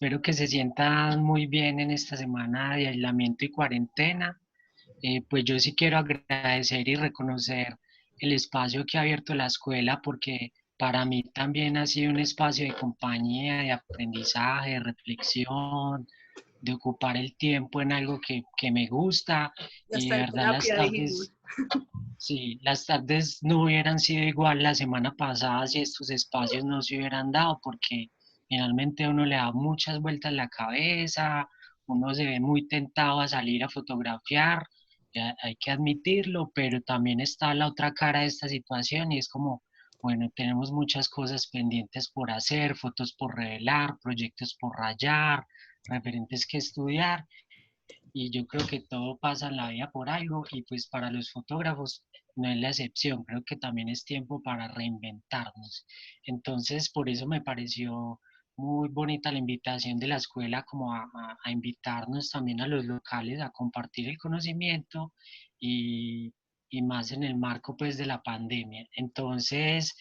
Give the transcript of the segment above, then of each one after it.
Espero que se sientan muy bien en esta semana de aislamiento y cuarentena. Pues yo sí quiero agradecer y reconocer el espacio que ha abierto la escuela porque para mí también ha sido un espacio de compañía, de aprendizaje, de reflexión, de ocupar el tiempo en algo que me gusta Y y hasta de de verdad las terapia, dijimos. tardes, sí, las tardes no hubieran sido igual la semana pasada si estos espacios no se hubieran dado, porque finalmente uno le da muchas vueltas la cabeza, uno se ve muy tentado a salir a fotografiar, hay que admitirlo, pero también está la otra cara de esta situación y es como, bueno, tenemos muchas cosas pendientes por hacer, fotos por revelar, proyectos por rayar, referentes que estudiar y yo creo que todo pasa en la vida por algo y pues para los fotógrafos no es la excepción, creo que también es tiempo para reinventarnos. Entonces, por eso me pareció muy bonita la invitación de la escuela como a invitarnos también a los locales a compartir el conocimiento y, y más en el marco pues de la pandemia. Entonces,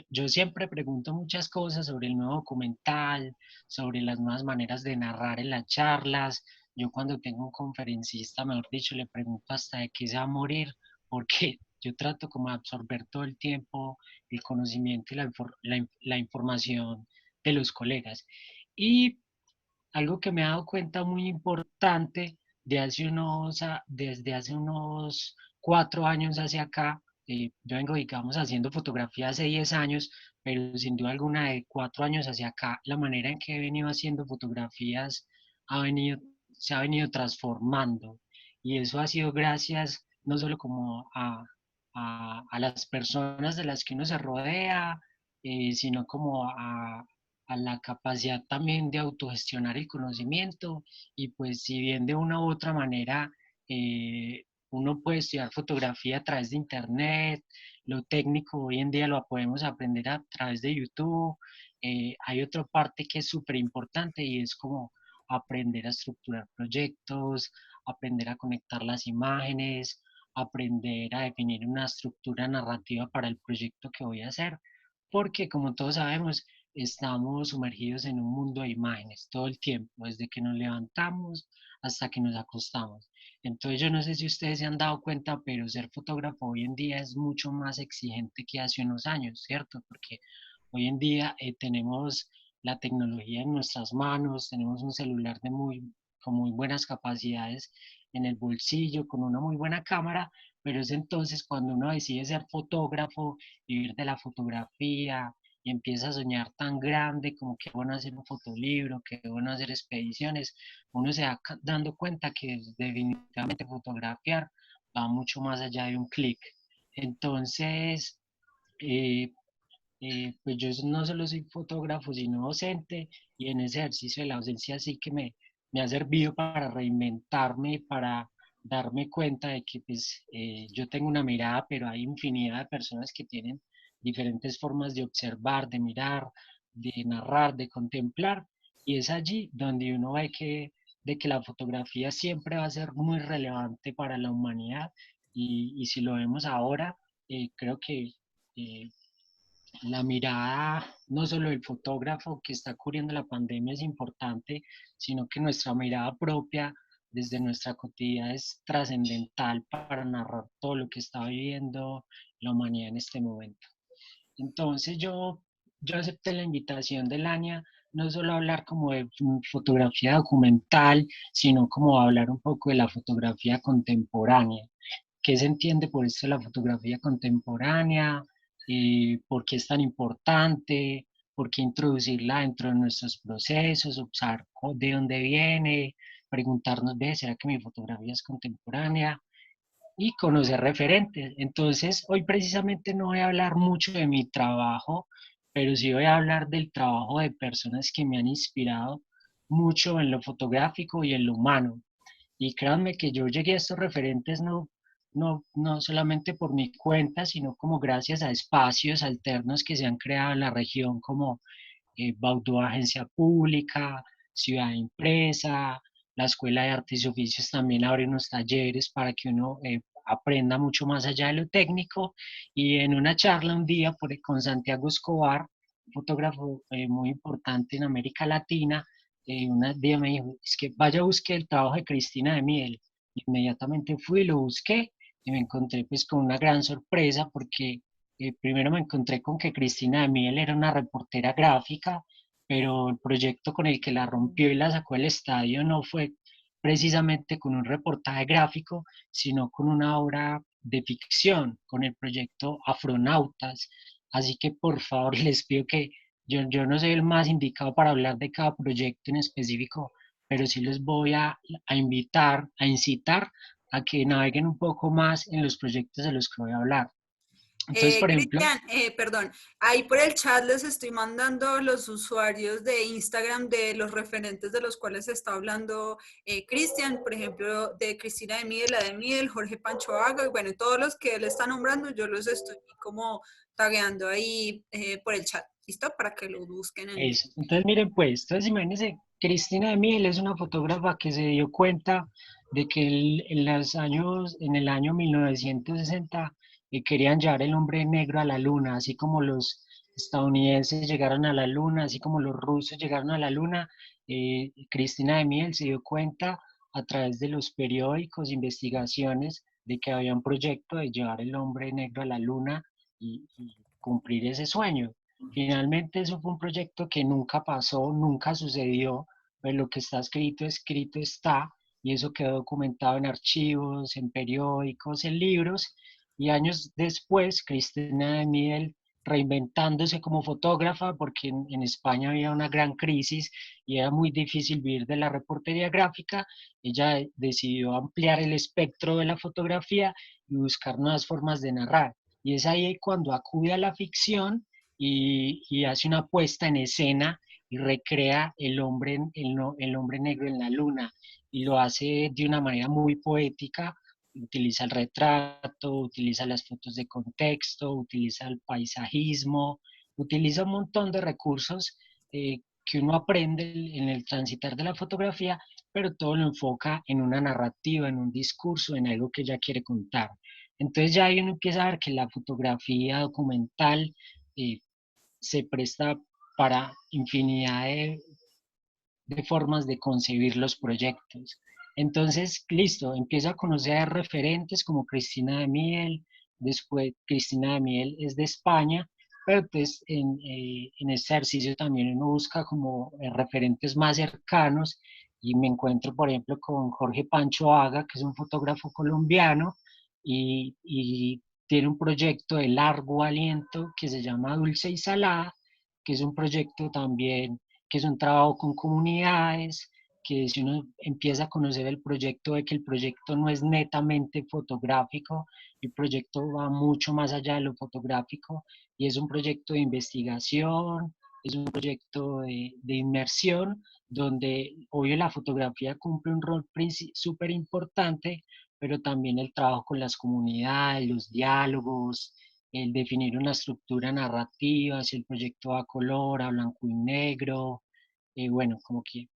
yo siempre pregunto muchas cosas sobre el nuevo documental, sobre las nuevas maneras de narrar en las charlas. Yo cuando tengo un conferencista, mejor dicho, le pregunto hasta de qué se va a morir, porque yo trato como de absorber todo el tiempo el conocimiento y la información de los colegas. Y algo que me he dado cuenta muy importante desde hace unos 4 años hacia acá, yo vengo, digamos, haciendo fotografía hace 10 años, pero sin duda alguna de 4 años hacia acá, la manera en que he venido haciendo fotografías ha venido, se ha venido transformando. Y eso ha sido gracias no solo como a las personas de las que uno se rodea, sino como a la capacidad también de autogestionar el conocimiento y pues si bien de una u otra manera uno puede estudiar fotografía a través de internet, lo técnico hoy en día lo podemos aprender a través de YouTube, hay otra parte que es súper importante y es como aprender a estructurar proyectos, aprender a conectar las imágenes, aprender a definir una estructura narrativa para el proyecto que voy a hacer, porque como todos sabemos, estamos sumergidos en un mundo de imágenes todo el tiempo, desde que nos levantamos hasta que nos acostamos. Entonces yo no sé si ustedes se han dado cuenta, pero ser fotógrafo hoy en día es mucho más exigente que hace unos años, ¿cierto? Porque hoy en día tenemos la tecnología en nuestras manos, tenemos un celular con muy buenas capacidades en el bolsillo, con una muy buena cámara, pero es entonces cuando uno decide ser fotógrafo, vivir de la fotografía, y empieza a soñar tan grande como que van a hacer un fotolibro, que van a hacer expediciones, uno se va dando cuenta que definitivamente fotografiar va mucho más allá de un clic. Entonces, eh, pues yo no solo soy fotógrafo, sino docente, y en ese ejercicio de la docencia sí que me ha servido para reinventarme, para darme cuenta de que pues, yo tengo una mirada, pero hay infinidad de personas que tienen diferentes formas de observar, de mirar, de narrar, de contemplar, y es allí donde uno ve de que la fotografía siempre va a ser muy relevante para la humanidad, y si lo vemos ahora, creo que eh, la mirada no solo del fotógrafo que está cubriendo la pandemia es importante, sino que nuestra mirada propia desde nuestra cotidianidad es trascendental para narrar todo lo que está viviendo la humanidad en este momento. Entonces yo acepté la invitación de Lania, no solo a hablar como de fotografía documental, sino como a hablar un poco de la fotografía contemporánea. ¿Qué se entiende por esto de la fotografía contemporánea? ¿Por qué es tan importante? ¿Por qué introducirla dentro de nuestros procesos? Observar de dónde viene, preguntarnos, ¿ve, será que mi fotografía es contemporánea? Y conocer referentes. Entonces, hoy precisamente no voy a hablar mucho de mi trabajo, pero sí voy a hablar del trabajo de personas que me han inspirado mucho en lo fotográfico y en lo humano. Y créanme que yo llegué a estos referentes no solamente por mi cuenta, sino como gracias a espacios alternos que se han creado en la región, como Baudó Agencia Pública, Ciudad Impresa, la Escuela de Artes y Oficios también abre unos talleres para que uno aprenda mucho más allá de lo técnico. Y en una charla un día con Santiago Escobar, un fotógrafo muy importante en América Latina, un día me dijo, es que vaya a buscar el trabajo de Cristina de Miel. Inmediatamente fui, lo busqué y me encontré pues con una gran sorpresa porque primero me encontré con que Cristina de Miel era una reportera gráfica, pero el proyecto con el que la rompió y la sacó del estadio no fue precisamente con un reportaje gráfico, sino con una obra de ficción, con el proyecto Afronautas. Así que por favor les pido que yo no soy el más indicado para hablar de cada proyecto en específico, pero sí les voy a invitar, a incitar a que naveguen un poco más en los proyectos de los que voy a hablar. Entonces, por ejemplo, Cristian, perdón, ahí por el chat les estoy mandando los usuarios de Instagram de los referentes de los cuales está hablando Cristian, por ejemplo, de Cristina de Miel, la de Miel, Jorge Pancho Haga, y bueno, todos los que él está nombrando, yo los estoy como tagueando ahí por el chat, ¿listo? Para que lo busquen en... eso. Entonces, miren, pues, entonces imagínense, Cristina de Miel es una fotógrafa que se dio cuenta de que en el año 1960 querían llevar el hombre negro a la luna, así como los estadounidenses llegaron a la luna, así como los rusos llegaron a la luna. Cristina de Miel se dio cuenta a través de los periódicos, investigaciones, de que había un proyecto de llevar el hombre negro a la luna y cumplir ese sueño. Finalmente eso fue un proyecto que nunca pasó, nunca sucedió, pero lo que está escrito está, y eso quedó documentado en archivos, en periódicos, en libros, y años después, Cristina de Miel, reinventándose como fotógrafa, porque en España había una gran crisis y era muy difícil vivir de la reportería gráfica, ella decidió ampliar el espectro de la fotografía y buscar nuevas formas de narrar. Y es ahí cuando acude a la ficción y hace una puesta en escena y recrea el hombre negro en la luna y lo hace de una manera muy poética. Utiliza el retrato, utiliza las fotos de contexto, utiliza el paisajismo, utiliza un montón de recursos que uno aprende en el transitar de la fotografía, pero todo lo enfoca en una narrativa, en un discurso, en algo que ella quiere contar. Entonces ya ahí uno empieza a ver que la fotografía documental eh, se presta para infinidad de formas de concebir los proyectos. Entonces, listo, empiezo a conocer referentes como Cristina de Miel, después Cristina de Miel es de España, pero pues en este ejercicio también uno busca como referentes más cercanos y me encuentro, por ejemplo, con Jorge Pancho Haga, que es un fotógrafo colombiano y tiene un proyecto de largo aliento que se llama Dulce y Salada, que es un proyecto también que es un trabajo con comunidades, que si uno empieza a conocer el proyecto, ve que el proyecto no es netamente fotográfico, el proyecto va mucho más allá de lo fotográfico y es un proyecto de investigación, es un proyecto de inmersión, donde obvio la fotografía cumple un rol súper importante, pero también el trabajo con las comunidades, los diálogos, el definir una estructura narrativa, si el proyecto va a color, a blanco y negro, bueno, como que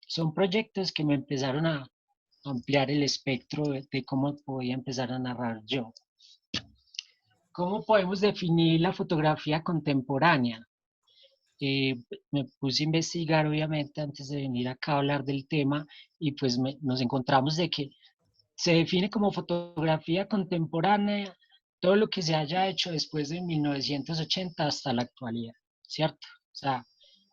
son proyectos que me empezaron a ampliar el espectro de cómo podía empezar a narrar yo. ¿Cómo podemos definir la fotografía contemporánea? Eh, Me puse a investigar, obviamente, antes de venir acá a hablar del tema y pues nos encontramos de que se define como fotografía contemporánea todo lo que se haya hecho después de 1980 hasta la actualidad, ¿cierto? O sea,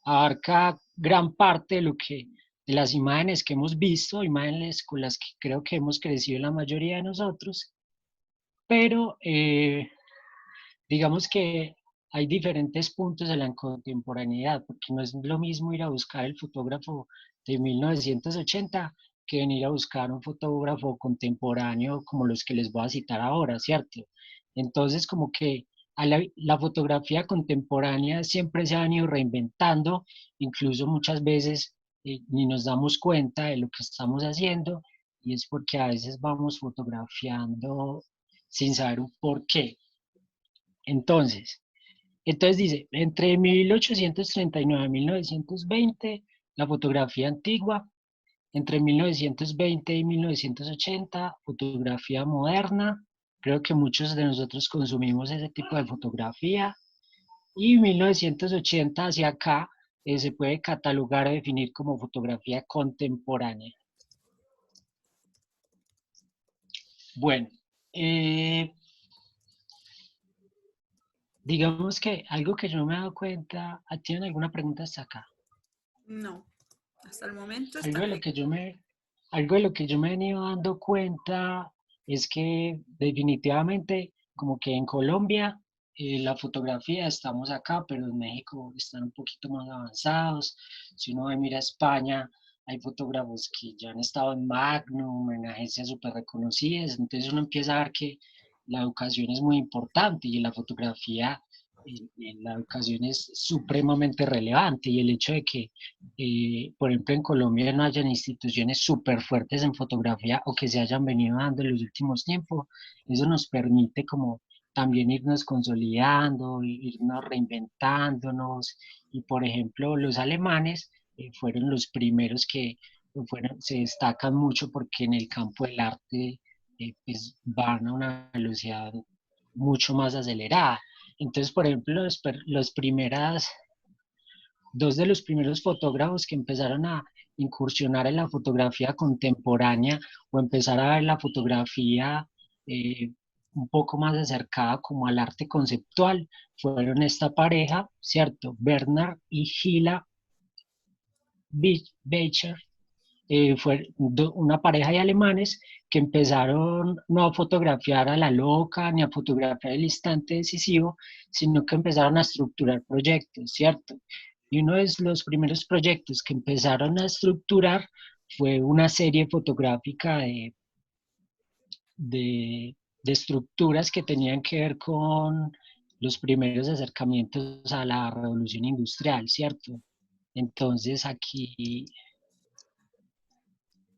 abarca gran parte de las imágenes que hemos visto, imágenes con las que creo que hemos crecido la mayoría de nosotros, pero digamos que hay diferentes puntos de la contemporaneidad, porque no es lo mismo ir a buscar el fotógrafo de 1980 que venir a buscar un fotógrafo contemporáneo como los que les voy a citar ahora, ¿cierto? Entonces, como que la fotografía contemporánea siempre se ha venido reinventando, incluso muchas veces ni nos damos cuenta de lo que estamos haciendo, y es porque a veces vamos fotografiando sin saber un por qué. Entonces, entonces dice, entre 1839 y 1920, la fotografía antigua, entre 1920 y 1980, fotografía moderna. Creo que muchos de nosotros consumimos ese tipo de fotografía. Y 1980 hacia acá, se puede catalogar o definir como fotografía contemporánea. Bueno, digamos que algo que yo me he dado cuenta, ¿tienen alguna pregunta hasta acá? No, hasta el momento Algo está de lo bien. que yo me, algo de lo que yo me he venido dando cuenta es que definitivamente como que en Colombia la fotografía estamos acá, pero en México están un poquito más avanzados. Si uno mira España, hay fotógrafos que ya han estado en Magnum, en agencias súper reconocidas, entonces uno empieza a ver que la educación es muy importante y la fotografía, la educación es supremamente relevante y el hecho de que por ejemplo, en Colombia no hayan instituciones súper fuertes en fotografía o que se hayan venido dando en los últimos tiempos, eso nos permite como también irnos consolidando, irnos reinventándonos. Y por ejemplo, los alemanes fueron los primeros que se destacan mucho porque en el campo del arte pues van a una velocidad mucho más acelerada. Entonces, por ejemplo, los primeras dos de los primeros fotógrafos que empezaron a incursionar en la fotografía contemporánea o empezar a ver la fotografía eh, un poco más acercada como al arte conceptual fueron esta pareja, ¿cierto? Bernard y Hila Becher. Fue una pareja de alemanes que empezaron no a fotografiar a la loca ni a fotografiar el instante decisivo, sino que empezaron a estructurar proyectos, ¿cierto? Y uno de los primeros proyectos que empezaron a estructurar fue una serie fotográfica de estructuras que tenían que ver con los primeros acercamientos a la revolución industrial, ¿cierto? Entonces aquí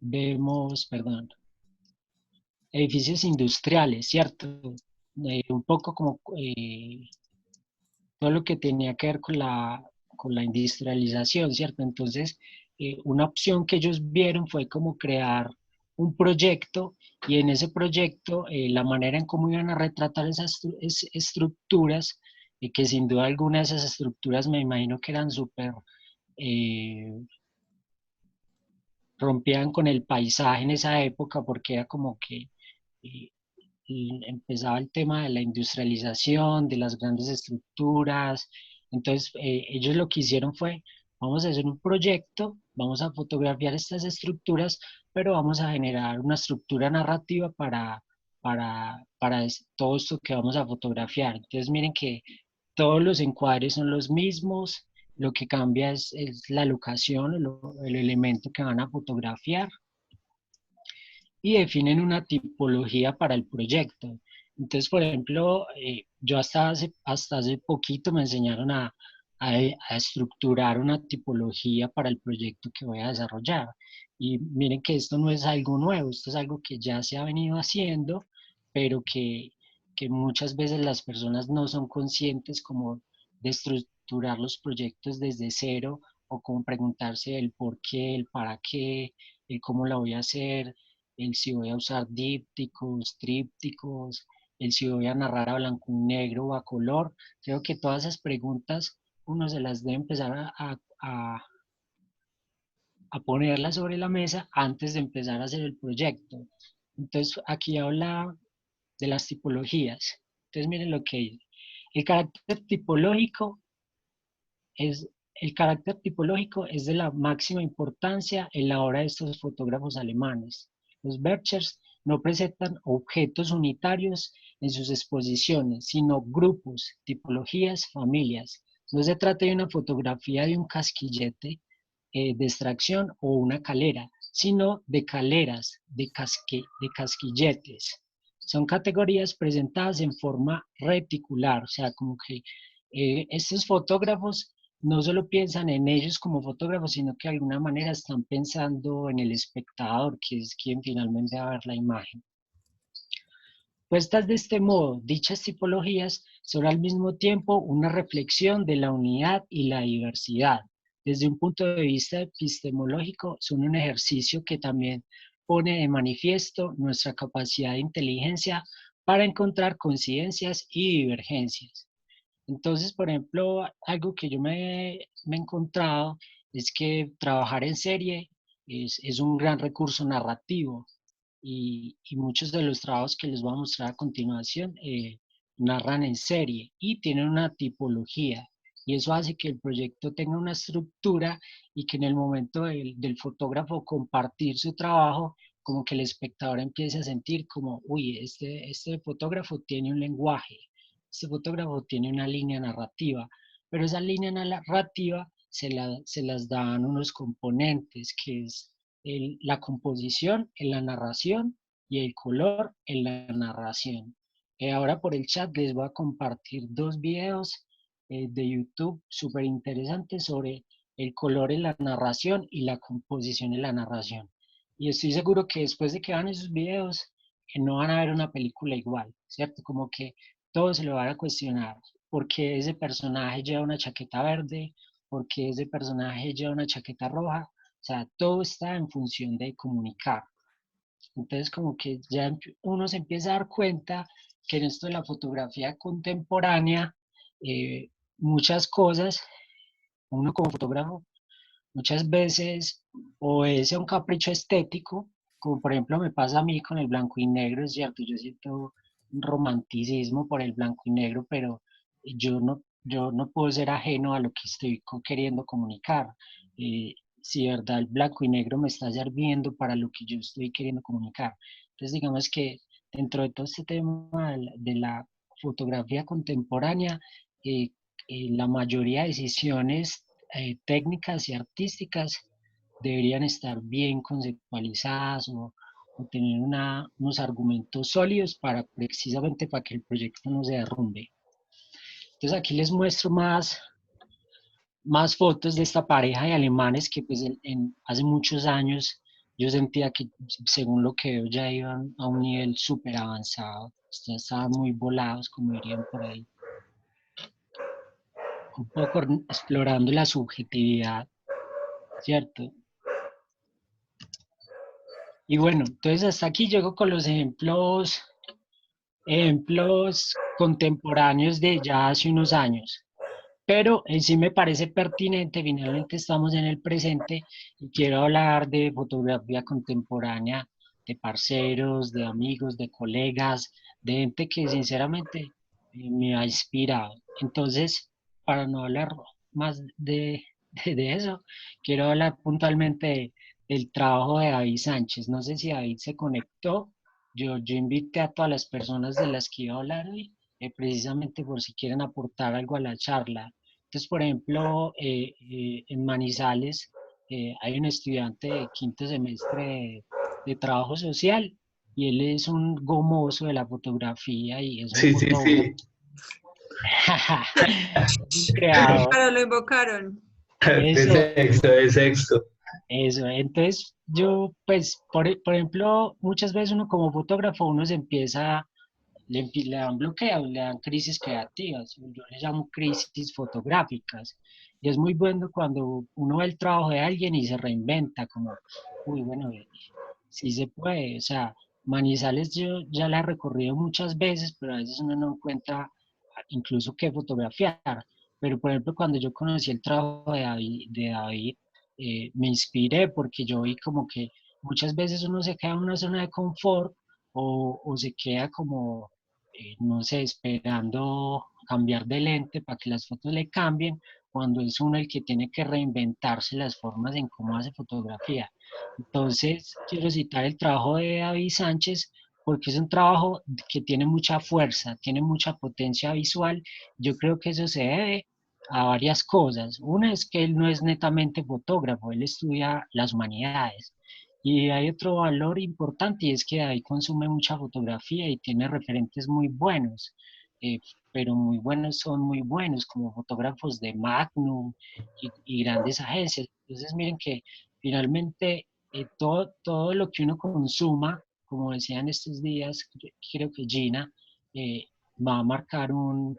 vemos, perdón, edificios industriales, ¿cierto? Un poco como todo lo que tenía que ver con la industrialización, ¿cierto? Entonces, una opción que ellos vieron fue como crear un proyecto y en ese proyecto la manera en cómo iban a retratar esas estructuras, que sin duda alguna de esas estructuras me imagino que eran súper, eh, rompían con el paisaje en esa época porque era como que eh, y empezaba el tema de la industrialización, de las grandes estructuras. Entonces, ellos lo que hicieron fue, vamos a hacer un proyecto, vamos a fotografiar estas estructuras, pero vamos a generar una estructura narrativa para todo esto que vamos a fotografiar. Entonces, miren que todos los encuadres son los mismos, lo que cambia es la locación, el elemento que van a fotografiar y definen una tipología para el proyecto. Entonces, por ejemplo, yo hasta hace poquito me enseñaron a estructurar una tipología para el proyecto que voy a desarrollar. Y miren que esto no es algo nuevo, esto es algo que ya se ha venido haciendo, pero que muchas veces las personas no son conscientes como de estructurar los proyectos desde cero o como preguntarse el por qué, el para qué, el cómo la voy a hacer, el si voy a usar dípticos, trípticos, el si voy a narrar a blanco y negro o a color. Creo que todas esas preguntas uno se las debe empezar a ponerlas sobre la mesa antes de empezar a hacer el proyecto. Entonces, aquí habla de las tipologías. Entonces, miren lo que dice. El carácter tipológico el carácter tipológico es de la máxima importancia en la obra de estos fotógrafos alemanes. Los Berchers no presentan objetos unitarios en sus exposiciones, sino grupos, tipologías, familias. No se trata de una fotografía de un casquillete de extracción o una calera, sino de caleras, de casquilletes. Son categorías presentadas en forma reticular, o sea, como que estos fotógrafos no solo piensan en ellos como fotógrafos, sino que de alguna manera están pensando en el espectador, que es quien finalmente va a ver la imagen. Puestas de este modo, dichas tipologías son al mismo tiempo una reflexión de la unidad y la diversidad. Desde un punto de vista epistemológico, son un ejercicio que también pone de manifiesto nuestra capacidad de inteligencia para encontrar coincidencias y divergencias. Entonces, por ejemplo, algo que yo me he encontrado es que trabajar en serie es un gran recurso narrativo y muchos de los trabajos que les voy a mostrar a continuación narran en serie y tienen una tipología. Y eso hace que el proyecto tenga una estructura y que en el momento del fotógrafo compartir su trabajo, como que el espectador empiece a sentir como, uy, este fotógrafo tiene un lenguaje, este fotógrafo tiene una línea narrativa, pero esa línea narrativa se las dan unos componentes, que es la composición en la narración y el color en la narración. Ahora por el chat les voy a compartir dos videos de YouTube súper interesantes sobre el color en la narración y la composición en la narración. Y estoy seguro que después de que vean esos videos, no van a ver una película igual, ¿cierto? Como que todos se lo van a cuestionar. ¿Por qué ese personaje lleva una chaqueta verde? ¿Por qué ese personaje lleva una chaqueta roja? O sea, todo está en función de comunicar. Entonces, como que ya uno se empieza a dar cuenta que en esto de la fotografía contemporánea, muchas cosas, uno como fotógrafo, muchas veces obedece a un capricho estético, como por ejemplo me pasa a mí con el blanco y negro, es cierto, yo siento un romanticismo por el blanco y negro, pero yo no puedo ser ajeno a lo que estoy queriendo comunicar. Si de verdad el blanco y negro me está sirviendo para lo que yo estoy queriendo comunicar. Entonces digamos que dentro de todo este tema de la fotografía contemporánea, eh, la mayoría de decisiones técnicas y artísticas deberían estar bien conceptualizadas o tener unos argumentos sólidos para precisamente para que el proyecto no se derrumbe. Entonces aquí les muestro más fotos de esta pareja de alemanes que pues hace muchos años yo sentía que según lo que veo ya iban a un nivel súper avanzado, ya estaban muy volados como dirían por ahí, un poco explorando la subjetividad, ¿cierto? Y bueno, entonces hasta aquí llego con los ejemplos contemporáneos de ya hace unos años. Pero en sí me parece pertinente, finalmente estamos en el presente y quiero hablar de fotografía contemporánea, de parceros, de amigos, de colegas, de gente que sinceramente me ha inspirado. Entonces, para no hablar más de eso, quiero hablar puntualmente del trabajo de David Sánchez. No sé si David se conectó. Yo invité a todas las personas de las que iba a hablar hoy precisamente por si quieren aportar algo a la charla. Entonces, por ejemplo, en Manizales hay un estudiante de quinto semestre de trabajo social y él es un gomoso de la fotografía y es un Sí, sí, fotógrafo. sí. Es un creador. Claro, lo invocaron. De Eso, sexto, de sexto. eso. Entonces, yo, pues, por ejemplo, muchas veces uno como fotógrafo, uno se empieza le dan bloqueos, le dan crisis creativas, yo les llamo crisis fotográficas. Y es muy bueno cuando uno ve el trabajo de alguien y se reinventa, como, uy, bueno, sí se puede. O sea, Manizales yo ya la he recorrido muchas veces, pero a veces uno no encuentra incluso qué fotografiar. Pero, por ejemplo, cuando yo conocí el trabajo de David me inspiré porque yo vi como que muchas veces uno se queda en una zona de confort o se queda como, no sé, esperando cambiar de lente para que las fotos le cambien, cuando es uno el que tiene que reinventarse las formas en cómo hace fotografía. Entonces, quiero citar el trabajo de David Sánchez porque es un trabajo que tiene mucha fuerza, tiene mucha potencia visual. Yo creo que eso se debe a varias cosas. Una es que él no es netamente fotógrafo, él estudia las humanidades. Y hay otro valor importante y es que ahí consume mucha fotografía y tiene referentes muy buenos, eh, pero muy buenos son muy buenos, como fotógrafos de Magnum y grandes agencias. Entonces miren que finalmente todo lo que uno consuma, como decían estos días, creo que Gina, eh, va a marcar un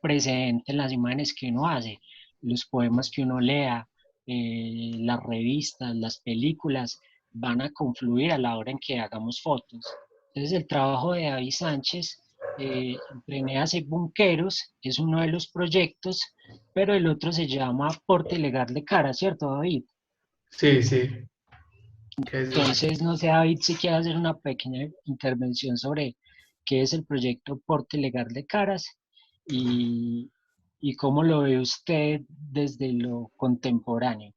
precedente en las imágenes que uno hace, los poemas que uno lea, las revistas, las películas van a confluir a la hora en que hagamos fotos. Entonces el trabajo de David Sánchez entre Eneas y Bunqueros, es uno de los proyectos, pero el otro se llama Porte Legal de Caras, ¿cierto, David? Sí, sí. ¿Qué es eso? Entonces, no sé, David, si quiere hacer una pequeña intervención sobre qué es el proyecto Porte Legal de Caras y, y cómo lo ve usted desde lo contemporáneo.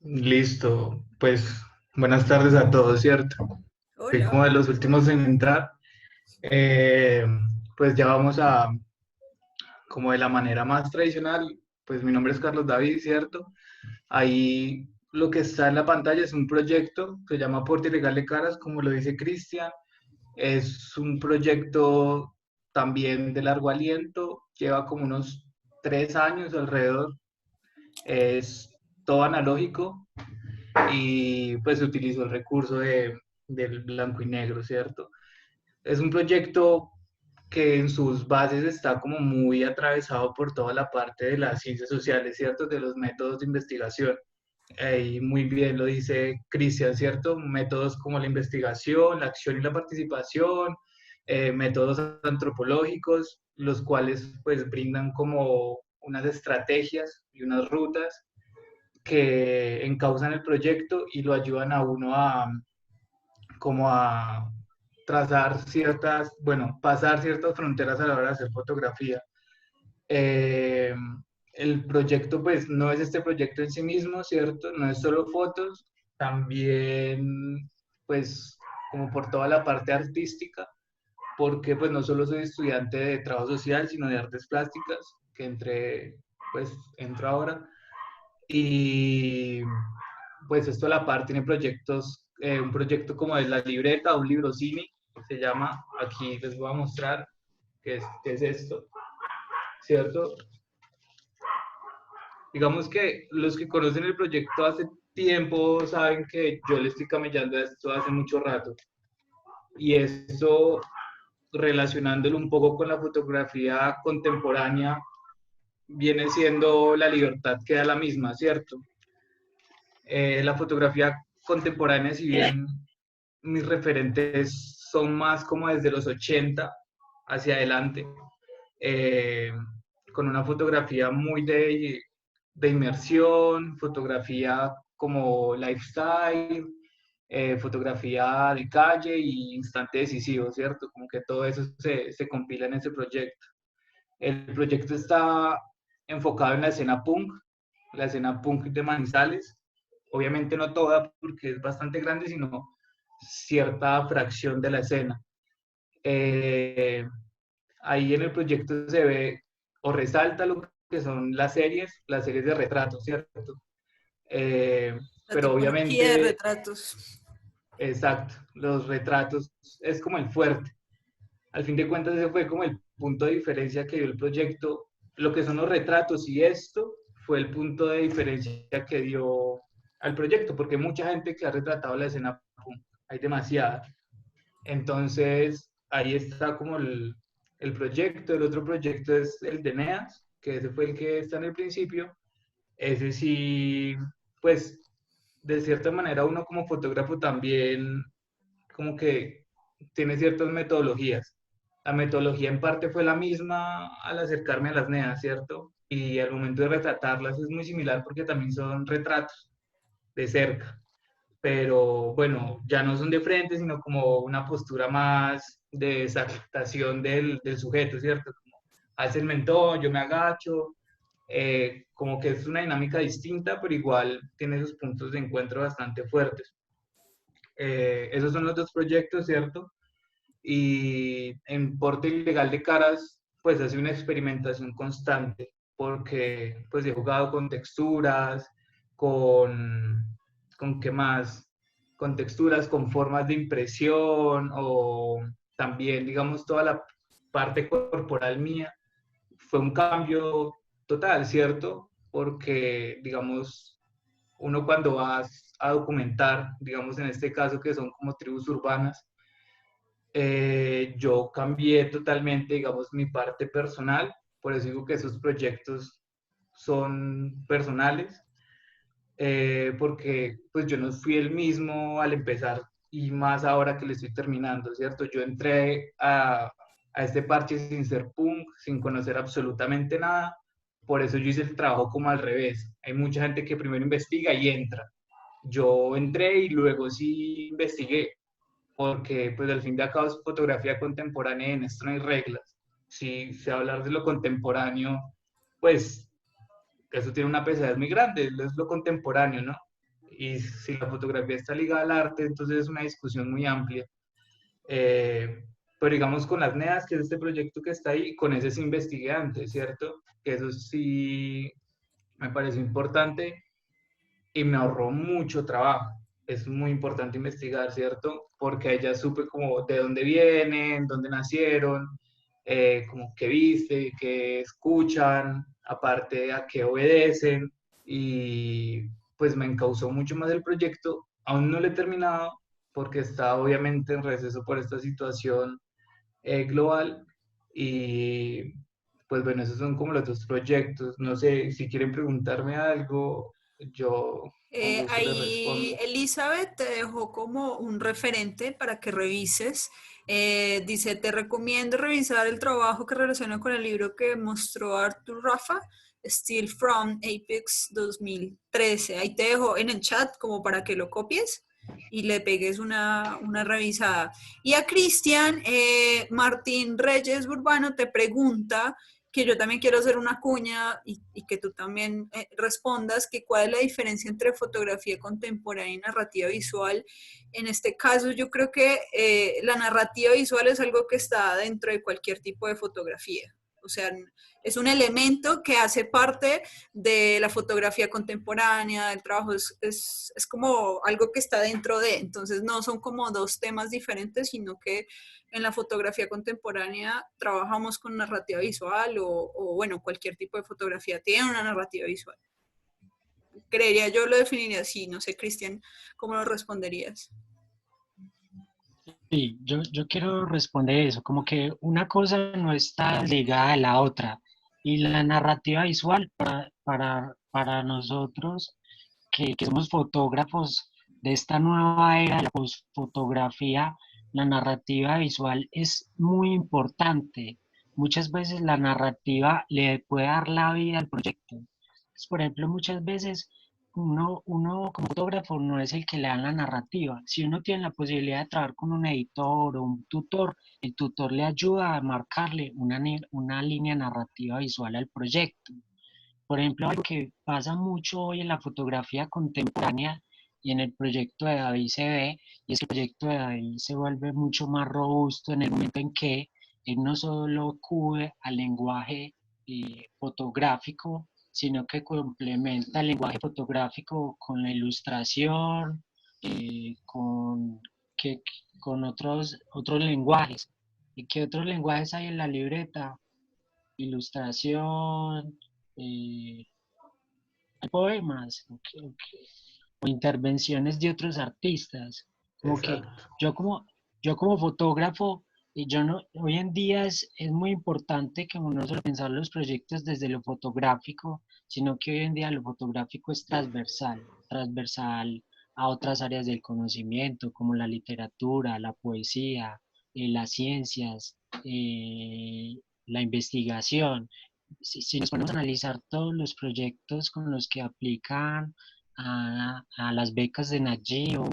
Listo. Pues buenas tardes a todos, ¿cierto? Fui Hola. como de los últimos en entrar. Eh, pues ya vamos a, como de la manera más tradicional, pues mi nombre es Carlos David, ¿cierto? Ahí lo que está en la pantalla es un proyecto que se llama Porte Legal de Caras, como lo dice Cristian. Es un proyecto también de largo aliento, lleva como unos 3 años alrededor, es todo analógico y pues se utilizó el recurso del blanco y negro, ¿cierto? Es un proyecto que en sus bases está como muy atravesado por toda la parte de las ciencias sociales, ¿cierto? De los métodos de investigación. Ahí muy bien lo dice Cristian, ¿cierto? Métodos como la investigación, la acción y la participación, métodos antropológicos, los cuales pues brindan como unas estrategias y unas rutas que encausan el proyecto y lo ayudan a uno a como a trazar ciertas, bueno, pasar ciertas fronteras a la hora de hacer fotografía. Eh, el proyecto, pues, no es este proyecto en sí mismo, ¿cierto? No es solo fotos, también, pues, como por toda la parte artística, porque, pues, no solo soy estudiante de trabajo social, sino de artes plásticas, que pues, entro ahora. Y, pues, esto a la par tiene proyectos, un proyecto como es la libreta, un libro cine, que se llama, aquí les voy a mostrar, qué es esto, ¿cierto? Digamos que los que conocen el proyecto hace tiempo saben que yo le estoy camellando a esto hace mucho rato. Y eso, relacionándolo un poco con la fotografía contemporánea, viene siendo la libertad que da la misma, ¿cierto? La fotografía contemporánea, si bien mis referentes son más como desde los 80 hacia adelante, eh, con una fotografía muy de inmersión, fotografía como lifestyle, fotografía de calle y instante decisivo, ¿cierto? Como que todo eso se compila en ese proyecto. El proyecto está enfocado en la escena punk de Manizales. Obviamente no toda, porque es bastante grande, sino cierta fracción de la escena. Eh, Ahí en el proyecto se ve o resalta lo que son las series de retratos, ¿cierto? La Pero tipología de obviamente, retratos. exacto, los retratos es como el fuerte. Al fin de cuentas, ese fue como el punto de diferencia que dio el proyecto. Lo que son los retratos y esto fue el punto de diferencia que dio al proyecto, porque hay mucha gente que ha retratado la escena punk, hay demasiada. Entonces, ahí está como el proyecto. El otro proyecto es el de NEAS, que ese fue el que está en el principio. Ese sí, pues, de cierta manera uno como fotógrafo también como que tiene ciertas metodologías. La metodología en parte fue la misma al acercarme a las NEAS, ¿cierto? Y al momento de retratarlas es muy similar porque también son retratos de cerca, pero bueno, ya no son de frente, sino como una postura más de exaltación del sujeto, ¿cierto? Como hace el mentón, yo me agacho, como que es una dinámica distinta, pero igual tiene sus puntos de encuentro bastante fuertes. Esos son los dos proyectos, ¿cierto? Y en Porte Ilegal de Caras, pues hace una experimentación constante, porque pues he jugado con texturas, con, con qué más, con texturas, con formas de impresión o también, digamos, toda la parte corporal mía. Fue un cambio total, ¿cierto? Porque, digamos, uno cuando va a documentar, digamos en este caso que son como tribus urbanas, yo cambié totalmente, digamos, mi parte personal, por eso digo que esos proyectos son personales, porque pues yo no fui el mismo al empezar y más ahora que le estoy terminando, ¿cierto? Yo entré a este parche sin ser punk, sin conocer absolutamente nada. Por eso yo hice el trabajo como al revés. Hay mucha gente que primero investiga y entra. Yo entré y luego sí investigué, porque pues al fin de cabo es fotografía contemporánea y en esto no hay reglas. Si se hablar de lo contemporáneo, pues eso tiene una pesadez muy grande, es lo contemporáneo, ¿no? Y si la fotografía está ligada al arte, entonces es una discusión muy amplia. Eh, pero digamos con las NEAS, que es este proyecto que está ahí, con ese sí investigué antes, ¿cierto? Que eso sí me pareció importante y me ahorró mucho trabajo. Es muy importante investigar, ¿cierto? Porque ahí ya supe como de dónde vienen, dónde nacieron, como qué viste, qué escuchan, aparte a qué obedecen, y pues me encausó mucho más el proyecto. Aún no lo he terminado porque está obviamente en receso por esta situación global, y pues bueno, esos son como los dos proyectos. No sé si quieren preguntarme algo, yo con gusto les Ahí respondo. Elizabeth te dejó como un referente para que revises. Dice, te recomiendo revisar el trabajo que relaciona con el libro que mostró Arthur Rafa, Still from Apex 2013. Ahí te dejo en el chat como para que lo copies y le pegues una revisada. Y a Cristian, Martín Reyes Urbano te pregunta que yo también quiero hacer una cuña y que tú también respondas que cuál es la diferencia entre fotografía contemporánea y narrativa visual. En este caso, yo creo que la narrativa visual es algo que está dentro de cualquier tipo de fotografía. O sea, es un elemento que hace parte de la fotografía contemporánea, del trabajo, es como algo que está dentro de, entonces no son como dos temas diferentes, sino que en la fotografía contemporánea trabajamos con narrativa visual o bueno, cualquier tipo de fotografía tiene una narrativa visual. Creería yo lo definiría así, no sé, Cristian, ¿cómo lo responderías? Sí, yo quiero responder eso, como que una cosa no está ligada a la otra. Y la narrativa visual para nosotros que somos fotógrafos de esta nueva era, la fotografía, la narrativa visual es muy importante. Muchas veces la narrativa le puede dar la vida al proyecto. Entonces, por ejemplo, muchas veces uno como fotógrafo no es el que le da la narrativa. Si uno tiene la posibilidad de trabajar con un editor o un tutor, el tutor le ayuda a marcarle una línea narrativa visual al proyecto. Por ejemplo, algo que pasa mucho hoy en la fotografía contemporánea y en el proyecto de David se ve, y es que el proyecto de David se vuelve mucho más robusto en el momento en que él no solo acude al lenguaje fotográfico, sino que complementa el lenguaje fotográfico con la ilustración, con, que, con otros lenguajes. ¿Y qué otros lenguajes hay en la libreta? Ilustración, eh, hay poemas o intervenciones de otros artistas. Como que Exacto. yo como, yo como fotógrafo, yo no, hoy en día es muy importante que uno no solo pensar los proyectos desde lo fotográfico, sino que hoy en día lo fotográfico es transversal a otras áreas del conocimiento, como la literatura, la poesía, las ciencias, la investigación. Si nos ponemos a analizar todos los proyectos con los que aplican a las becas de Naji o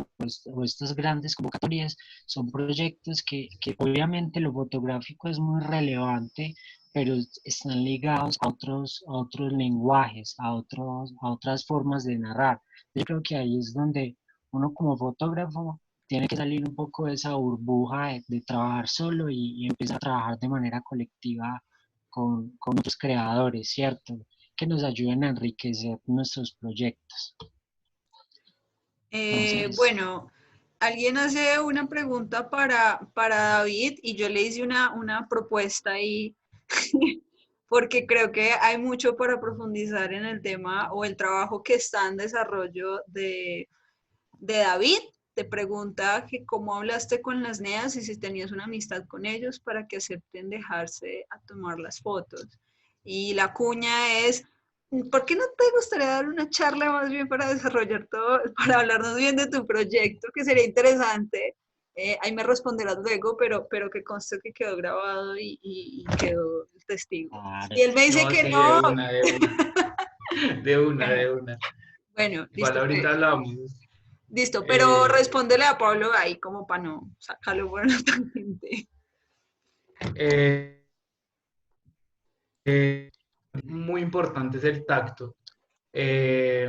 estas grandes convocatorias, son proyectos que obviamente lo fotográfico es muy relevante, pero están ligados a otros lenguajes, a otras formas de narrar. Yo creo que ahí es donde uno como fotógrafo tiene que salir un poco de esa burbuja de trabajar solo y empezar a trabajar de manera colectiva con otros creadores, ¿cierto? Que nos ayuden a enriquecer nuestros proyectos. Entonces, Bueno, alguien hace una pregunta para David y yo le hice una propuesta ahí porque creo que hay mucho para profundizar en el tema o el trabajo que está en desarrollo de David. Te pregunta que cómo hablaste con las NEAs y si tenías una amistad con ellos para que acepten dejarse a tomar las fotos. Y la cuña es, ¿por qué no te gustaría dar una charla más bien para desarrollar todo, para hablarnos bien de tu proyecto, que sería interesante? Ahí me responderás luego, pero que conste que quedó grabado y quedó el testigo. Claro. Y él me dice No, que sí, no. de una, de una, Bueno, de una. bueno, Igual listo. ahorita hablamos. Listo, pero Eh, respóndele a Pablo ahí como para no sacarlo por la tangente. eh, muy importante es el tacto. Eh,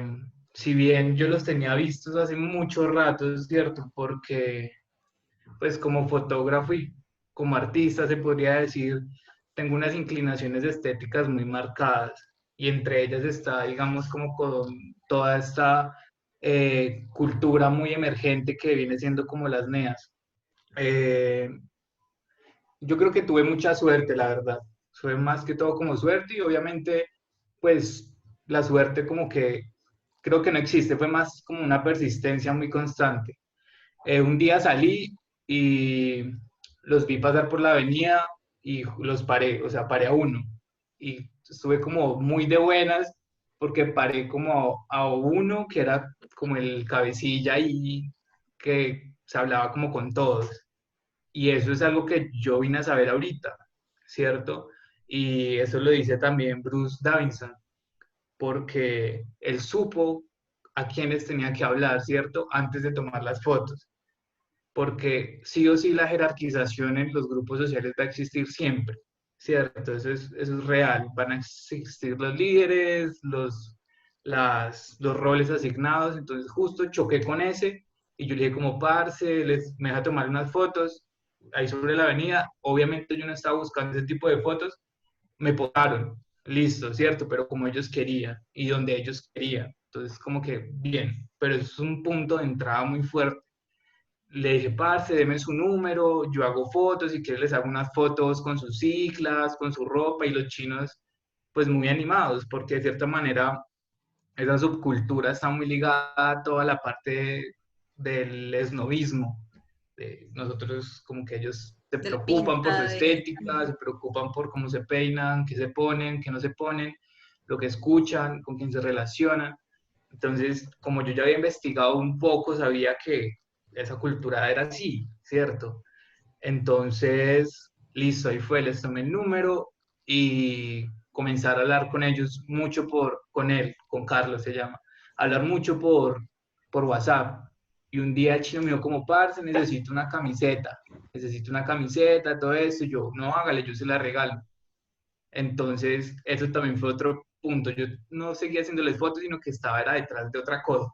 si bien yo los tenía vistos hace mucho rato, es cierto, porque pues como fotógrafo y como artista se podría decir, tengo unas inclinaciones estéticas muy marcadas y entre ellas está, digamos, como con toda esta cultura muy emergente que viene siendo como las NEAs. Eh, yo creo que tuve mucha suerte, la verdad. Fue más que todo como suerte y obviamente, pues la suerte como que creo que no existe, fue más como una persistencia muy constante. Un día salí y los vi pasar por la avenida y los paré, o sea, paré a uno. Y estuve como muy de buenas porque paré como a uno que era como el cabecilla y que se hablaba como con todos. Y eso es algo que yo vine a saber ahorita, ¿cierto? Y eso lo dice también Bruce Davidson, porque él supo a quiénes tenía que hablar, ¿cierto? Antes de tomar las fotos. Porque sí o sí la jerarquización en los grupos sociales va a existir siempre, ¿cierto? Eso es real. Van a existir los líderes, los roles asignados. Entonces justo choqué con ese y yo le dije como, parce, me deja tomar unas fotos ahí sobre la avenida. Obviamente yo no estaba buscando ese tipo de fotos, me posaron, listo, ¿cierto? Pero como ellos querían y donde ellos querían. Entonces, como que bien, pero es un punto de entrada muy fuerte. Le dije, parce, deme su número, yo hago fotos, si quiere les hago unas fotos con sus ciclas, con su ropa, y los chinos, pues muy animados, porque de cierta manera esa subcultura está muy ligada a toda la parte del esnovismo. Nosotros como que ellos se Del preocupan por su pinta, de... estética, se preocupan por cómo se peinan, qué se ponen, qué no se ponen, lo que escuchan, con quién se relacionan. Entonces, como yo ya había investigado un poco, sabía que esa cultura era así, ¿cierto? Entonces, listo, ahí fue, les tomé el número y comenzar a hablar con ellos mucho con él, con Carlos se llama, hablar mucho por WhatsApp. Y un día el chino me dijo como, parce, necesito una camiseta, todo eso. Y yo, no, hágale, yo se la regalo. Entonces, eso también fue otro punto. Yo no seguía haciéndoles fotos, sino que estaba era detrás de otra cosa.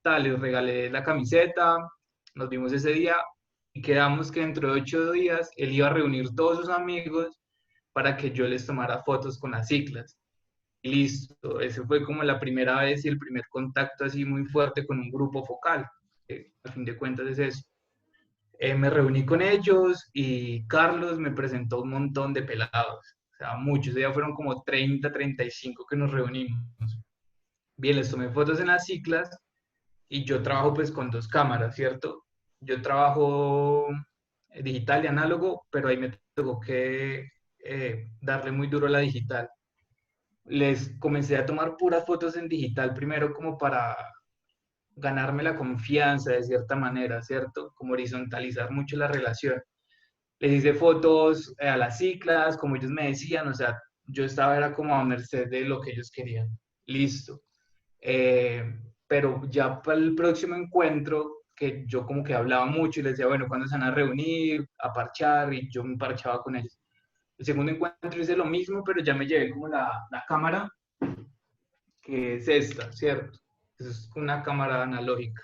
Tal, les regalé la camiseta, nos vimos ese día y quedamos que dentro de 8 días él iba a reunir todos sus amigos para que yo les tomara fotos con las ciclas. Y listo, ese fue como la primera vez y el primer contacto así muy fuerte con un grupo focal. A fin de cuentas es eso. Me reuní con ellos y Carlos me presentó un montón de pelados, o sea, muchos, ya fueron como 30, 35 que nos reunimos. Bien, les tomé fotos en las ciclas y yo trabajo pues con dos cámaras, ¿cierto? Yo trabajo digital y análogo, pero ahí me tengo que darle muy duro a la digital. Les comencé a tomar puras fotos en digital primero como para ganarme la confianza de cierta manera, ¿cierto? Como horizontalizar mucho la relación. Les hice fotos a las ciclas, como ellos me decían, o sea, yo estaba era como a merced de lo que ellos querían. Listo. Eh, pero ya para el próximo encuentro, que yo como que hablaba mucho y les decía, bueno, ¿cuándo se van a reunir, a parchar? Y yo me parchaba con ellos. El segundo encuentro hice lo mismo, pero ya me llevé como la cámara, que es esta, ¿cierto? Es una cámara analógica.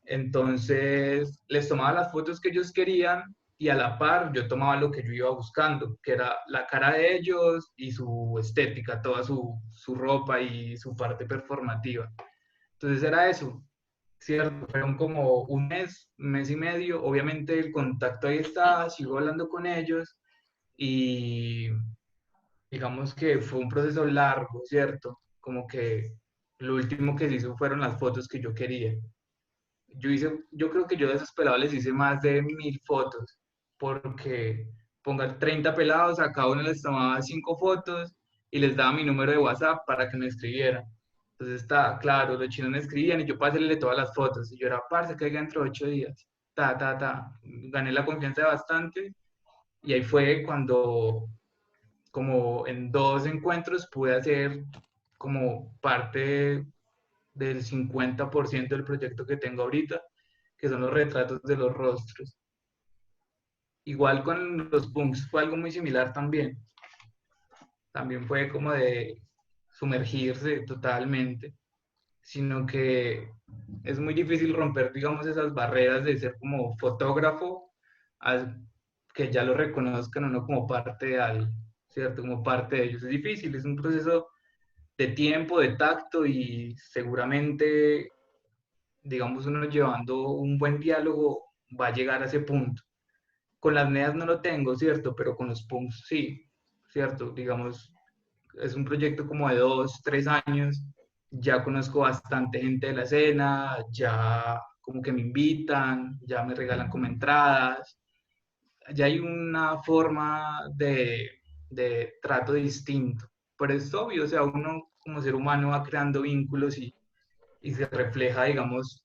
Entonces, les tomaba las fotos que ellos querían y a la par yo tomaba lo que yo iba buscando, que era la cara de ellos y su estética, toda su ropa y su parte performativa. Entonces era eso, ¿cierto? Fueron como un mes y medio. Obviamente el contacto ahí está, sigo hablando con ellos y digamos que fue un proceso largo, ¿cierto? Como que lo último que se hizo fueron las fotos que yo quería. Yo creo que yo de esos pelados les hice más de 1000 fotos, porque pongan 30 pelados, a cada uno les tomaba 5 fotos y les daba mi número de WhatsApp para que me escribieran. Entonces está claro, los chinos me escribían y yo pasé todas las fotos y yo era, parce, que dentro de 8 días. gané la confianza de bastante y ahí fue cuando, como en 2 encuentros, pude hacer como parte del 50% del proyecto que tengo ahorita, que son los retratos de los rostros. Igual con los punks fue algo muy similar también. También fue como de sumergirse totalmente, sino que es muy difícil romper, digamos, esas barreras de ser como fotógrafo, a que ya lo reconozcan uno como parte de algo, ¿cierto? Como parte de ellos. Es difícil, es un proceso de tiempo, de tacto y seguramente, digamos, uno llevando un buen diálogo va a llegar a ese punto. Con las NEAs no lo tengo, ¿cierto? Pero con los punks sí, ¿cierto? Digamos, es un proyecto como de 2, 3 años, ya conozco bastante gente de la escena, ya como que me invitan, ya me regalan como entradas, ya hay una forma de trato distinto. Pero es obvio, o sea, uno como ser humano va creando vínculos y se refleja, digamos,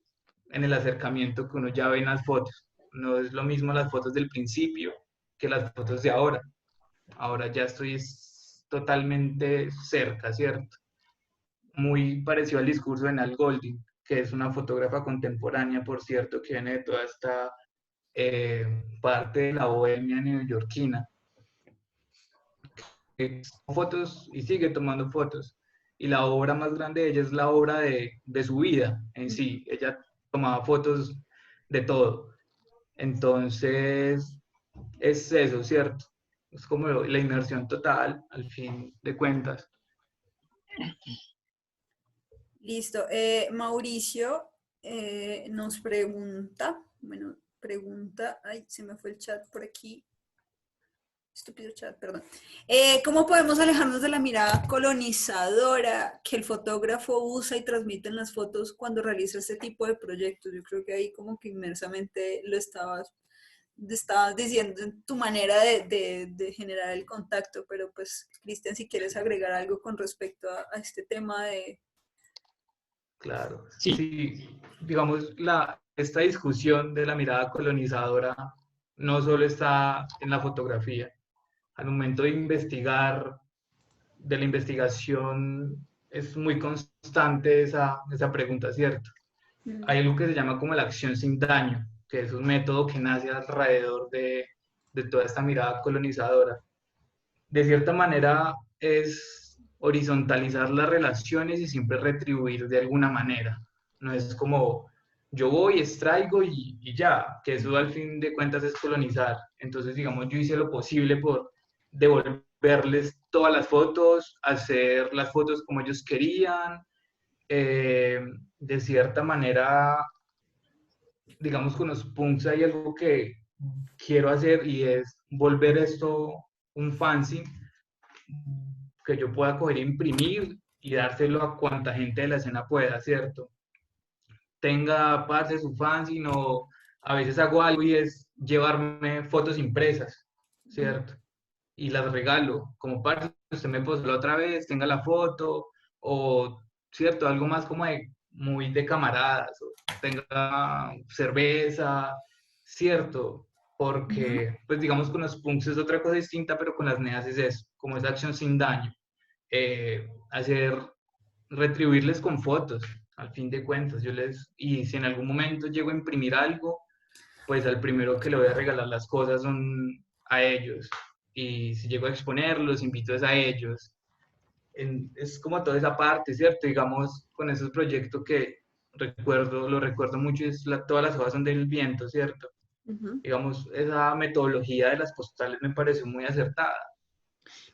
en el acercamiento que uno ya ve en las fotos. No es lo mismo las fotos del principio que las fotos de ahora. Ahora ya estoy totalmente cerca, ¿cierto? Muy parecido al discurso de Nal Golding, que es una fotógrafa contemporánea, por cierto, que viene de toda esta parte de la bohemia neoyorquina, que toma fotos y sigue tomando fotos. Y la obra más grande de ella es la obra de su vida en sí. Ella tomaba fotos de todo. Entonces, es eso, ¿cierto? Es como la inmersión total, al fin de cuentas. Listo. Mauricio nos pregunta, bueno, pregunta, ay, se me fue el chat por aquí. Estúpido chat, perdón. ¿Cómo podemos alejarnos de la mirada colonizadora que el fotógrafo usa y transmite en las fotos cuando realiza este tipo de proyectos? Yo creo que ahí como que inmersamente lo estabas diciendo en tu manera de generar el contacto, pero pues, Cristian, si quieres agregar algo con respecto a este tema de... Claro, Sí, sí, digamos, esta discusión de la mirada colonizadora no solo está en la fotografía. Al momento de investigar, de la investigación, es muy constante esa pregunta, ¿cierto? Hay algo que se llama como la acción sin daño, que es un método que nace alrededor de toda esta mirada colonizadora. De cierta manera es horizontalizar las relaciones y siempre retribuir de alguna manera. No es como yo voy, extraigo y ya, que eso al fin de cuentas es colonizar. Entonces, digamos, yo hice lo posible por devolverles todas las fotos, hacer las fotos como ellos querían. De cierta manera, digamos, con los punks hay algo que quiero hacer y es volver esto un fanzine que yo pueda coger e imprimir y dárselo a cuanta gente de la escena pueda, ¿cierto? Tenga parte de su fanzine o a veces hago algo y es llevarme fotos impresas, ¿cierto? Y las regalo, como parte, usted me posó la otra vez, tenga la foto, o, ¿cierto? Algo más como muy de camaradas, o tenga cerveza, ¿cierto? Porque, pues digamos, con los punks es otra cosa distinta, pero con las neas es eso, como esa acción sin daño. Hacer, retribuirles con fotos, al fin de cuentas, y si en algún momento llego a imprimir algo, pues al primero que le voy a regalar las cosas son a ellos, y si llego a exponerlos, invito a ellos. Es como toda esa parte, ¿cierto? Digamos, con esos proyectos que lo recuerdo mucho, todas las hojas son del viento, ¿cierto? Digamos, esa metodología de las postales me pareció muy acertada.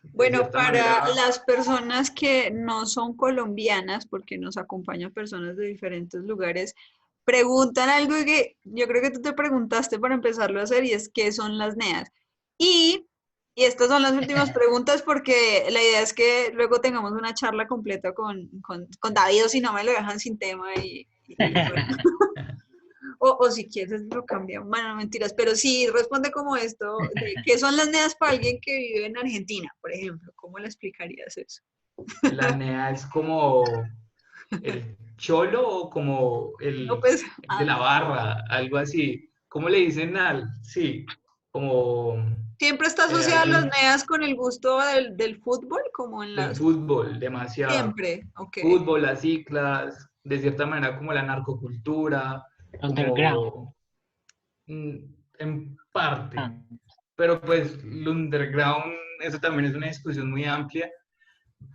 De Bueno, cierta manera, para las personas que no son colombianas, porque nos acompañan personas de diferentes lugares, preguntan algo que yo creo que tú te preguntaste para empezarlo a hacer y es ¿qué son las NEAs? Y, y estas son las últimas preguntas porque la idea es que luego tengamos una charla completa con David o si no me lo dejan sin tema y bueno. O si quieres lo cambiamos. Bueno, no, mentiras, pero sí responde como esto, de qué son las NEAs para alguien que vive en Argentina, por ejemplo. ¿Cómo le explicarías eso? la NEA es como el cholo o como No, el pues, de la barra, algo así, ¿cómo le dicen al? Sí, como Siempre está asociada a los alguien NEAs con el gusto del fútbol, como en del las... fútbol, demasiado. Siempre, ok. Fútbol, las ciclas, de cierta manera como la narcocultura, Underground. como mm, en parte. Ah, Pero pues el underground, eso también es una discusión muy amplia,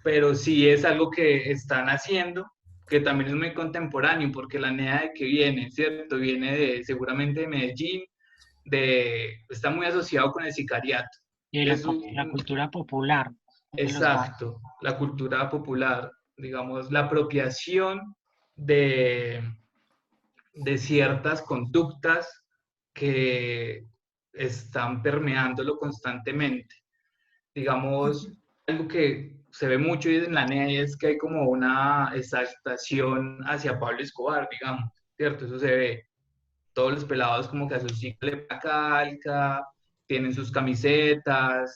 pero sí es algo que están haciendo, que también es muy contemporáneo, porque la NEA de que viene, ¿cierto? Viene de seguramente de Medellín, está muy asociado con el sicariato. y Es la un, cultura popular de los barrios. exacto, la cultura popular, digamos, la apropiación de, de ciertas conductas que están permeándolo constantemente. Digamos, algo que se ve mucho en la NEA es que hay como una exaltación hacia Pablo Escobar, digamos, ¿cierto? Eso se ve. Todos los pelados como que a sus hijos le calca, tienen sus camisetas,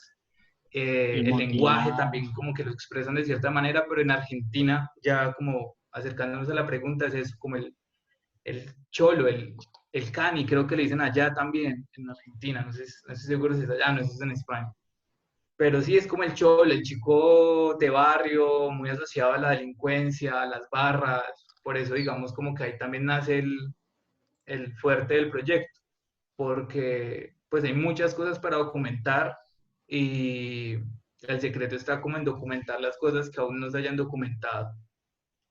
Y el lenguaje motivados. también como que lo expresan de cierta manera, pero en Argentina, ya como acercándonos a la pregunta, es eso, como el cholo, el cani, creo que le dicen allá también, en Argentina, no estoy seguro si es allá, no sé si es en España. Pero sí es como el cholo, el chico de barrio, muy asociado a la delincuencia, a las barras, por eso digamos como que ahí también nace el fuerte del proyecto, porque pues hay muchas cosas para documentar y el secreto está como en documentar las cosas que aún no se hayan documentado.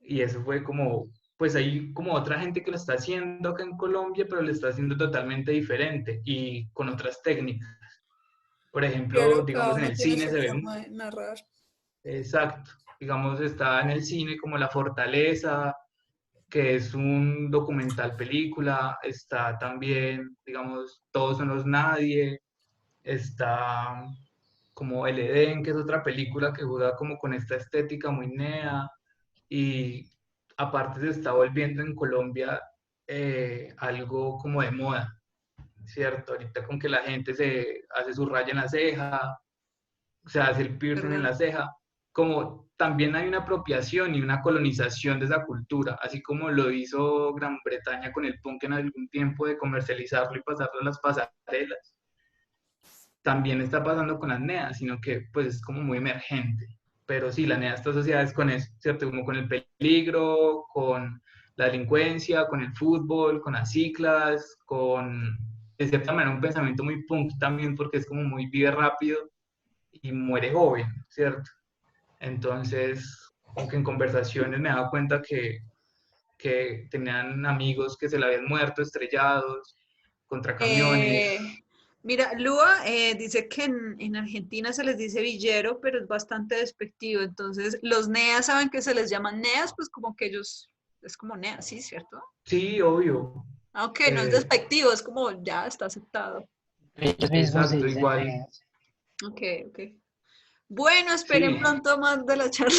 Y eso fue como, pues hay como otra gente que lo está haciendo acá en Colombia, pero lo está haciendo totalmente diferente y con otras técnicas. Por ejemplo, Claro, cada digamos en uno el tiene cine su se ven, forma de narrar. exacto, digamos está en el cine como La Fortaleza, que es un documental película, está también, digamos, Todos son los nadie, está como El Edén, que es otra película que juega como con esta estética muy nea, y aparte se está volviendo en Colombia algo como de moda, ¿cierto? Ahorita con que la gente se hace su raya en la ceja, se hace el piercing en ¿Verdad? la ceja, como también hay una apropiación y una colonización de esa cultura, así como lo hizo Gran Bretaña con el punk en algún tiempo de comercializarlo y pasarlo a las pasarelas, también está pasando con las NEA, sino que pues es como muy emergente. Pero sí, la NEA está asociada es con eso, ¿cierto? Como con el peligro, con la delincuencia, con el fútbol, con las ciclas, con, de cierta manera, un pensamiento muy punk también, porque es como muy vive rápido y muere joven, ¿cierto? Entonces, aunque en conversaciones me he dado cuenta que tenían amigos que se le habían muerto estrellados contra camiones. Eh, Mira, Lua dice que en Argentina se les dice villero, pero es bastante despectivo. Entonces, los NEAs saben que se les llaman NEAs, pues como que ellos, es como NEAs, sí, ¿cierto? Sí, obvio. Aunque no es Eh, despectivo, es como ya está aceptado. Ellos mismos se exacto, dicen igual. neas. Ok, ok. Bueno, esperen Sí, pronto más de la charla.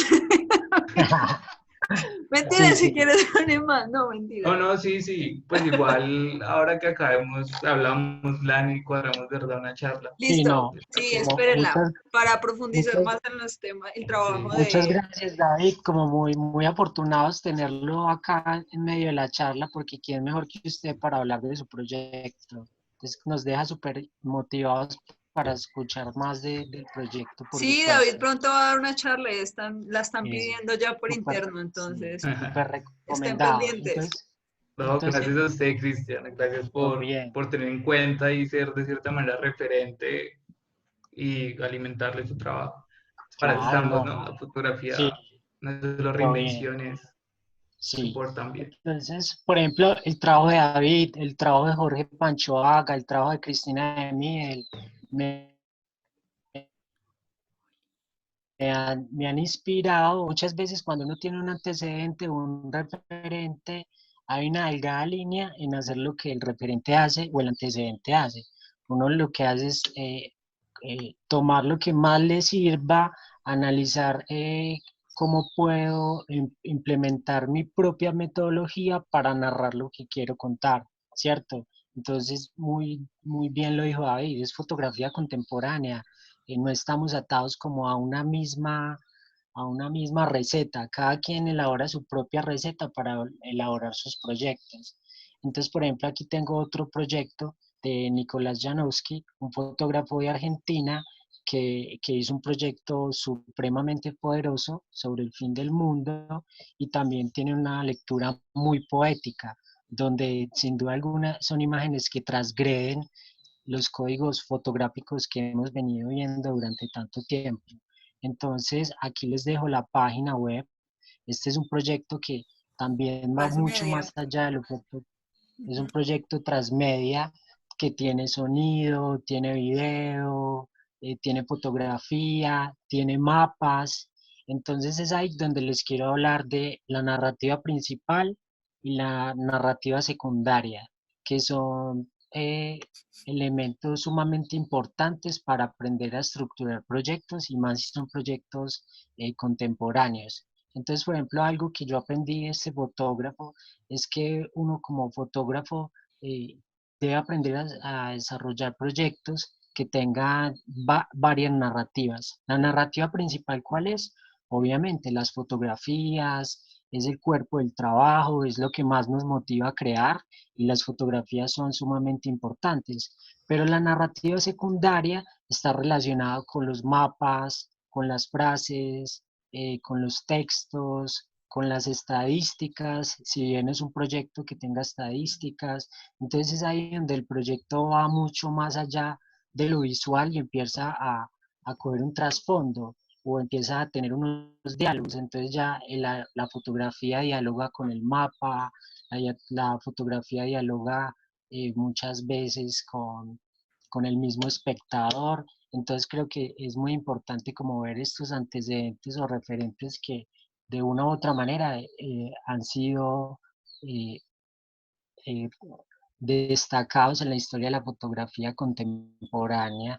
Mentira, Sí, si sí, quieres poner más. No, mentira. no, no, sí, sí, pues igual ahora que acabemos, hablamos, Lani, cuadramos, ¿verdad? Una charla. sí, Listo. no. Sí, Que- Como espérenla. muchas, Para profundizar muchas, más en los temas, el trabajo sí. muchas de... gracias, David. Como muy afortunados tenerlo acá en medio de la charla, porque quién mejor que usted para hablar de su proyecto. Entonces nos deja súper motivados para escuchar más del proyecto, por Sí, David supuesto. pronto va a dar una charla y la están Eh, pidiendo ya por súper, interno, sí, entonces súper estén recomendado. pendientes. No, Entonces, gracias a usted, Cristian. Gracias todo bien. por tener en cuenta y ser de cierta manera referente y alimentarle su trabajo. Para eso Claro, estamos, no. ¿no? La fotografía Sí, no solo todo bien. reinvenciones, Sí. support también. Entonces, por ejemplo, el trabajo de David, el trabajo de Jorge Panchoaga, el trabajo de Cristina de Miel, me, me han inspirado muchas veces cuando uno tiene un antecedente, un referente, hay una delgada línea en hacer lo que el referente hace o el antecedente hace. Uno lo que hace es tomar lo que más le sirva, analizar cómo puedo implementar mi propia metodología para narrar lo que quiero contar, ¿cierto? Entonces, muy bien lo dijo David, es fotografía contemporánea, no estamos atados como a una misma receta, cada quien elabora su propia receta para elaborar sus proyectos. Entonces, por ejemplo, aquí tengo otro proyecto de Nicolás Janowski, un fotógrafo de Argentina que hizo un proyecto supremamente poderoso sobre el fin del mundo y también tiene una lectura muy poética, donde sin duda alguna son imágenes que transgreden los códigos fotográficos que hemos venido viendo durante tanto tiempo. Entonces, aquí les dejo la página web. Este es un proyecto que también va Más mucho media. más allá de lo que es Ujú. un proyecto transmedia que tiene sonido, tiene video, tiene fotografía, tiene mapas. Entonces es ahí donde les quiero hablar de la narrativa principal y la narrativa secundaria, que son elementos sumamente importantes para aprender a estructurar proyectos y más si son proyectos contemporáneos. Entonces, por ejemplo, algo que yo aprendí de este fotógrafo es que uno como fotógrafo eh, debe aprender a desarrollar proyectos que tengan varias narrativas. La narrativa principal, ¿cuál es? Obviamente, las fotografías, es el cuerpo del trabajo, es lo que más nos motiva a crear y las fotografías son sumamente importantes. Pero la narrativa secundaria está relacionada con los mapas, con las frases, con los textos, con las estadísticas, si bien es un proyecto que tenga estadísticas, entonces es ahí donde el proyecto va mucho más allá de lo visual y empieza a coger un trasfondo o empieza a tener unos diálogos, entonces ya la fotografía dialoga con el mapa, la fotografía dialoga muchas veces con el mismo espectador, entonces creo que es muy importante como ver estos antecedentes o referentes que de una u otra manera han sido eh, eh, destacados en la historia de la fotografía contemporánea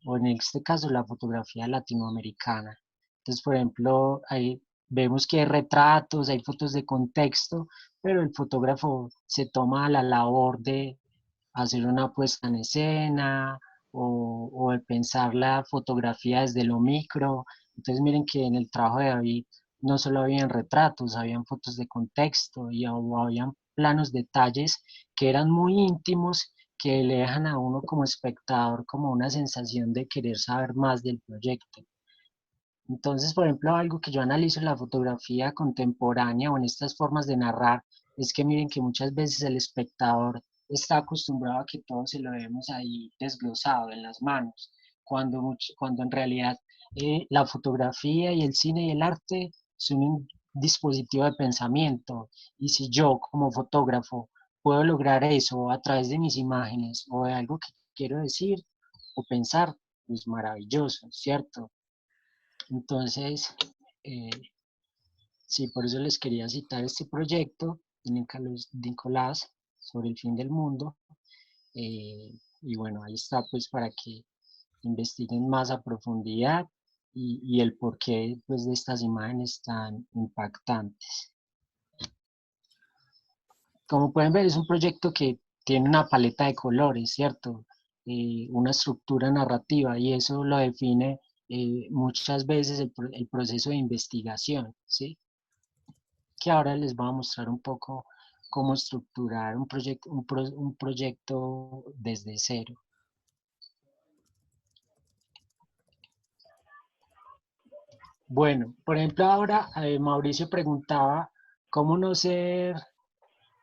o en este caso la fotografía latinoamericana. Entonces, por ejemplo, ahí vemos que hay retratos, hay fotos de contexto, pero el fotógrafo se toma la labor de hacer una puesta en escena o de pensar la fotografía desde lo micro. Entonces miren que en el trabajo de David no solo habían retratos, habían fotos de contexto y habían planos detalles que eran muy íntimos que le dejan a uno como espectador como una sensación de querer saber más del proyecto. Entonces, por ejemplo, algo que yo analizo en la fotografía contemporánea o en estas formas de narrar es que miren que muchas veces el espectador está acostumbrado a que todo se lo vemos ahí desglosado en las manos, cuando en realidad la fotografía y el cine y el arte son un dispositivo de pensamiento. Y si yo como fotógrafo puedo lograr eso a través de mis imágenes o de algo que quiero decir o pensar, pues maravilloso, ¿cierto? Entonces, eh, sí, por eso les quería citar este proyecto de Nicolás sobre el fin del mundo. Y bueno, ahí está pues para que investiguen más a profundidad y el porqué pues, de estas imágenes tan impactantes. Como pueden ver, es un proyecto que tiene una paleta de colores, ¿cierto? Una estructura narrativa y eso lo define muchas veces el proceso de investigación, ¿sí? Que ahora les voy a mostrar un poco cómo estructurar un proyecto desde cero. Bueno, por ejemplo, ahora Mauricio preguntaba cómo no ser,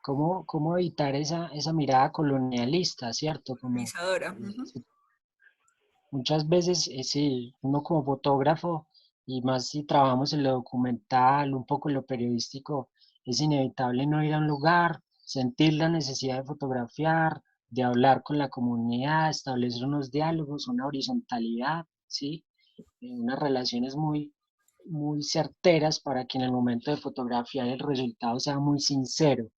cómo evitar esa mirada colonialista, ¿cierto? Como Organizadora. eh, Ujú. muchas veces, sí, uno como fotógrafo, y más si trabajamos en lo documental, un poco en lo periodístico, es inevitable no ir a un lugar, sentir la necesidad de fotografiar, de hablar con la comunidad, establecer unos diálogos, una horizontalidad, ¿sí? Unas relaciones muy certeras para que en el momento de fotografiar el resultado sea muy sincero.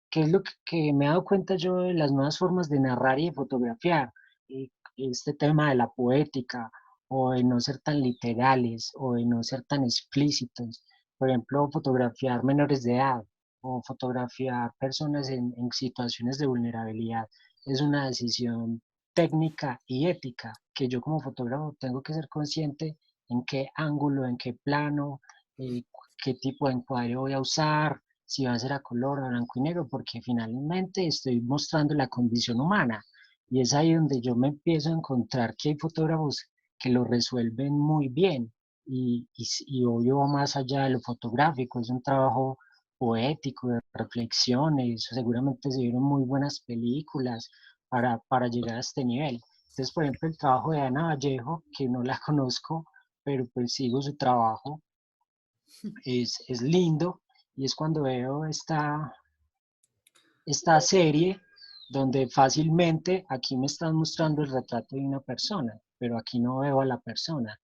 ¿Qué es lo que me he dado cuenta yo de las nuevas formas de narrar y de fotografiar? Eh, este tema de la poética, o de no ser tan literales, o de no ser tan explícitos. Por ejemplo, fotografiar menores de edad, o fotografiar personas en situaciones de vulnerabilidad. Es una decisión técnica y ética que yo como fotógrafo tengo que ser consciente en qué ángulo, en qué plano, qué tipo de encuadre voy a usar, si va a ser a color o a blanco y negro, porque finalmente estoy mostrando la condición humana. Y es ahí donde yo me empiezo a encontrar que hay fotógrafos que lo resuelven muy bien. Y obvio va más allá de lo fotográfico, es un trabajo poético, de reflexiones, seguramente se vieron muy buenas películas para llegar a este nivel. Entonces, por ejemplo, el trabajo de Ana Vallejo, que no la conozco, pero pues sigo su trabajo, es lindo y es cuando veo esta serie donde fácilmente aquí me están mostrando el retrato de una persona, pero aquí no veo a la persona,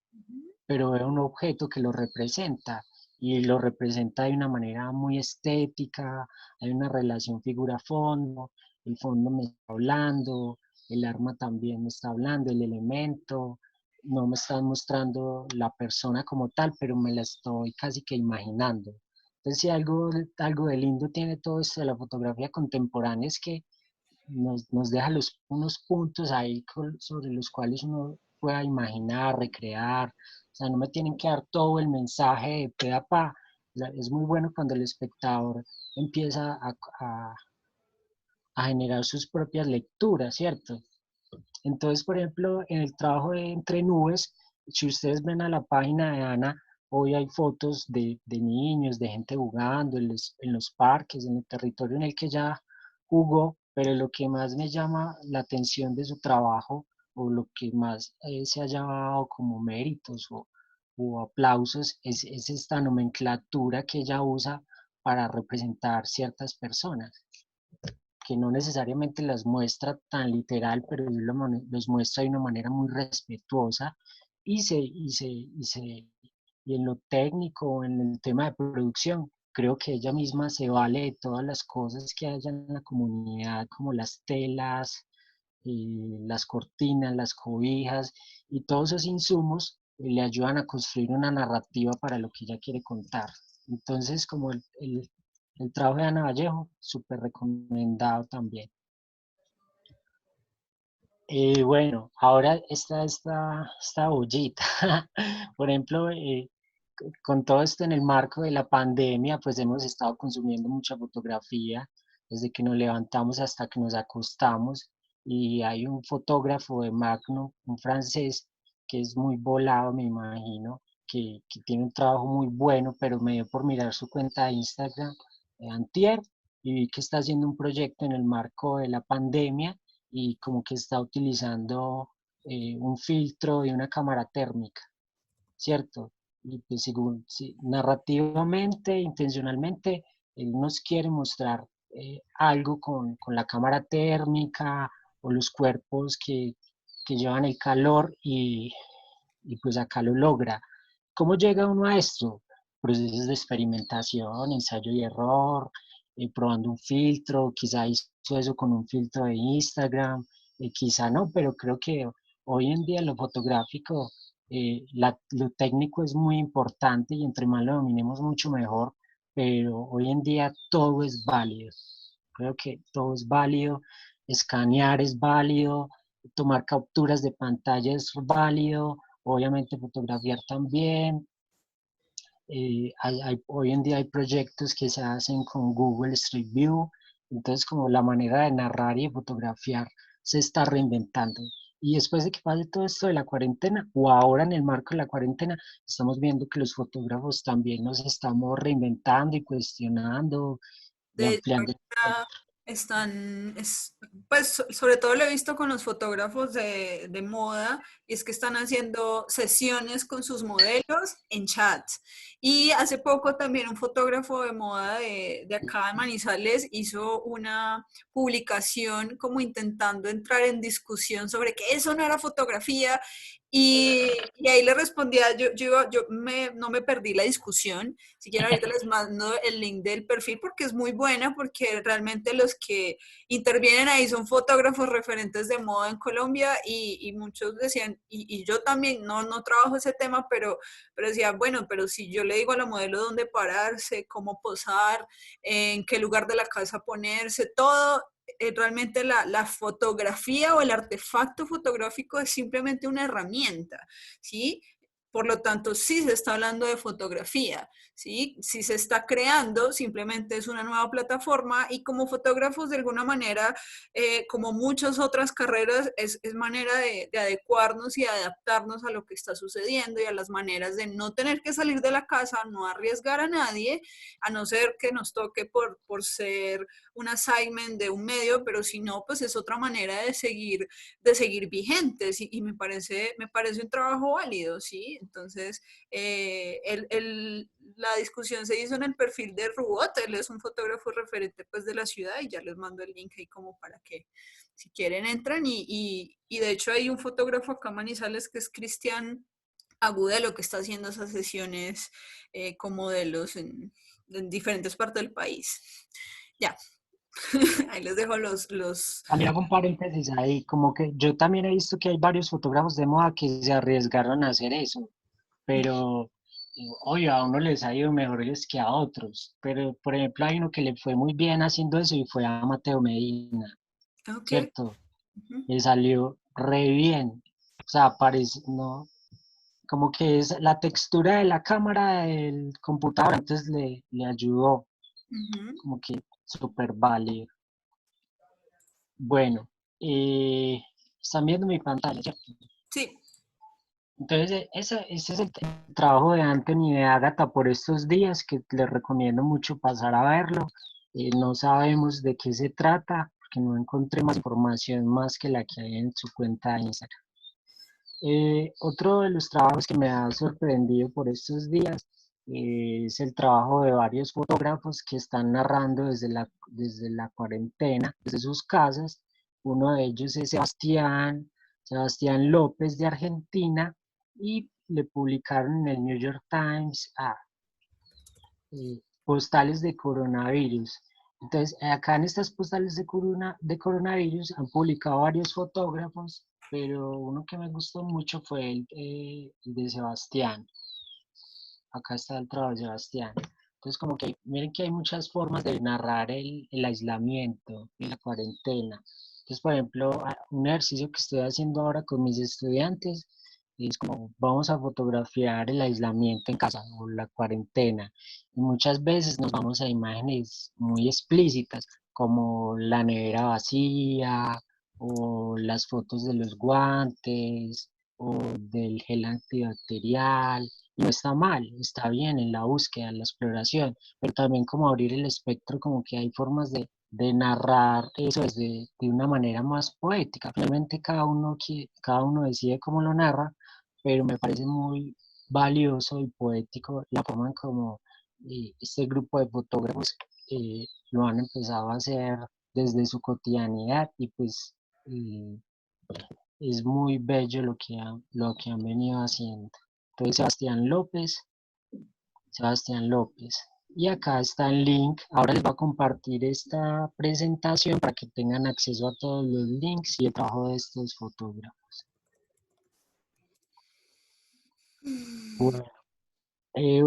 pero veo un objeto que lo representa y lo representa de una manera muy estética, hay una relación figura-fondo, el fondo me está hablando, el arma también me está hablando, el elemento, no me están mostrando la persona como tal, pero me la estoy casi que imaginando. Entonces, si algo de lindo tiene todo esto de la fotografía contemporánea es que nos deja unos puntos ahí sobre los cuales uno pueda imaginar, recrear, o sea, no me tienen que dar todo el mensaje de pe a pa. Es muy bueno cuando el espectador empieza a generar sus propias lecturas, ¿cierto? Entonces, por ejemplo, en el trabajo de Entre Nubes, si ustedes ven a la página de Ana, hoy hay fotos de niños, de gente jugando en los parques, en el territorio en el que ella jugó, pero lo que más me llama la atención de su trabajo, o lo que más se ha llevado como méritos o aplausos, es esta nomenclatura que ella usa para representar ciertas personas que no necesariamente las muestra tan literal, pero los muestra de una manera muy respetuosa y en lo técnico, en el tema de producción, creo que ella misma se vale de todas las cosas que haya en la comunidad, como las telas, las cortinas, las cobijas y todos esos insumos le ayudan a construir una narrativa para lo que ella quiere contar. Entonces, como el trabajo de Ana Vallejo, súper recomendado también. Bueno, ahora esta ollita. Por ejemplo, con todo esto en el marco de la pandemia, pues hemos estado consumiendo mucha fotografía desde que nos levantamos hasta que nos acostamos. Y hay un fotógrafo de Magnum, un francés, que es muy volado, me imagino, que tiene un trabajo muy bueno, pero me dio por mirar su cuenta de Instagram antier y vi que está haciendo un proyecto en el marco de la pandemia y como que está utilizando un filtro y una cámara térmica, ¿cierto? Y pues según, sí, narrativamente, intencionalmente, él nos quiere mostrar algo con la cámara térmica o los cuerpos que llevan el calor y pues acá lo logra. ¿Cómo llega uno a esto? Procesos de experimentación, ensayo y error, probando un filtro, quizá hizo eso con un filtro de Instagram, quizá no, pero creo que hoy en día lo fotográfico, lo técnico es muy importante y entre más lo dominemos mucho mejor, pero hoy en día todo es válido. Creo que todo es válido, escanear es válido, tomar capturas de pantalla es válido, obviamente fotografiar también. Hoy en día hay proyectos que se hacen con Google Street View, entonces como la manera de narrar y de fotografiar se está reinventando. Y después de que pase todo esto de la cuarentena, o ahora en el marco de la cuarentena, estamos viendo que los fotógrafos también nos estamos reinventando y cuestionando y De hecho, ampliando. ahorita pues sobre todo lo he visto con los fotógrafos de moda, y es que están haciendo sesiones con sus modelos en chat. Y hace poco también un fotógrafo de moda de acá de Manizales hizo una publicación como intentando entrar en discusión sobre que eso no era fotografía. Y ahí le respondía, no me perdí la discusión. Si quieren ahorita les mando el link del perfil porque es muy buena, porque realmente los que intervienen ahí son fotógrafos referentes de moda en Colombia, y muchos decían, y yo también no trabajo ese tema, pero decía, bueno, pero si yo le digo a la modelo dónde pararse, cómo posar, en qué lugar de la casa ponerse, todo, realmente la fotografía o el artefacto fotográfico es simplemente una herramienta, ¿sí? Por lo tanto, sí se está hablando de fotografía, ¿sí? Si se está creando, simplemente es una nueva plataforma y como fotógrafos, de alguna manera, como muchas otras carreras, es manera de adecuarnos y adaptarnos a lo que está sucediendo y a las maneras de no tener que salir de la casa, no arriesgar a nadie, a no ser que nos toque por ser un assignment de un medio, pero si no, pues es otra manera de seguir vigentes y me parece un trabajo válido, ¿sí? Entonces, la discusión se hizo en el perfil de Rubot, él es un fotógrafo referente pues de la ciudad y ya les mando el link ahí como para que si quieren entran y de hecho hay un fotógrafo acá en Manizales que es Cristian Agudelo que está haciendo esas sesiones con modelos en diferentes partes del país. Ya, ahí les dejo los... También hago un paréntesis ahí, como que yo también he visto que hay varios fotógrafos de moda que se arriesgaron a hacer eso, pero oye, a uno les ha ido mejores que a otros, pero por ejemplo hay uno que le fue muy bien haciendo eso y fue a Mateo Medina, Ok. ¿cierto? Uh-huh. Le salió re bien, o sea, parece, no, como que es la textura de la cámara del computador, entonces le ayudó, Uh-huh. como que súper válido. Bueno, están viendo mi pantalla, ¿cierto? Sí. Entonces, ese es el trabajo de Anthony y de Agatha por estos días, que les recomiendo mucho pasar a verlo. No sabemos de qué se trata, porque no encontré más información más que la que hay en su cuenta de Instagram. Otro de los trabajos que me ha sorprendido por estos días es el trabajo de varios fotógrafos que están narrando desde la cuarentena, desde sus casas. Uno de ellos es Sebastián López de Argentina y le publicaron en el New York Times postales de coronavirus. Entonces, acá en estas postales de coronavirus han publicado varios fotógrafos, pero uno que me gustó mucho fue el de Sebastián. Acá está el trabajo de Sebastián. Entonces, como que miren que hay muchas formas de narrar el aislamiento y la cuarentena. Entonces, por ejemplo, un ejercicio que estoy haciendo ahora con mis estudiantes es como vamos a fotografiar el aislamiento en casa o la cuarentena. Y muchas veces nos vamos a imágenes muy explícitas, como la nevera vacía o las fotos de los guantes o del gel antibacterial. No está mal, está bien en la búsqueda, en la exploración, pero también como abrir el espectro, como que hay formas de narrar eso de una manera más poética. Finalmente cada uno decide cómo lo narra, pero me parece muy valioso y poético la forma en cómo este grupo de fotógrafos lo han empezado a hacer desde su cotidianidad y pues eh, es muy bello lo que han venido haciendo. Entonces, Sebastián López. Y acá está el link. Ahora les voy a compartir esta presentación para que tengan acceso a todos los links y el trabajo de estos fotógrafos. Bueno, eh,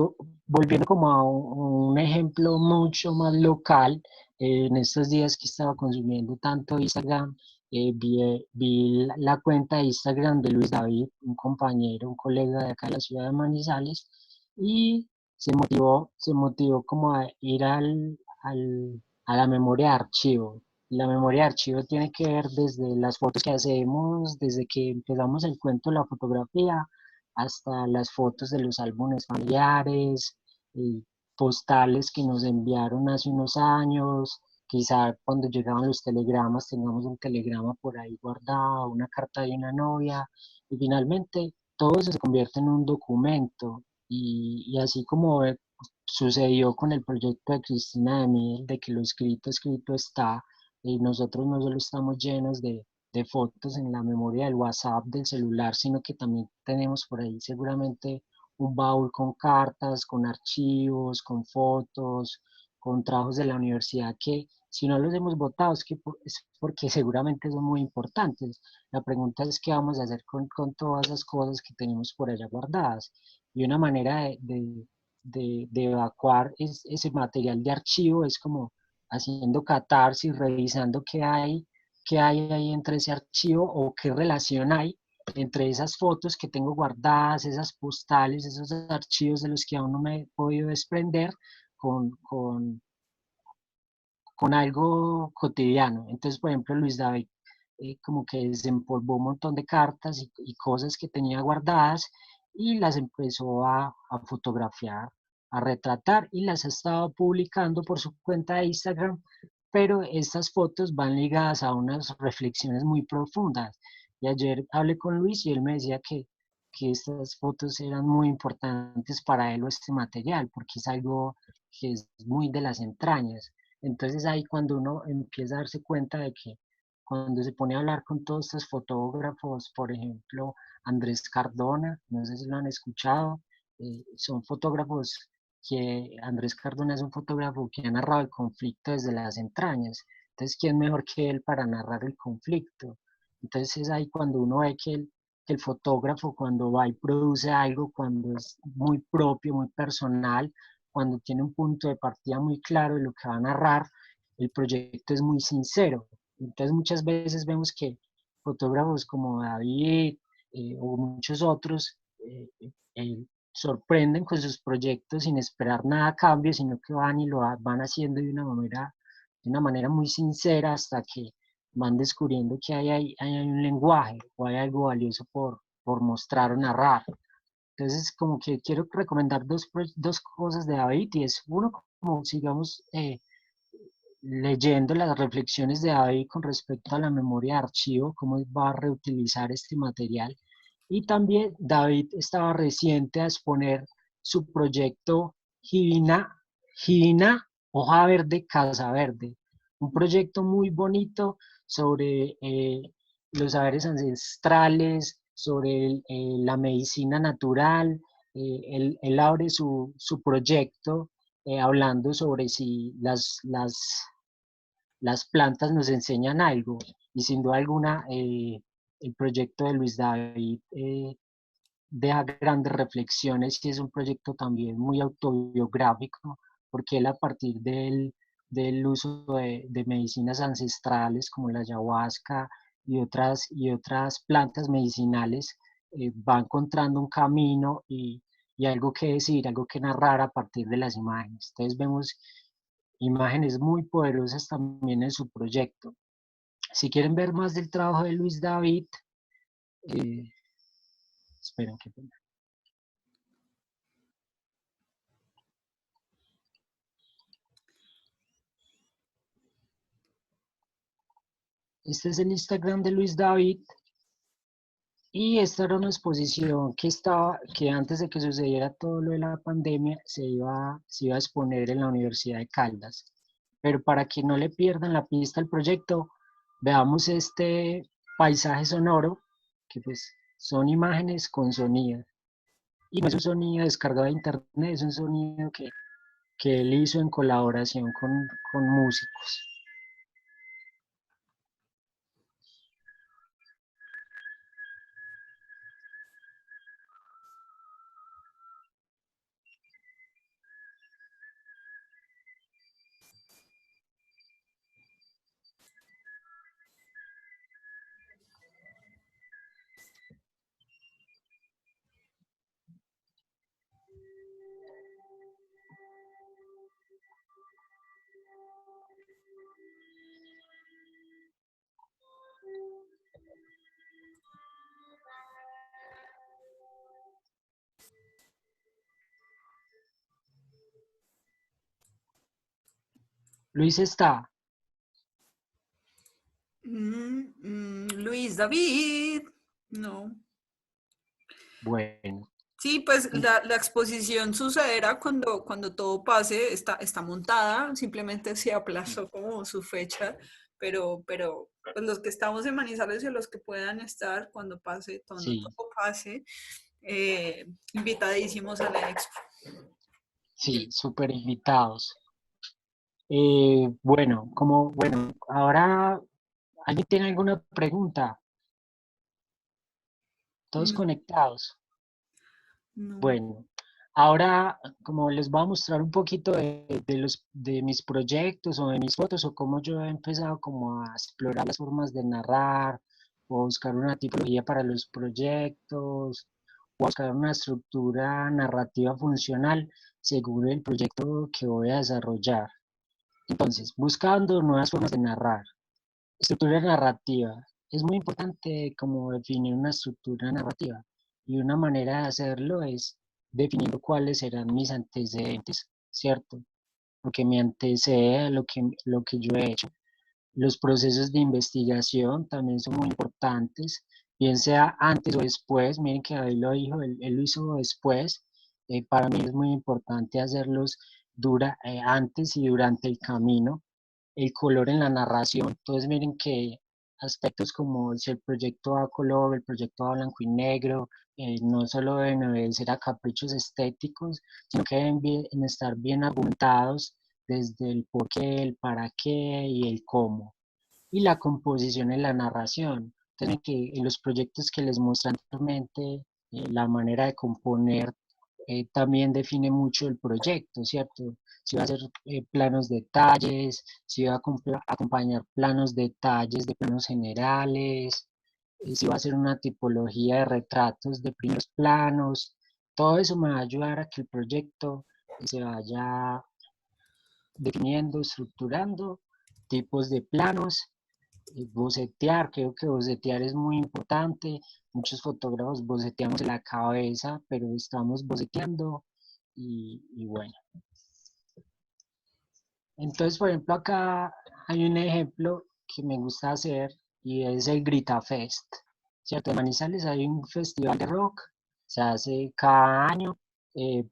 volviendo como a un ejemplo mucho más local, en estos días que estaba consumiendo tanto Instagram, vi la cuenta de Instagram de Luis David, un compañero, un colega de acá de la ciudad de Manizales, y se motivó como a ir a la memoria de archivo. La memoria de archivo tiene que ver desde las fotos que hacemos, desde que empezamos el cuento de la fotografía, hasta las fotos de los álbumes familiares, postales que nos enviaron hace unos años, quizá cuando llegaban los telegramas tengamos un telegrama por ahí guardado, una carta de una novia, y finalmente todo eso se convierte en un documento, y así como sucedió con el proyecto de Cristina de Miel, de que lo escrito está, y nosotros no solo estamos llenos de fotos en la memoria del WhatsApp del celular, sino que también tenemos por ahí seguramente un baúl con cartas, con archivos, con fotos, con trabajos de la universidad que si no los hemos votado es porque seguramente son muy importantes. La pregunta es qué vamos a hacer con todas esas cosas que tenemos por allá guardadas. Y una manera de evacuar ese material de archivo es como haciendo catarsis, revisando qué hay ahí entre ese archivo o qué relación hay entre esas fotos que tengo guardadas, esas postales, esos archivos de los que aún no me he podido desprender con, con, con algo cotidiano. Entonces, por ejemplo, Luis David como que desempolvó un montón de cartas y cosas que tenía guardadas y las empezó a fotografiar, a retratar y las ha estado publicando por su cuenta de Instagram, pero estas fotos van ligadas a unas reflexiones muy profundas. Y ayer hablé con Luis y él me decía que estas fotos eran muy importantes para él o este material, porque es algo que es muy de las entrañas. Entonces ahí cuando uno empieza a darse cuenta de que cuando se pone a hablar con todos estos fotógrafos, por ejemplo, Andrés Cardona, no sé si lo han escuchado, son fotógrafos que Andrés Cardona es un fotógrafo que ha narrado el conflicto desde las entrañas. Entonces, ¿quién mejor que él para narrar el conflicto? Entonces es ahí cuando uno ve que el fotógrafo cuando va y produce algo, cuando es muy propio, muy personal, cuando tiene un punto de partida muy claro de lo que va a narrar, el proyecto es muy sincero. Entonces muchas veces vemos que fotógrafos como David o muchos otros sorprenden con sus proyectos sin esperar nada a cambio, sino que van y lo van haciendo de una manera muy sincera hasta que van descubriendo que hay un lenguaje o hay algo valioso por mostrar o narrar. Entonces, como que quiero recomendar dos cosas de David y es uno, como sigamos leyendo las reflexiones de David con respecto a la memoria de archivo, cómo va a reutilizar este material. Y también David estaba reciente a exponer su proyecto Givina, Hoja Verde, Casa Verde. Un proyecto muy bonito sobre los saberes ancestrales, sobre la medicina natural. Él abre su proyecto hablando sobre si las plantas nos enseñan algo y sin duda alguna el proyecto de Luis David deja grandes reflexiones y es un proyecto también muy autobiográfico porque él a partir del uso de medicinas ancestrales como la ayahuasca y otras plantas medicinales va encontrando un camino y algo que decir, algo que narrar a partir de las imágenes. Entonces vemos imágenes muy poderosas también en su proyecto. Si quieren ver más del trabajo de Luis David, eh, esperen que este es el Instagram de Luis David y esta era una exposición que antes de que sucediera todo lo de la pandemia se iba a exponer en la Universidad de Caldas. Pero para que no le pierdan la pista al proyecto, veamos este paisaje sonoro, que pues son imágenes con sonido. Y no es un sonido descargado de internet, es un sonido que él hizo en colaboración con músicos. Luis está. Luis David. No. Bueno. Sí, pues la exposición sucederá cuando todo pase, está montada, simplemente se aplazó como su fecha, pero pues los que estamos en Manizales y los que puedan estar cuando pase, cuando Sí, todo pase, invitadísimos a la expo. sí, súper invitados. Bueno, ahora, ¿alguien tiene alguna pregunta? Todos No, conectados. no. Bueno, ahora como les voy a mostrar un poquito de mis proyectos o de mis fotos o cómo yo he empezado como a explorar las formas de narrar o buscar una tipología para los proyectos, o buscar una estructura narrativa funcional según el proyecto que voy a desarrollar. Entonces, buscando nuevas formas de narrar. Estructura narrativa. Es muy importante como definir una estructura narrativa y una manera de hacerlo es definiendo cuáles serán mis antecedentes, ¿cierto? Lo que me antecede a lo que yo he hecho. Los procesos de investigación también son muy importantes, bien sea antes o después. Miren que ahí lo dijo, él lo hizo después. Para mí es muy importante hacerlos antes y durante el camino. El color en la narración. Entonces miren que aspectos como si el proyecto va a color, el proyecto va a blanco y negro, no solo deben obedecer a caprichos estéticos, sino que deben estar bien argumentados desde el por qué, el para qué y el cómo. Y la composición en la narración. Entonces, que en los proyectos que les mostré anteriormente, la manera de componer también define mucho el proyecto, ¿cierto? Si va a hacer planos detalles, si va a acompañar planos detalles de planos generales, si va a hacer una tipología de retratos de primeros planos, todo eso me va a ayudar a que el proyecto se vaya definiendo, estructurando, tipos de planos, bocetear, creo que bocetear es muy importante. Muchos fotógrafos boceteamos en la cabeza, pero estamos boceteando y bueno. Entonces, por ejemplo, acá hay un ejemplo que me gusta hacer y es el Grita Fest. ¿Cierto? En Manizales hay un festival de rock, se hace cada año,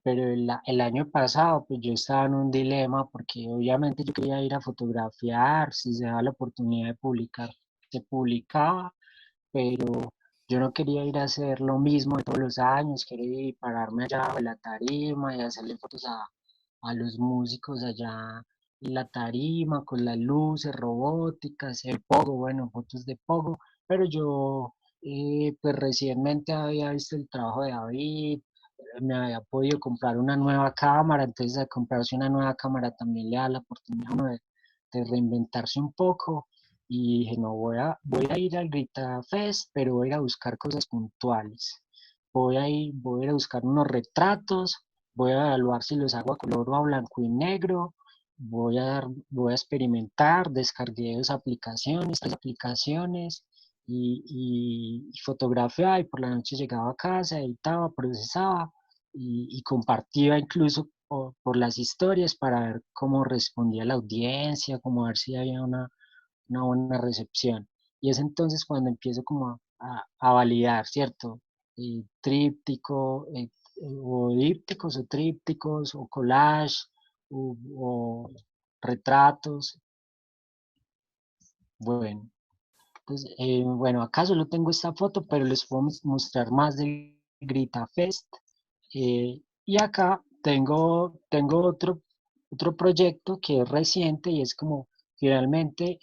pero el año pasado pues yo estaba en un dilema porque obviamente yo quería ir a fotografiar, si se daba la oportunidad de publicar, se publicaba, pero yo no quería ir a hacer lo mismo de todos los años, quería ir pararme allá en la tarima y hacerle fotos a los músicos allá en la tarima con las luces robóticas, el pogo, bueno, fotos de pogo, pero yo pues recientemente había visto el trabajo de David, me había podido comprar una nueva cámara, entonces al comprarse una nueva cámara también le da la oportunidad a uno de reinventarse un poco y dije, no, voy a ir al Grita Fest, pero voy a ir a buscar cosas puntuales. Voy a ir a buscar unos retratos, voy a evaluar si los hago a color o a blanco y negro, voy a experimentar, descargué tres aplicaciones y fotografiaba y por la noche llegaba a casa, editaba, procesaba y compartía incluso por las historias para ver cómo respondía la audiencia, como a ver si había una buena recepción. Y es entonces cuando empiezo como a validar, ¿cierto? Tríptico, o dípticos o trípticos, o collage, o retratos. Bueno, pues, bueno, acá solo tengo esta foto, pero les puedo mostrar más del Grita Fest. Y acá tengo otro proyecto que es reciente y es como finalmente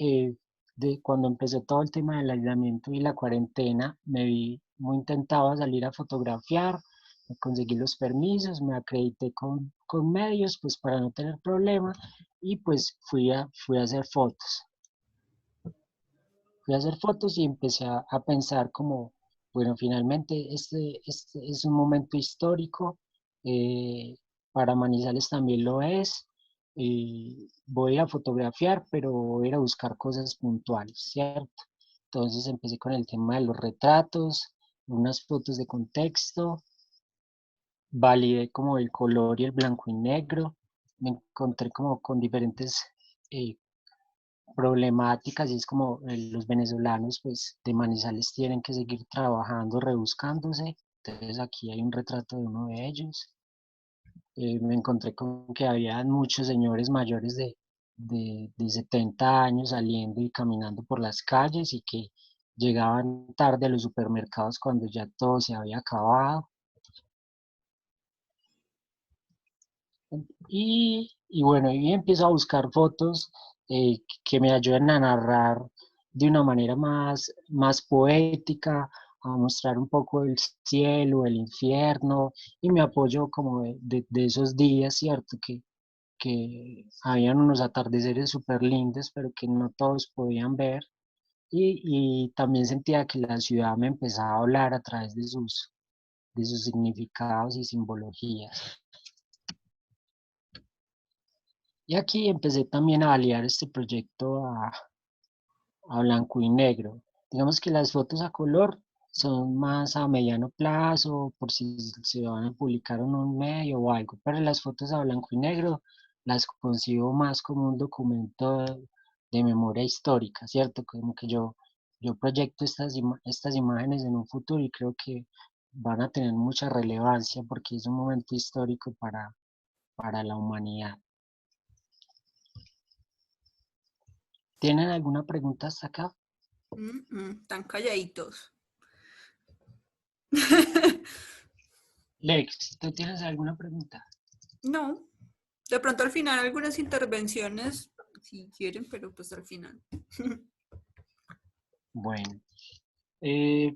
de cuando empezó todo el tema del aislamiento y la cuarentena, me vi muy intentado a salir a fotografiar, conseguí los permisos, me acredité con medios pues para no tener problemas y pues fui a hacer fotos. Fui a hacer fotos y empecé a pensar como, bueno, finalmente este es un momento histórico, eh, para Manizales también lo es, voy a fotografiar, pero voy a ir a buscar cosas puntuales, ¿cierto? Entonces empecé con el tema de los retratos, unas fotos de contexto, validé como el color y el blanco y negro, me encontré como con diferentes eh, problemáticas y es como los venezolanos pues de Manizales tienen que seguir trabajando, rebuscándose. Entonces aquí hay un retrato de uno de ellos. Me encontré con que había muchos señores mayores de 70 años saliendo y caminando por las calles y que llegaban tarde a los supermercados cuando ya todo se había acabado. Y bueno, y empiezo a buscar fotos que me ayuden a narrar de una manera más poética, a mostrar un poco el cielo, el infierno, y me apoyo como de esos días, ¿cierto? Que habían unos atardeceres súper lindos, pero que no todos podían ver. y también sentía que la ciudad me empezaba a hablar a través de sus significados y simbologías. Y aquí empecé también a validar este proyecto a blanco y negro. Digamos que las fotos a color son más a mediano plazo, por si se van a publicar en un medio o algo, pero las fotos a blanco y negro las concibo más como un documento de memoria histórica, ¿cierto? Como que yo proyecto estas imágenes en un futuro y creo que van a tener mucha relevancia porque es un momento histórico para la humanidad. ¿Tienen alguna pregunta hasta acá? Tan calladitos. Lex, ¿tú tienes alguna pregunta? No, de pronto al final algunas intervenciones, si quieren, pero pues al final. Bueno,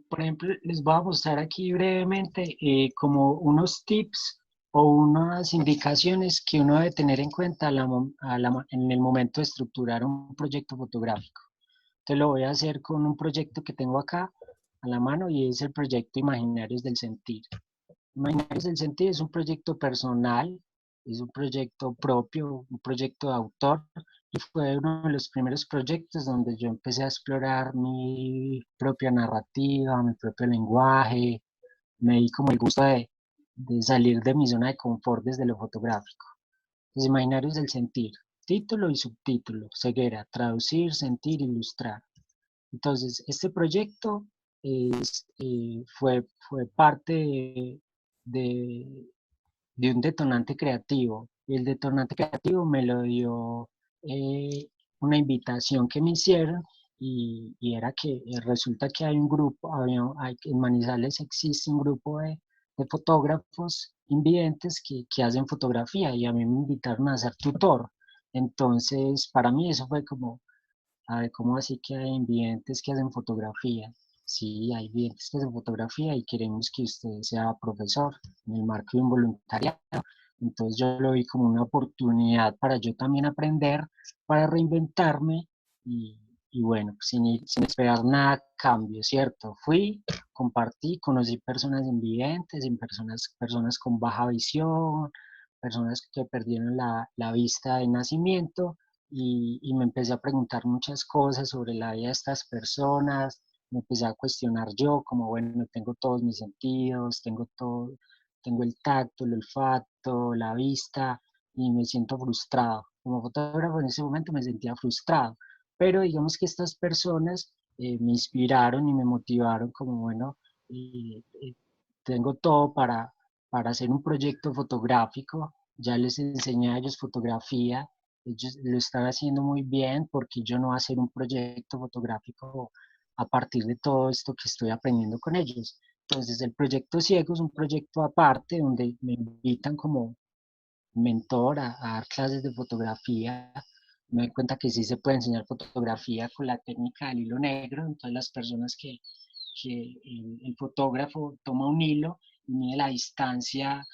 por ejemplo, les voy a mostrar aquí brevemente como unos tips o unas indicaciones que uno debe tener en cuenta en el momento de estructurar un proyecto fotográfico. Entonces lo voy a hacer con un proyecto que tengo acá a la mano y es el proyecto Imaginarios del Sentir. Imaginarios del Sentir es un proyecto personal, es un proyecto propio, un proyecto de autor, y fue uno de los primeros proyectos donde yo empecé a explorar mi propia narrativa, mi propio lenguaje, me di como el gusto de salir de mi zona de confort desde lo fotográfico. Los Imaginarios del Sentir, título y subtítulo, ceguera, traducir, sentir, ilustrar. Entonces, este proyecto fue parte de, de un detonante creativo. Y el detonante creativo me lo dio una invitación que me hicieron y era que resulta que hay un grupo, en Manizales existe un grupo de fotógrafos invidentes que hacen fotografía y a mí me invitaron a ser tutor. Entonces, para mí eso fue como, a ver, ¿cómo así que hay invidentes que hacen fotografía? Sí, hay invidentes que hacen fotografía y queremos que usted sea profesor en el marco de un voluntariado. Entonces yo lo vi como una oportunidad para yo también aprender, para reinventarme y, y bueno, sin esperar nada a cambio, ¿cierto? Fui, compartí, conocí personas invidentes, personas con baja visión, personas que perdieron la vista de nacimiento y me empecé a preguntar muchas cosas sobre la vida de estas personas, me empecé a cuestionar yo, como bueno, tengo todos mis sentidos, tengo todo, tengo el tacto, el olfato, la vista y me siento frustrado. Como fotógrafo en ese momento me sentía frustrado, pero digamos que estas personas me inspiraron y me motivaron como bueno, tengo todo para hacer un proyecto fotográfico, ya les enseñé a ellos fotografía, ellos lo están haciendo muy bien porque yo no voy a hacer un proyecto fotográfico a partir de todo esto que estoy aprendiendo con ellos. Entonces el proyecto Ciego es un proyecto aparte donde me invitan como mentor a dar clases de fotografía. Me doy cuenta que sí se puede enseñar fotografía con la técnica del hilo negro. Entonces las personas que el fotógrafo toma un hilo y mide la distancia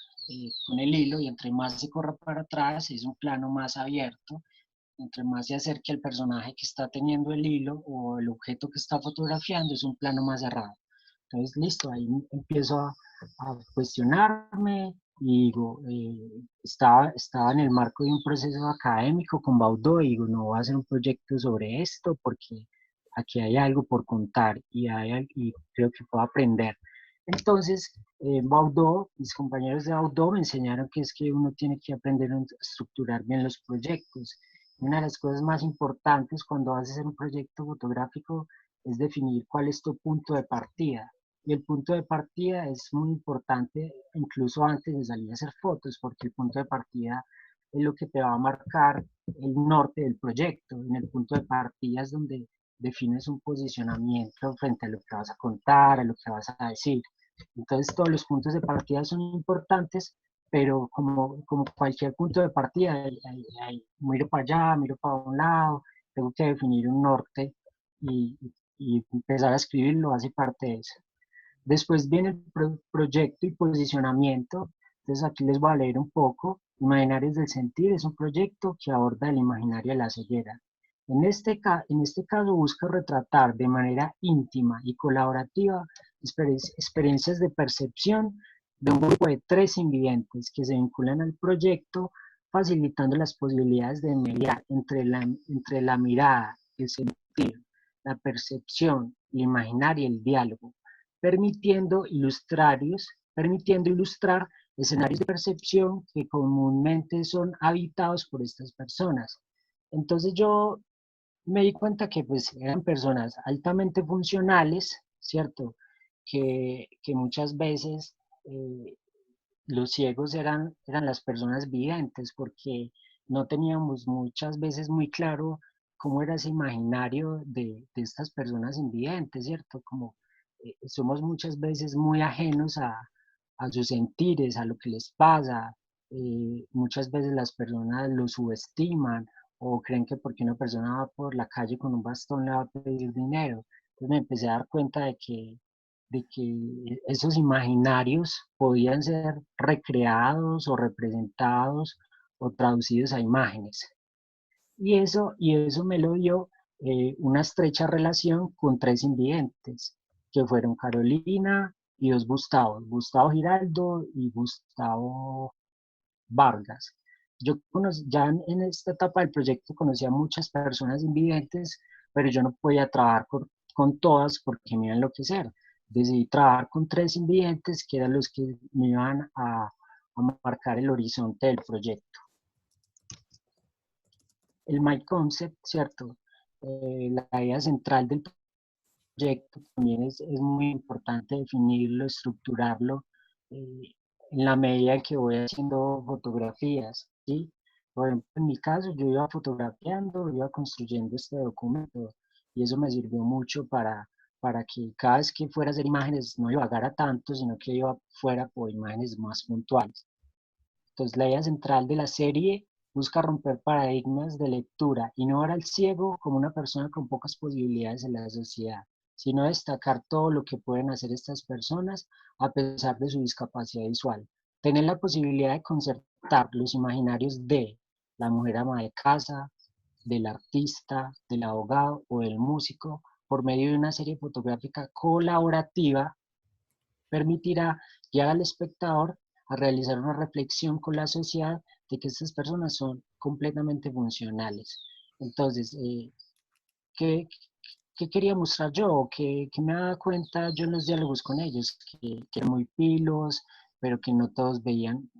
con el hilo y entre más se corra para atrás es un plano más abierto, entre más se acerque al personaje que está teniendo el hilo o el objeto que está fotografiando es un plano más cerrado. Entonces, listo, ahí empiezo a cuestionarme y digo, estaba en el marco de un proceso académico con Baudó y digo, no voy a hacer un proyecto sobre esto porque aquí hay algo por contar y creo que puedo aprender. Entonces, Baudó, mis compañeros de Baudó me enseñaron que es que uno tiene que aprender a estructurar bien los proyectos. Una de las cosas más importantes cuando vas a hacer un proyecto fotográfico es definir cuál es tu punto de partida. Y el punto de partida es muy importante incluso antes de salir a hacer fotos, porque el punto de partida es lo que te va a marcar el norte del proyecto. En el punto de partida es donde defines un posicionamiento frente a lo que vas a contar, a lo que vas a decir. Entonces todos los puntos de partida son importantes, pero como cualquier punto de partida, miro para allá, miro para un lado, tengo que definir un norte y, y empezar a escribirlo hace parte de eso. Después viene el proyecto y posicionamiento. Entonces aquí les voy a leer un poco. Imaginarios del Sentir es un proyecto que aborda el imaginario de la ceguera. En este caso busca retratar de manera íntima y colaborativa experiencias de percepción de un grupo de 3 invidentes que se vinculan al proyecto, facilitando las posibilidades de mediar entre la mirada, el sentir, la percepción, el imaginar y el diálogo, permitiendo ilustrar escenarios de percepción que comúnmente son habitados por estas personas. Entonces yo me di cuenta que pues eran personas altamente funcionales, ¿cierto? Que muchas veces los ciegos eran las personas videntes porque no teníamos muchas veces muy claro cómo era ese imaginario de estas personas invidentes, ¿cierto? Como somos muchas veces muy ajenos a sus sentires, a lo que les pasa. Muchas veces las personas lo subestiman o creen que porque una persona va por la calle con un bastón le va a pedir dinero. Entonces me empecé a dar cuenta de que esos imaginarios podían ser recreados o representados o traducidos a imágenes. Y eso me lo dio una estrecha relación con 3 invidentes, que fueron Carolina y 2 Gustavos, Gustavo Giraldo y Gustavo Vargas. Ya en esta etapa del proyecto conocí a muchas personas invidentes, pero yo no podía trabajar con todas porque me iba a enloquecer. Decidí trabajar con 3 invidentes que eran los que me iban a marcar el horizonte del proyecto. El My Concept, ¿cierto? La idea central del proyecto también es muy importante definirlo, estructurarlo, en la medida en que voy haciendo fotografías, ¿sí? Por ejemplo, en mi caso, yo iba fotografiando, iba construyendo este documento y eso me sirvió mucho para que cada vez que fuera a hacer imágenes no divagara tanto, sino que iba fuera por imágenes más puntuales. Entonces, la idea central de la serie busca romper paradigmas de lectura y no ver al ciego como una persona con pocas posibilidades en la sociedad, sino destacar todo lo que pueden hacer estas personas a pesar de su discapacidad visual. Tener la posibilidad de concertar los imaginarios de la mujer ama de casa, del artista, del abogado o del músico por medio de una serie fotográfica colaborativa permitirá guiar al espectador a realizar una reflexión con la sociedad de que estas personas son completamente funcionales. Entonces, ¿qué, qué quería mostrar yo? ¿Qué me daba cuenta yo en los diálogos con ellos? Que eran muy pilos, pero que no todos tenían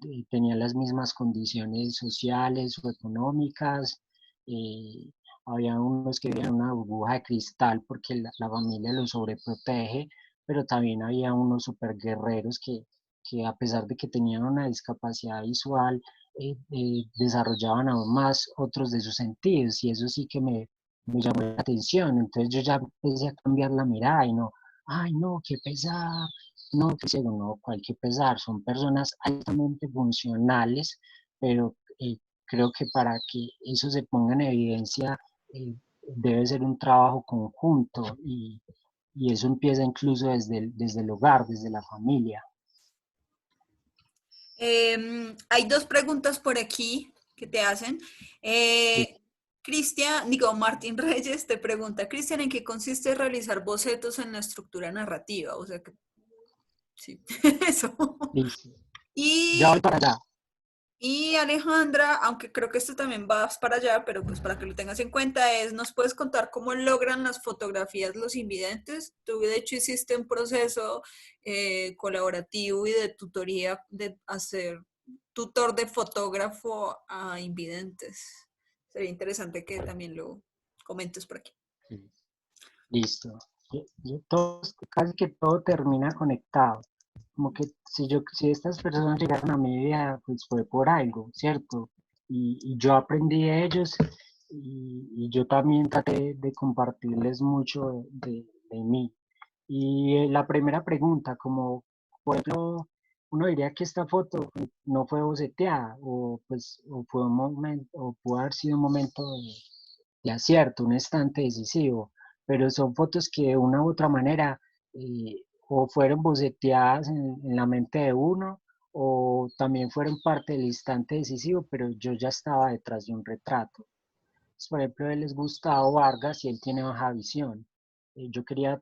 las mismas condiciones sociales o económicas. eh, Había unos que vivían en una burbuja de cristal porque la familia los sobreprotege, pero también había unos super guerreros que a pesar de que tenían una discapacidad visual, desarrollaban aún más otros de sus sentidos y eso sí que me llamó la atención. Entonces yo ya empecé a cambiar la mirada y no, ay no, qué pesar, no, qué ciego, no, cuál que pesar. Son personas altamente funcionales, pero creo que para que eso se ponga en evidencia debe ser un trabajo conjunto y eso empieza incluso desde el hogar, desde la familia. Hay dos preguntas por aquí que te hacen. Cristian, digo, Martín Reyes te pregunta, Cristian, ¿en qué consiste realizar bocetos en la estructura narrativa? O sea que, sí, eso. Listo. Ya voy Y, para allá. y Alejandra, aunque creo que esto también vas para allá, pero pues para que lo tengas en cuenta, ¿nos puedes contar cómo logran las fotografías los invidentes? Tú de hecho hiciste un proceso colaborativo y de tutoría de hacer tutor de fotógrafo a invidentes. Sería interesante que también lo comentes por aquí. Listo. Casi que todo termina conectado. Como que si estas personas llegaron a mi vida, pues fue por algo, ¿cierto? Y yo aprendí de ellos y yo también traté de compartirles mucho de mí. Y la primera pregunta, como por ejemplo, uno diría que esta foto no fue boceteada o pues o fue un momento o pudo haber sido un momento de acierto, un instante decisivo, pero son fotos que de una u otra manera o fueron boceteadas en la mente de uno o también fueron parte del instante decisivo, pero yo ya estaba detrás de un retrato. Por ejemplo, él es Gustavo Vargas y él tiene baja visión. Yo quería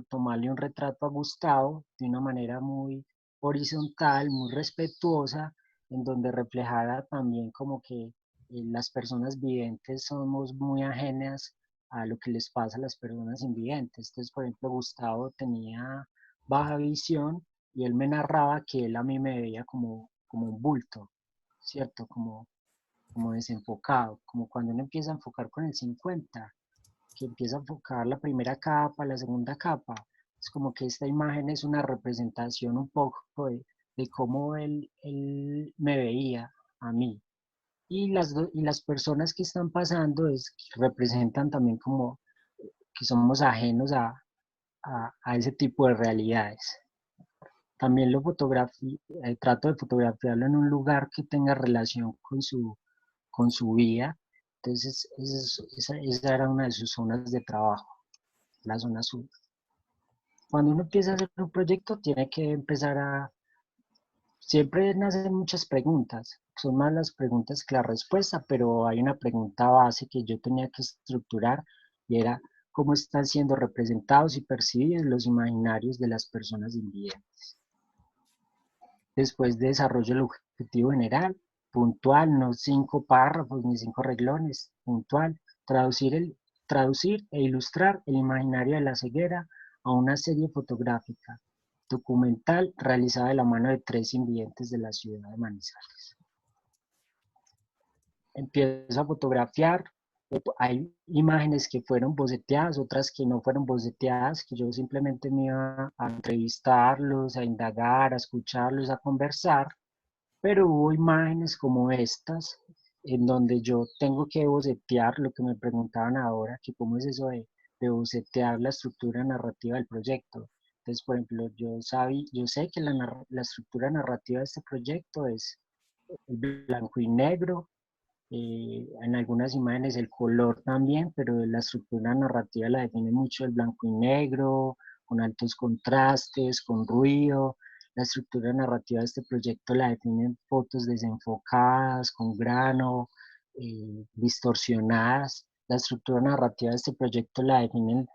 tomarle un retrato a Gustavo de una manera muy horizontal, muy respetuosa, en donde reflejara también como que las personas videntes somos muy ajenas a lo que les pasa a las personas invidentes. Entonces, por ejemplo, Gustavo tenía baja visión y él me narraba que él a mí me veía como un bulto, ¿cierto? Como desenfocado, como cuando uno empieza a enfocar con el 50, que empieza a enfocar la primera capa, la segunda capa. Es como que esta imagen es una representación un poco de cómo él me veía a mí. Y las personas que están pasando representan también como que somos ajenos a ese tipo de realidades. También trato de fotografiarlo en un lugar que tenga relación con su vida. Entonces, esa era una de sus zonas de trabajo, la zona sur. Cuando uno empieza a hacer un proyecto, tiene que empezar siempre nacen muchas preguntas, son más las preguntas que la respuesta, pero hay una pregunta base que yo tenía que estructurar y era cómo están siendo representados y percibidos los imaginarios de las personas invidentes. Después desarrollo el objetivo general, puntual, no 5 párrafos ni 5 reglones, puntual, traducir e ilustrar el imaginario de la ceguera a una serie fotográfica, documental realizada de la mano de 3 invidentes de la ciudad de Manizales. Empiezo a fotografiar, hay imágenes que fueron boceteadas, otras que no fueron boceteadas, que yo simplemente me iba a entrevistarlos, a indagar, a escucharlos, a conversar, pero hubo imágenes como estas, en donde yo tengo que bocetear lo que me preguntaban ahora, que cómo es eso de bocetear la estructura narrativa del proyecto. Entonces, por ejemplo, yo sé que la estructura narrativa de este proyecto es el blanco y negro, en algunas imágenes el color también, pero la estructura narrativa la define mucho el blanco y negro, con altos contrastes, con ruido. La estructura narrativa de este proyecto la definen fotos desenfocadas, con grano, distorsionadas. La estructura narrativa de este proyecto la definen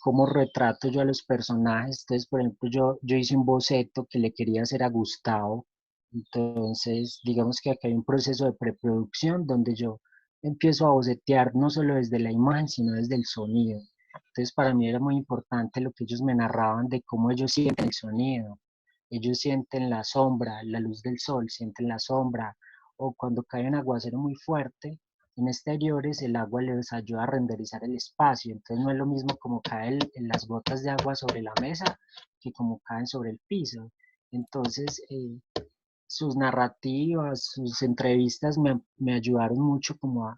cómo retrato yo a los personajes. Entonces, por ejemplo, yo hice un boceto que le quería hacer a Gustavo. Entonces, digamos que acá hay un proceso de preproducción donde yo empiezo a bocetear no solo desde la imagen, sino desde el sonido. Entonces, para mí era muy importante lo que ellos me narraban de cómo ellos sienten el sonido. Ellos sienten la sombra, la luz del sol, sienten la sombra, o cuando cae un aguacero muy fuerte, en exteriores el agua les ayuda a renderizar el espacio. Entonces, no es lo mismo como caen las gotas de agua sobre la mesa que como caen sobre el piso. Entonces, sus narrativas, sus entrevistas me ayudaron mucho como a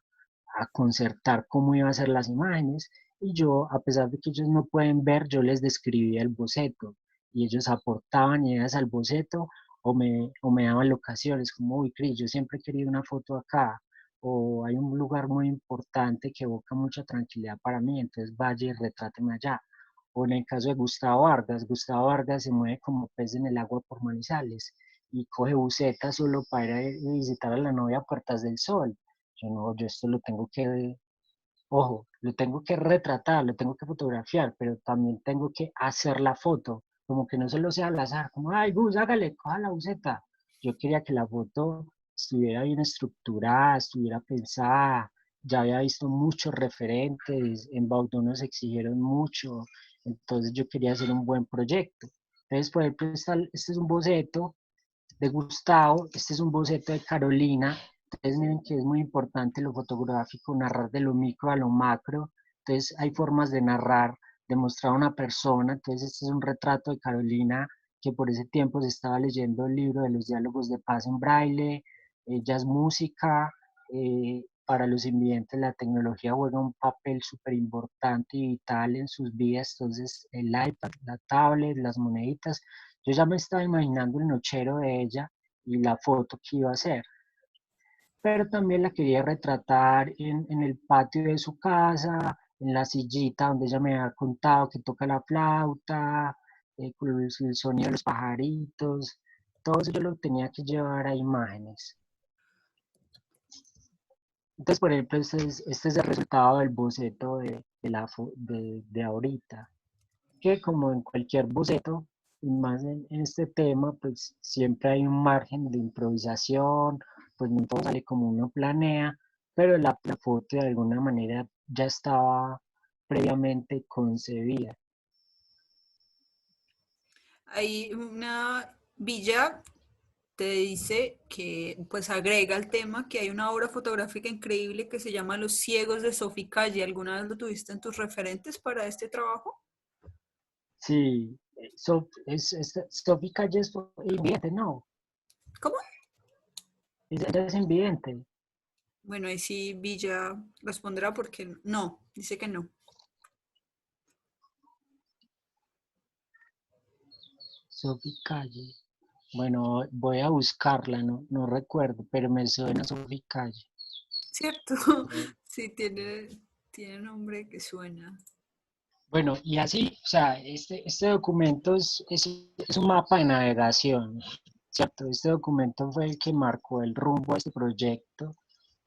concertar cómo iban a ser las imágenes y yo, a pesar de que ellos no pueden ver, yo les describía el boceto y ellos aportaban ideas al boceto o me daban locaciones como, uy, Cris, yo siempre he querido una foto acá o hay un lugar muy importante que evoca mucha tranquilidad para mí, entonces vaya y retráteme allá. O en el caso de Gustavo Vargas se mueve como pez en el agua por Manizales y coge buseta solo para ir a visitar a la novia a Puertas del Sol. Yo no, yo esto lo tengo que, ojo, lo tengo que retratar, lo tengo que fotografiar, pero también tengo que hacer la foto, como que no solo sea al azar, como, ay, Gus, hágale, coja la buseta. Yo quería que la foto estuviera bien estructurada, estuviera pensada, ya había visto muchos referentes, en Baudó nos exigieron mucho, entonces yo quería hacer un buen proyecto. Entonces, por ejemplo, este es un boceto de Gustavo, este es un boceto de Carolina, entonces miren que es muy importante lo fotográfico, narrar de lo micro a lo macro, entonces hay formas de narrar, de mostrar a una persona, entonces este es un retrato de Carolina que por ese tiempo se estaba leyendo el libro de los diálogos de paz en braille, ella es música, para los invidentes la tecnología juega un papel súper importante y vital en sus vidas, entonces el iPad, la tablet, las moneditas, yo ya me estaba imaginando el nochero de ella y la foto que iba a hacer, pero también la quería retratar en el patio de su casa, en la sillita donde ella me había contado que toca la flauta, con el sonido de los pajaritos, todo eso yo lo tenía que llevar a imágenes. Entonces, por ejemplo, este es el resultado del boceto de ahorita, que como en cualquier boceto, y más en este tema, pues siempre hay un margen de improvisación, pues no todo sale como uno planea, pero la foto de alguna manera ya estaba previamente concebida. Hay una villa, te dice que, pues agrega al tema que hay una obra fotográfica increíble que se llama Los Ciegos de Sophie Calle. ¿Alguna vez lo tuviste en tus referentes para este trabajo? Sí, Sophie Calle es invidente, no, ¿Cómo? ella es invidente. Bueno, ahí sí Villa responderá porque no, dice que no. Sophie Calle. Bueno, voy a buscarla, no recuerdo, pero me suena Sophie Calle. ¿Cierto? Sí, tiene nombre que suena. Bueno, y así, o sea, este documento es un mapa de navegación, ¿cierto? Este documento fue el que marcó el rumbo a este proyecto,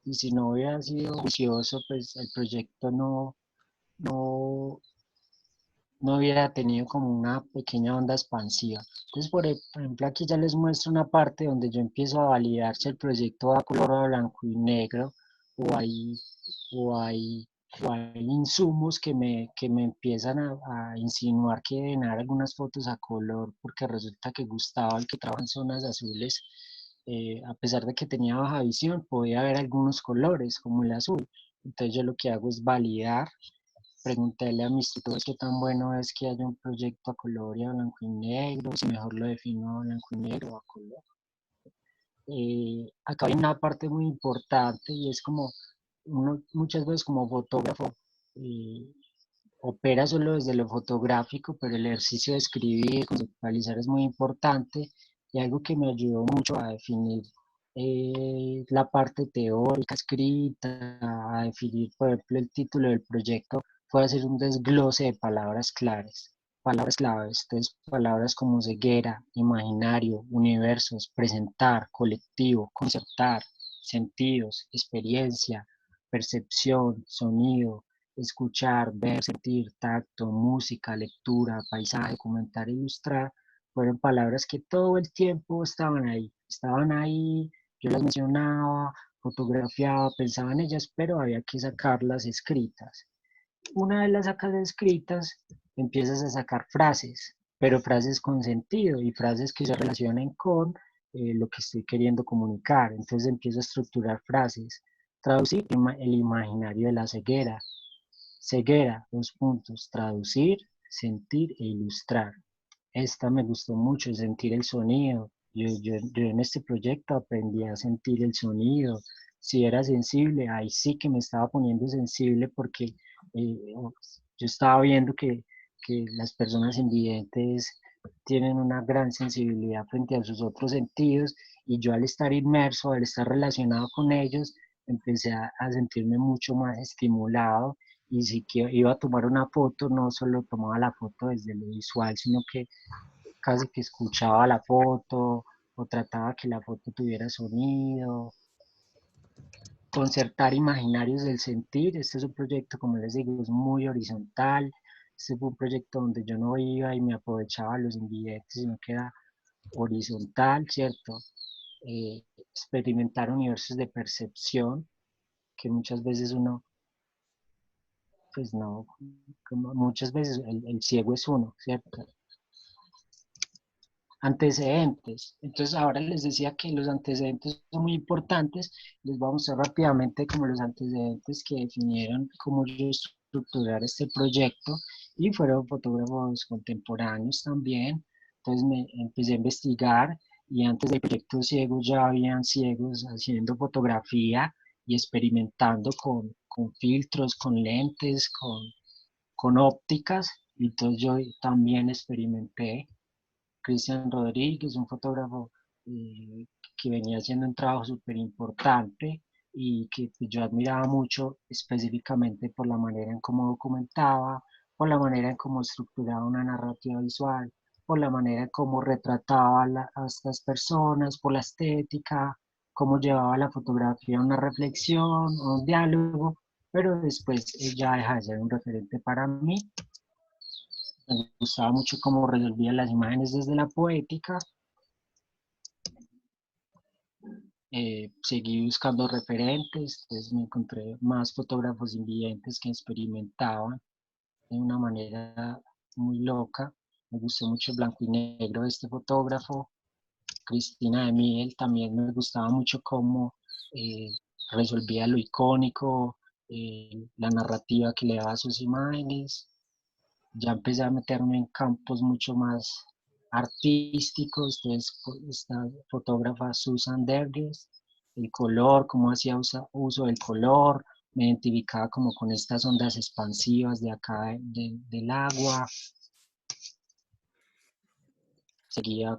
y si no hubiera sido juicioso, pues el proyecto no, no hubiera tenido como una pequeña onda expansiva. Entonces, por ejemplo, aquí ya les muestro una parte donde yo empiezo a validar si el proyecto va a color o a blanco y negro, o hay, o hay, o hay insumos que me empiezan a insinuar que deben haber algunas fotos a color, porque resulta que Gustavo, el que trabaja en zonas azules, a pesar de que tenía baja visión, podía ver algunos colores, como el azul. Entonces yo lo que hago es validar, preguntarle a mis tutores qué tan bueno es que haya un proyecto a color y a blanco y negro, si mejor lo defino a blanco y negro o a color. Acá hay una parte muy importante y es como uno muchas veces como fotógrafo eh, opera solo desde lo fotográfico, pero el ejercicio de escribir, conceptualizar es muy importante, y algo que me ayudó mucho a definir la parte teórica escrita, a definir, por ejemplo, el título del proyecto, fue hacer un desglose de palabras claves. Palabras claves, entonces palabras como ceguera, imaginario, universos, presentar, colectivo, concertar, sentidos, experiencia, percepción, sonido, escuchar, ver, sentir, tacto, música, lectura, paisaje, comentar, ilustrar, fueron palabras que todo el tiempo estaban ahí, yo las mencionaba, fotografiaba, pensaba en ellas, pero había que sacarlas escritas. Una vez las sacas escritas, empiezas a sacar frases, pero frases con sentido y frases que se relacionen con lo que estoy queriendo comunicar. Entonces empiezo a estructurar frases, traducir el imaginario de la ceguera. Ceguera, dos puntos, traducir, sentir e ilustrar. Esta me gustó mucho, sentir el sonido. Yo en este proyecto aprendí a sentir el sonido. Si era sensible, ahí sí que me estaba poniendo sensible porque yo estaba viendo que las personas invidentes tienen una gran sensibilidad frente a sus otros sentidos, y yo al estar inmerso, al estar relacionado con ellos, empecé a sentirme mucho más estimulado, y si que iba a tomar una foto, no solo tomaba la foto desde lo visual, sino que casi que escuchaba la foto o trataba que la foto tuviera sonido. Concertar imaginarios del sentir. Este es un proyecto, como les digo, es muy horizontal. Este fue un proyecto donde yo no iba y me aprovechaba los ingredientes, sino que era horizontal, ¿cierto? Experimentar universos de percepción, que muchas veces uno, pues no, como muchas veces el ciego es uno, ¿cierto? Antecedentes. Entonces ahora les decía que los antecedentes son muy importantes. Les vamos a mostrar rápidamente como los antecedentes que definieron cómo yo estructurar este proyecto, y fueron fotógrafos contemporáneos también. Entonces me empecé a investigar, y antes del proyecto Ciegos ya habían ciegos haciendo fotografía y experimentando con filtros, con lentes, con ópticas. Entonces yo también experimenté. Cristian Rodríguez, un fotógrafo que venía haciendo un trabajo súper importante y que pues, yo admiraba mucho, específicamente por la manera en cómo documentaba, por la manera en cómo estructuraba una narrativa visual, por la manera en cómo retrataba a estas personas, por la estética. cómo llevaba la fotografía a una reflexión, a un diálogo, pero después ya deja de ser un referente para mí. Me gustaba mucho cómo resolvía las imágenes desde la poética. Seguí buscando referentes, entonces me encontré más fotógrafos invidentes que experimentaban de una manera muy loca. Me gustó mucho el blanco y negro de este fotógrafo. Cristina de Miel también me gustaba mucho cómo eh, resolvía lo icónico, la narrativa que le daba a sus imágenes. Ya empecé a meterme en campos mucho más artísticos, entonces esta fotógrafa Susan Derges, el color, cómo hacía uso del color, me identificaba como con estas ondas expansivas de acá del agua, seguía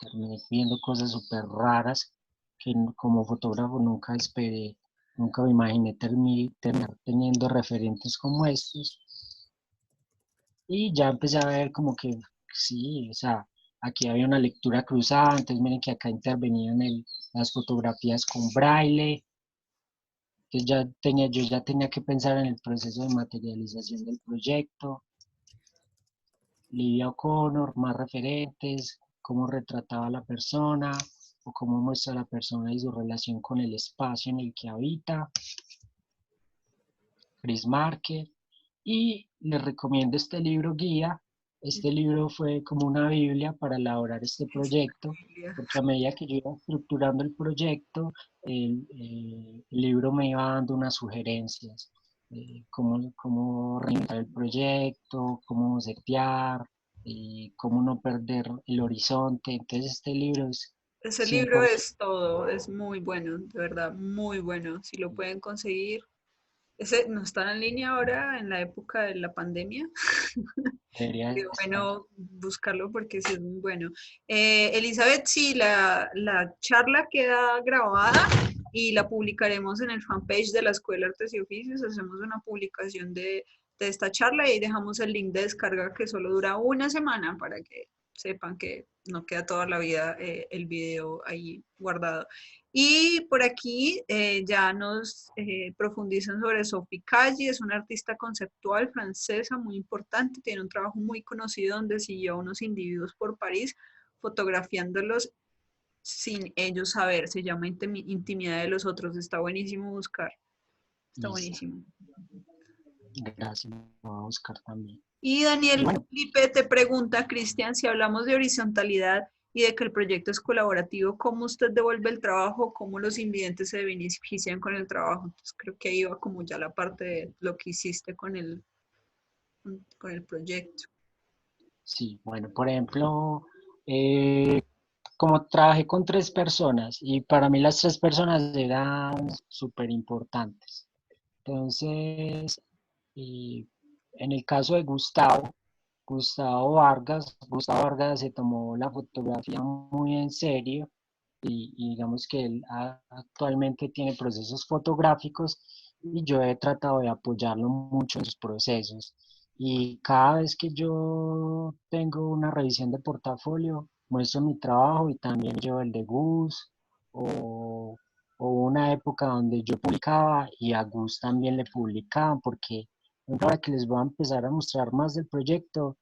terminé viendo cosas súper raras que como fotógrafo nunca esperé, nunca me imaginé terminar teniendo referentes como estos. Y ya empecé a ver como que sí, o sea, aquí había una lectura cruzada, entonces miren que acá intervenían las fotografías con braille, entonces yo ya tenía que pensar en el proceso de materialización del proyecto. Livia O'Connor, más referentes, cómo retrataba a la persona o cómo muestra a la persona y su relación con el espacio en el que habita. Chris Marker. Y les recomiendo este libro guía. Este libro fue como una Biblia para elaborar este proyecto, porque a medida que yo iba estructurando el proyecto, el libro me iba dando unas sugerencias, cómo reinventar el proyecto, cómo setear, cómo no perder el horizonte. Entonces este libro es Ese libro 100%. es todo, es muy bueno, de verdad, muy bueno. Si lo pueden conseguir, ese no está en línea ahora en la época de la pandemia. Debería Sería estar. bueno buscarlo porque sí es muy bueno. Elizabeth, sí, la charla queda grabada y la publicaremos en el fanpage de la Escuela de Artes y Oficios. Hacemos una publicación de esta charla y ahí dejamos el link de descarga que solo dura una semana para que sepan que no queda toda la vida el video ahí guardado. Y por aquí ya nos profundizan sobre Sophie Calle, es una artista conceptual francesa muy importante, tiene un trabajo muy conocido donde siguió a unos individuos por París fotografiándolos sin ellos saber, se llama Intimidad de los Otros, está buenísimo buscar, está Listo. buenísimo. Gracias. Lo voy a buscar también. Y Y Daniel bueno, Felipe te pregunta, Cristian, si hablamos de horizontalidad y de que el proyecto es colaborativo, ¿cómo usted devuelve el trabajo? ¿Cómo los invidentes se benefician con el trabajo? Entonces creo que ahí va como ya la parte de lo que hiciste con el proyecto. sí, bueno, por ejemplo, eh, como trabajé con 3 personas y para mí las 3 personas eran súper importantes. Entonces, en el caso de Gustavo Vargas se tomó la fotografía muy en serio y digamos que él actualmente tiene procesos fotográficos y yo he tratado de apoyarlo mucho en sus procesos. Y cada vez que yo tengo una revisión de portafolio, muestro mi trabajo y también yo el de Gus o una época donde yo publicaba y a Gus también le publicaban porque ahora que les voy a empezar a mostrar más del proyecto,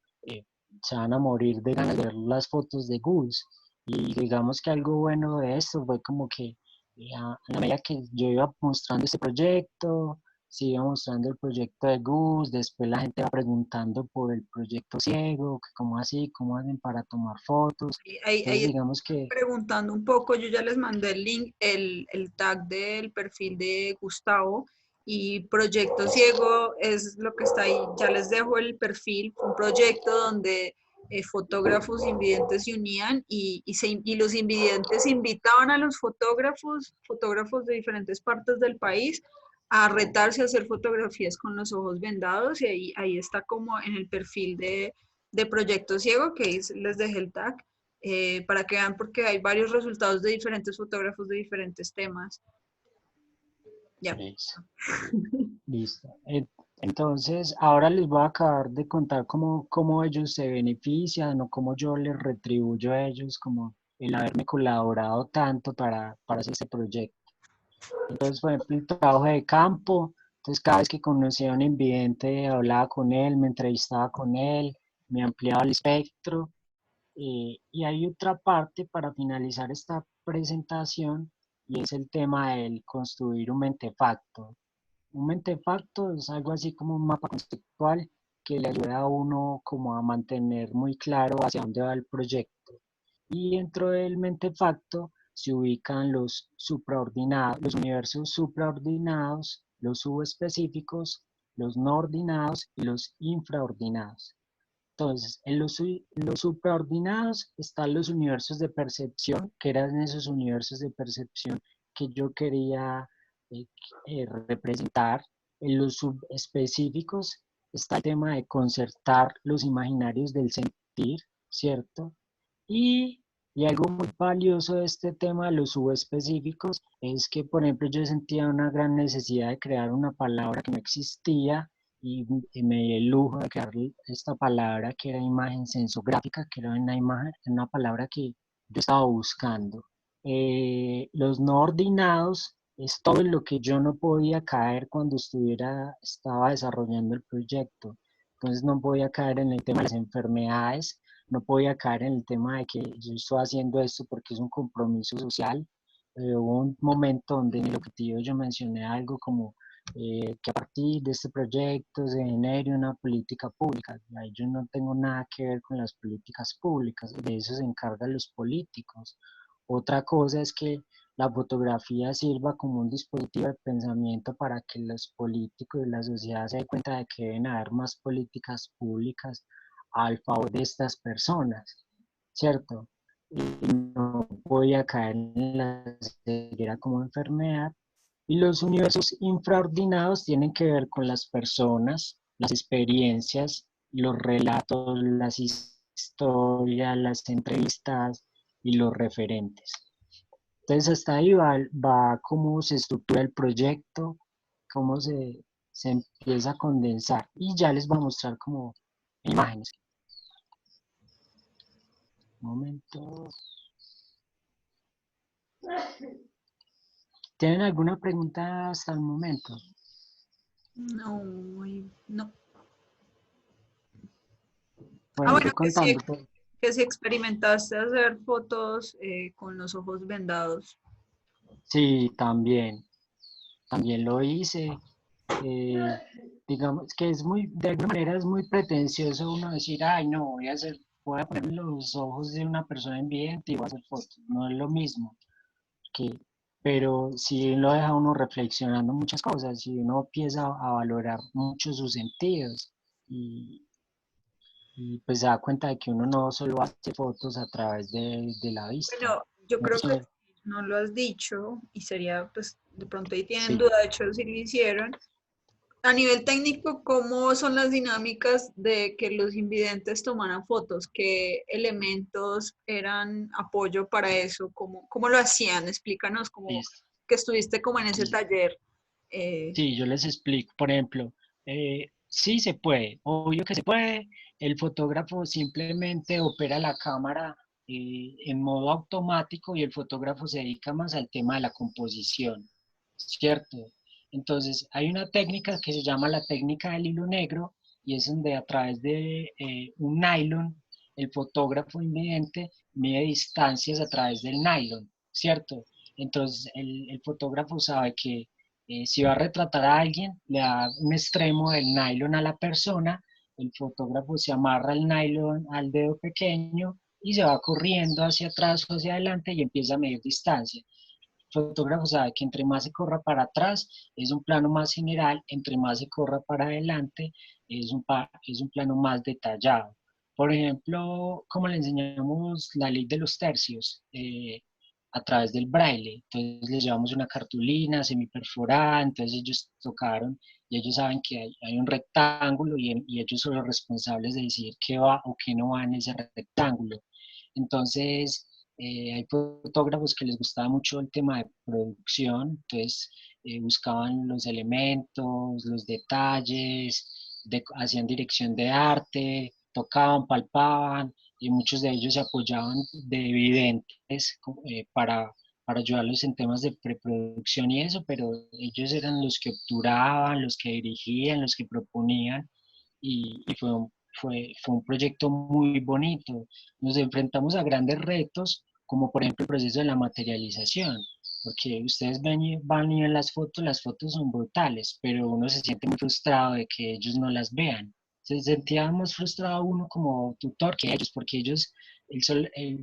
se van a morir de ganas de ver las fotos de Gus. Y digamos que algo bueno de esto fue como que a la medida que yo iba mostrando este proyecto, se iba mostrando el proyecto de Gus, después la gente va preguntando por el proyecto ciego, que cómo así, cómo hacen para tomar fotos. Entonces Ahí digamos que preguntando un poco, yo ya les mandé el link, el tag del perfil de Gustavo y Proyecto Ciego es lo que está ahí. Ya les dejo el perfil, un proyecto donde fotógrafos invidentes se unían y los invidentes invitaban a los fotógrafos de diferentes partes del país, a retarse a hacer fotografías con los ojos vendados y ahí está como en el perfil de Proyecto Ciego, que les dejé el tag para que vean porque hay varios resultados de diferentes fotógrafos de diferentes temas. Ya. eso, listo. Entonces, ahora les voy a acabar de contar cómo ellos se benefician o cómo yo les retribuyo a ellos como el haberme colaborado tanto para hacer este proyecto. Entonces, por ejemplo, el trabajo de campo, entonces cada vez que conocía a un invidente, hablaba con él, me entrevistaba con él, me ampliaba el espectro. Y hay otra parte para finalizar esta presentación y es el tema del construir un mentefacto. Un mentefacto es algo así como un mapa conceptual que le ayuda a uno como a mantener muy claro hacia dónde va el proyecto. Y dentro del mentefacto se ubican los supraordinados, los universos supraordinados, los subespecíficos, los no ordinados y los infraordinados. Entonces, los supraordinados están los universos de percepción, que eran esos universos de percepción que yo quería eh, representar. En los subespecíficos está el tema de concertar los imaginarios del sentir, ¿cierto? Y, y algo muy valioso de este tema de los subespecíficos es que, por ejemplo, yo sentía una gran necesidad de crear una palabra que no existía y me di el lujo de crear esta palabra que era imagen sensográfica, que era una imagen, una palabra que yo estaba buscando. Los no ordinados es todo en lo que yo no podía caer cuando estaba desarrollando el proyecto. Entonces no podía caer en el tema de las enfermedades, no podía caer en el tema de que yo estoy haciendo esto porque es un compromiso social. Hubo un momento donde en el objetivo yo mencioné algo como que a partir de este proyecto se genere una política pública. Ahí yo no tengo nada que ver con las políticas públicas, de eso se encargan los políticos. Otra cosa es que la fotografía sirva como un dispositivo de pensamiento para que los políticos y la sociedad se den cuenta de que deben haber más políticas públicas al favor de estas personas, ¿cierto? Y no podía caer en la ceguera como enfermedad. Y los universos infraordinados tienen que ver con las personas, las experiencias, los relatos, las historias, las entrevistas y los referentes. Entonces hasta ahí va cómo se estructura el proyecto, cómo se empieza a condensar. Y ya les voy a mostrar como imágenes. Un momento. ¿Tienen alguna pregunta hasta el momento? No, no. Bueno, Bueno, voy contando. que si experimentaste hacer fotos con los ojos vendados. Sí, también lo hice. Eh, digamos que es muy, de alguna manera es muy pretencioso uno decir, ay, no, voy a poner los ojos de una persona invidente y voy a hacer fotos. No es lo mismo, que, pero sí lo deja uno reflexionando muchas cosas y uno empieza a valorar mucho sus sentidos y pues se da cuenta de que uno no solo hace fotos a través de la vista. Bueno, yo No creo que sé, no lo has dicho y sería, pues, de pronto ahí tienen sí. duda, de hecho, si lo hicieron. A nivel técnico, ¿cómo son las dinámicas de que los invidentes tomaran fotos? ¿Qué elementos eran apoyo para eso? ¿Cómo lo hacían? Explícanos cómo Listo. que estuviste como en ese taller. Sí, yo les explico. Por ejemplo, sí se puede, obvio que se puede. El fotógrafo simplemente opera la cámara en modo automático y el fotógrafo se dedica más al tema de la composición, ¿cierto? Entonces, hay una técnica que se llama la técnica del hilo negro y es donde a través de un nylon, el fotógrafo invidente mide distancias a través del nylon, ¿cierto? Entonces, el fotógrafo sabe que si va a retratar a alguien, le da un extremo del nylon a la persona, el fotógrafo se amarra el nylon al dedo pequeño y se va corriendo hacia atrás o hacia adelante y empieza a medir distancia. El fotógrafo sabe que entre más se corra para atrás es un plano más general, entre más se corra para adelante es un plano más detallado. Por ejemplo, como le enseñamos la ley de los tercios, a través del braille. Entonces les llevamos una cartulina semiperforada, entonces ellos tocaron y ellos saben que hay un rectángulo y ellos son los responsables de decidir qué va o qué no va en ese rectángulo. Entonces, hay fotógrafos que les gustaba mucho el tema de producción, entonces buscaban los elementos, los detalles, hacían dirección de arte, tocaban, palpaban, y muchos de ellos se apoyaban de videntes para ayudarlos en temas de preproducción y eso, pero ellos eran los que obturaban, los que dirigían, los que proponían, y fue un proyecto muy bonito. Nos enfrentamos a grandes retos, como por ejemplo el proceso de la materialización, porque ustedes van y ven las fotos son brutales, pero uno se siente muy frustrado de que ellos no las vean. Se sentía más frustrado uno como tutor que ellos, porque ellos, el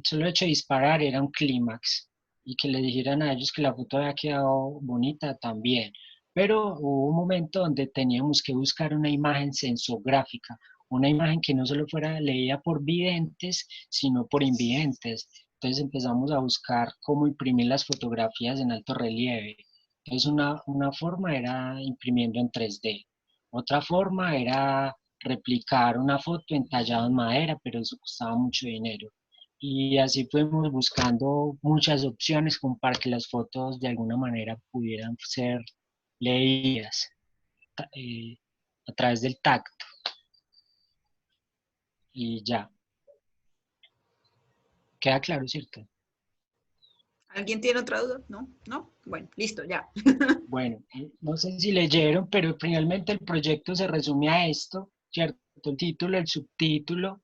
solo hecho de disparar era un clímax, y que le dijeran a ellos que la foto había quedado bonita también. Pero hubo un momento donde teníamos que buscar una imagen sensográfica, una imagen que no solo fuera leída por videntes, sino por invidentes. Entonces empezamos a buscar cómo imprimir las fotografías en alto relieve. Entonces una forma era imprimiendo en 3D. Otra forma era replicar una foto entallada en madera, pero eso costaba mucho dinero. Y así fuimos buscando muchas opciones como para que las fotos de alguna manera pudieran ser leídas eh, a través del tacto. Y ya, queda claro, ¿cierto? ¿Alguien tiene otra duda? ¿No? ¿No? Bueno, listo, ya. Bueno, no sé si leyeron, pero finalmente el proyecto se resume a esto, ¿cierto? El título, el subtítulo,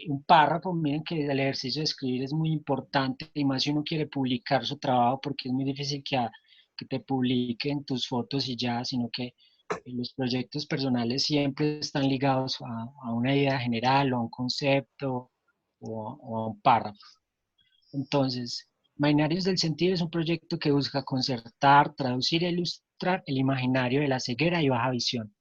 un párrafo. Miren que el ejercicio de escribir es muy importante, y más si uno quiere publicar su trabajo, porque es muy difícil que te publiquen tus fotos y ya, sino que los proyectos personales siempre están ligados a una idea general o a un concepto o a un párrafo. Entonces, Imaginarios del Sentido es un proyecto que busca concertar, traducir e ilustrar el imaginario de la ceguera y baja visión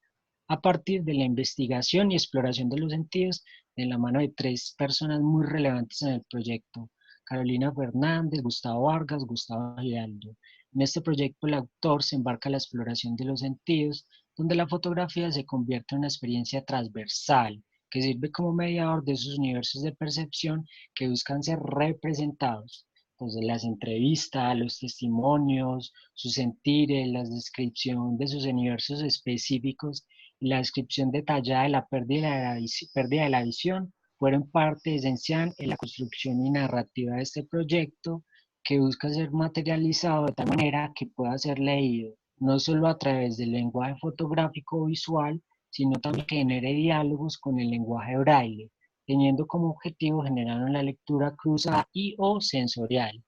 a partir de la investigación y exploración de los sentidos de la mano de tres personas muy relevantes en el proyecto: Carolina Fernández, Gustavo Vargas, Gustavo Giraldo. En este proyecto el autor se embarca en la exploración de los sentidos, donde la fotografía se convierte en una experiencia transversal que sirve como mediador de esos universos de percepción que buscan ser representados. Entonces, las entrevistas, los testimonios, sus sentires, la descripción de sus universos específicos y la descripción detallada de la pérdida de la visión fueron parte esencial en la construcción y narrativa de este proyecto, que busca ser materializado de tal manera que pueda ser leído no solo a través del lenguaje fotográfico o visual, sino también que genere diálogos con el lenguaje braille, teniendo como objetivo generar una lectura cruzada y o sensorial.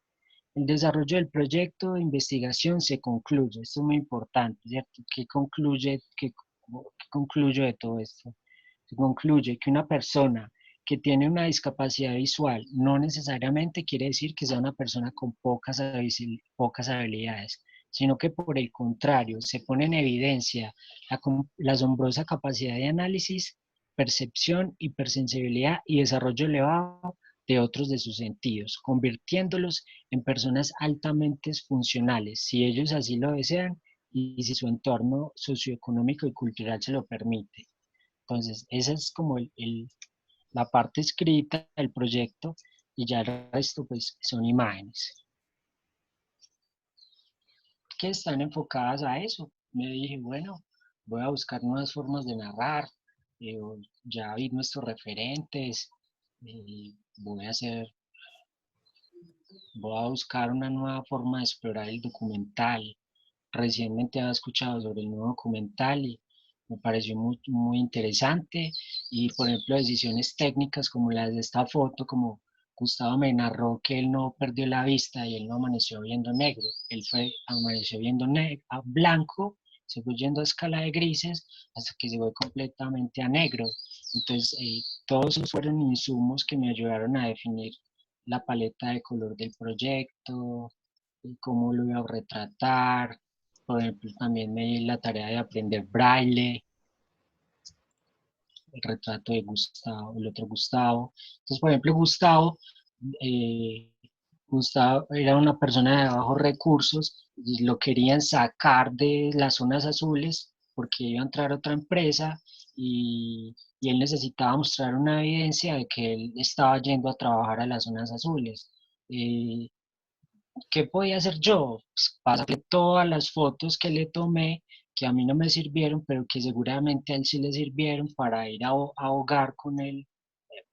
El desarrollo del proyecto de investigación se concluye, esto es muy importante, ¿cierto? ¿Qué concluyo de todo esto? Se concluye que una persona que tiene una discapacidad visual no necesariamente quiere decir que sea una persona con pocas habilidades, sino que por el contrario se pone en evidencia la asombrosa capacidad de análisis, percepción, hipersensibilidad y desarrollo elevado de otros de sus sentidos, convirtiéndolos en personas altamente funcionales, si ellos así lo desean y si su entorno socioeconómico y cultural se lo permite. Entonces, esa es como la parte escrita del proyecto, y ya el resto pues son imágenes que están enfocadas a eso. Me dije, bueno, voy a buscar nuevas formas de narrar, eh, ya vi nuestros referentes, voy a hacer voy a buscar una nueva forma de explorar el documental. Recientemente había escuchado sobre el nuevo documental y me pareció muy interesante. Y por ejemplo, decisiones técnicas como las de esta foto, como Gustavo me narró que él no perdió la vista y él no amaneció viendo negro, él amaneció viendo a blanco, se fue yendo a escala de grises hasta que se fue completamente a negro. Entonces, todos esos fueron insumos que me ayudaron a definir la paleta de color del proyecto, y cómo lo iba a retratar. Por ejemplo, también me di la tarea de aprender braille, el retrato de Gustavo, el otro Gustavo. Entonces, por ejemplo, eh, Gustavo era una persona de bajos recursos y lo querían sacar de las zonas azules porque iba a entrar a otra empresa, y él necesitaba mostrar una evidencia de que él estaba yendo a trabajar a las zonas azules. Eh, ¿Qué podía hacer yo? Pues pasarle todas las fotos que le tomé, que a mí no me sirvieron, pero que seguramente a él sí le sirvieron para ir a ahogar con él,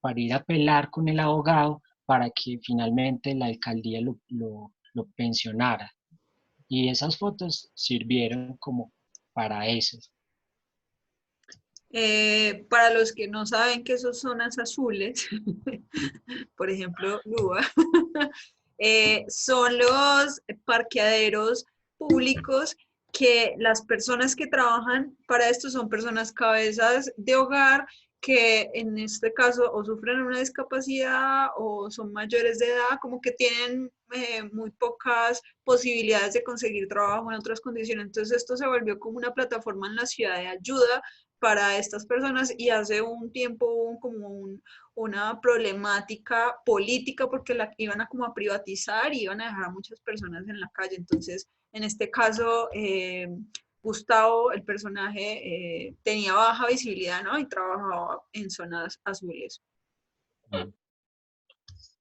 para ir a apelar con el abogado para que finalmente la alcaldía lo pensionara. Y esas fotos sirvieron como para eso. Para los que no saben qué son zonas azules, por ejemplo, Lua, son los parqueaderos públicos que las personas que trabajan para esto son personas cabezas de hogar que en este caso o sufren una discapacidad o son mayores de edad, como que tienen muy pocas posibilidades de conseguir trabajo en otras condiciones. Entonces esto se volvió como una plataforma en la ciudad de ayuda para estas personas y hace un tiempo hubo como una problemática política porque la iban a como a privatizar y iban a dejar a muchas personas en la calle. Entonces, en este caso, Gustavo, el personaje, tenía baja visibilidad, ¿no? Y trabajaba en zonas azules.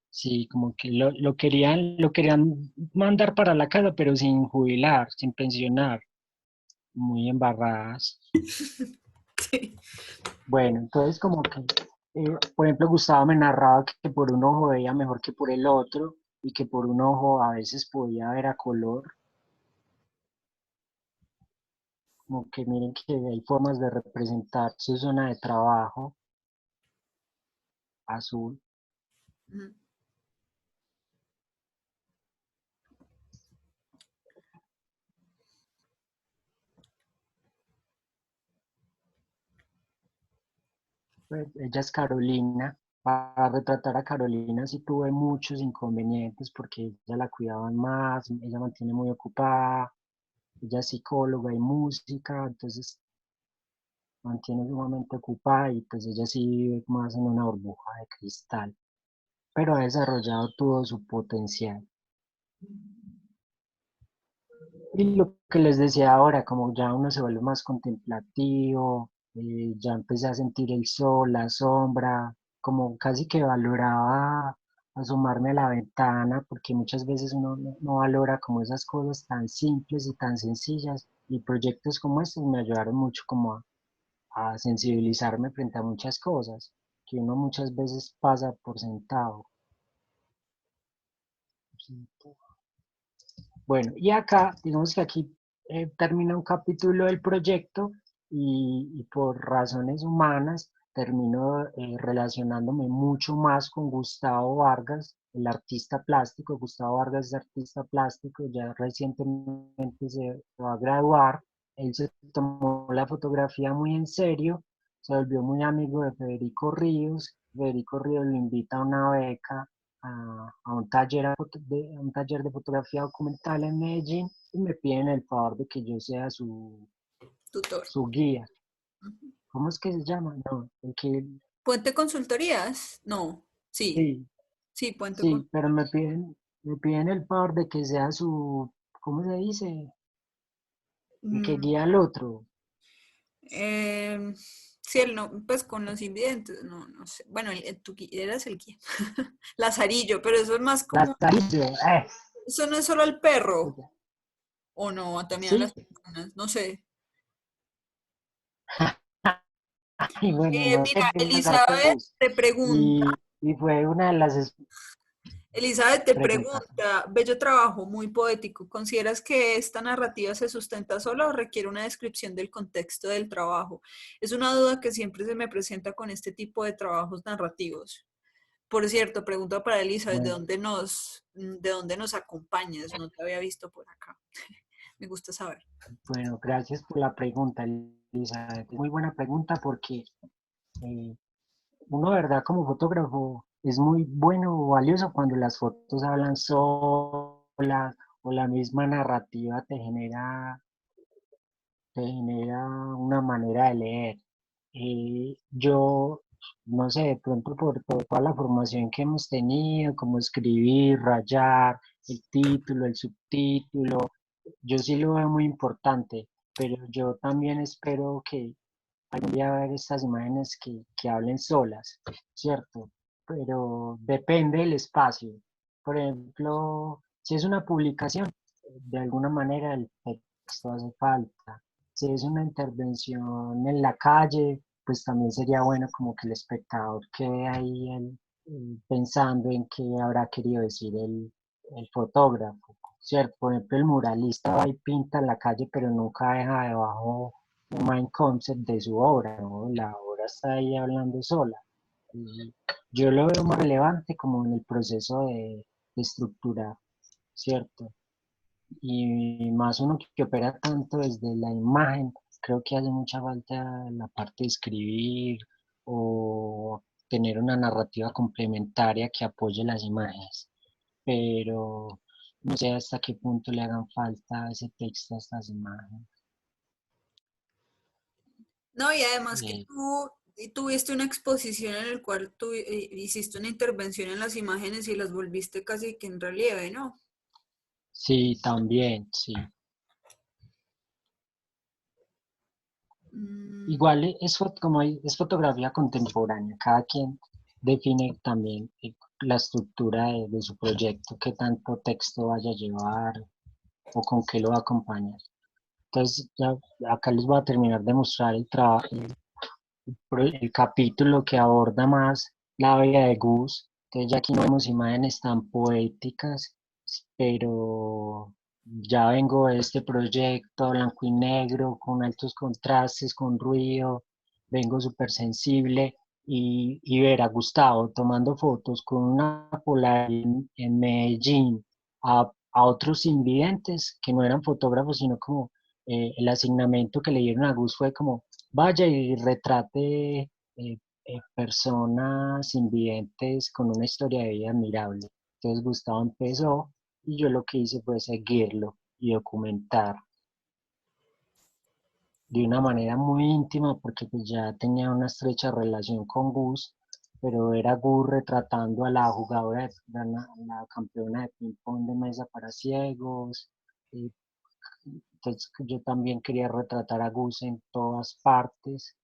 Sí, como que lo querían mandar para la casa, pero sin jubilar, sin pensionar, muy embarradas. Sí. Bueno, entonces como que, por ejemplo, Gustavo me narraba que por un ojo veía mejor que por el otro y que por un ojo a veces podía ver a color. Como que miren que hay formas de representar su zona de trabajo azul. Ujú. Pues, ella es Carolina. Para retratar a Carolina sí tuve muchos inconvenientes porque ella la cuidaban más, ella mantiene muy ocupada, ella es psicóloga y música, entonces mantiene sumamente ocupada y pues ella sí vive más en una burbuja de cristal, pero ha desarrollado todo su potencial. Y lo que les decía ahora, como ya uno se vuelve más contemplativo, ya empecé a sentir el sol, la sombra, como casi que valoraba asomarme a la ventana, porque muchas veces uno no valora como esas cosas tan simples y tan sencillas, y proyectos como estos me ayudaron mucho como a sensibilizarme frente a muchas cosas que uno muchas veces pasa por sentado. Bueno, y acá, digamos que aquí termina un capítulo del proyecto y por razones humanas termino relacionándome mucho más con Gustavo Vargas, el artista plástico. Gustavo Vargas es artista plástico, ya recientemente se va a graduar. Él se tomó la fotografía muy en serio, se volvió muy amigo de Federico Ríos. Federico Ríos lo invita a una beca a un taller de fotografía documental en Medellín y me piden el favor de que yo sea Tutor. su guía. Ujú. ¿Cómo es que se llama? No, el que, ¿Puente Consultorías? No, sí, sí, sí, Puente sí, pero Consultorías. me piden el favor de que sea su, ¿cómo se dice? El que Mm, guía al otro. sí, no, pues con los invidentes, no, no sé. Bueno, tú eras el guía. Lazarillo, pero eso es más como, Lazarillo, eso no es solo el perro, o no, también a las sí. personas, no sé. Y bueno, no sé, Mira, darte Elizabeth gusto. te pregunta, Y fue una de las Elizabeth te preguntas. pregunta, bello trabajo, muy poético. ¿Consideras que esta narrativa se sustenta sola o requiere una descripción del contexto del trabajo? Es una duda que siempre se me presenta con este tipo de trabajos narrativos. Por cierto, pregunta para Elizabeth, Bueno, de dónde nos acompañas? No te había visto por acá. Me gusta saber. bueno, gracias por la pregunta, Elizabeth. Muy buena pregunta porque eh, uno, de verdad, como fotógrafo, es muy bueno o valioso cuando las fotos hablan solas o la misma narrativa te genera una manera de leer. Yo, no sé, de pronto por toda la formación que hemos tenido, como escribir, rayar, el título, el subtítulo, yo sí lo veo muy importante, pero yo también espero que algún día ver estas imágenes que hablen solas, ¿cierto? Pero depende del espacio. Por ejemplo, si es una publicación, de alguna manera el texto hace falta. Si es una intervención en la calle, pues también sería bueno como que el espectador quede ahí pensando en qué habrá querido decir el fotógrafo, ¿cierto? Por ejemplo, el muralista va y pinta en la calle, pero nunca deja debajo un mind concept de su obra, ¿no? La obra está ahí hablando sola. Y yo lo veo más relevante como en el proceso de estructurar, ¿cierto? Y más uno que opera tanto desde la imagen, creo que hace mucha falta la parte de escribir o tener una narrativa complementaria que apoye las imágenes, pero no sé hasta qué punto le hagan falta ese texto a estas imágenes. No, y además que Eh, tú tuviste una exposición en la cual tú hiciste una intervención en las imágenes y las volviste casi que en relieve, ¿no? sí, también, sí. Mm, Igual como es fotografía contemporánea, cada quien define también la estructura de su proyecto, qué tanto texto vaya a llevar o con qué lo va a acompañar. Entonces, ya acá les voy a terminar de mostrar el capítulo que aborda más la vida de Gus. Entonces, ya aquí no vemos imágenes tan poéticas, pero ya vengo de este proyecto blanco y negro, con altos contrastes, con ruido, vengo súper sensible y ver a Gustavo tomando fotos con una polar en Medellín a otros invidentes que no eran fotógrafos, sino como el asignamiento que le dieron a Gus fue como vaya y retrate personas invidentes con una historia de vida admirable. Entonces Gustavo empezó y yo lo que hice fue seguirlo y documentar de una manera muy íntima porque pues ya tenía una estrecha relación con Gus, pero era Gus retratando a la jugadora, la campeona de ping pong de mesa para ciegos. Y, entonces yo también quería retratar a Gus en todas partes,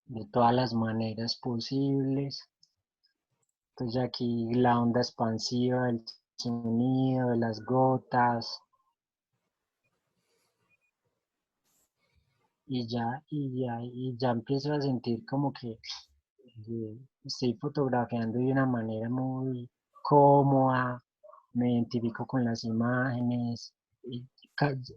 de todas las maneras posibles. Entonces aquí la onda expansiva, el sonido de las gotas, y ya empiezo a sentir como que estoy fotografiando de una manera muy cómoda, me identifico con las imágenes. Y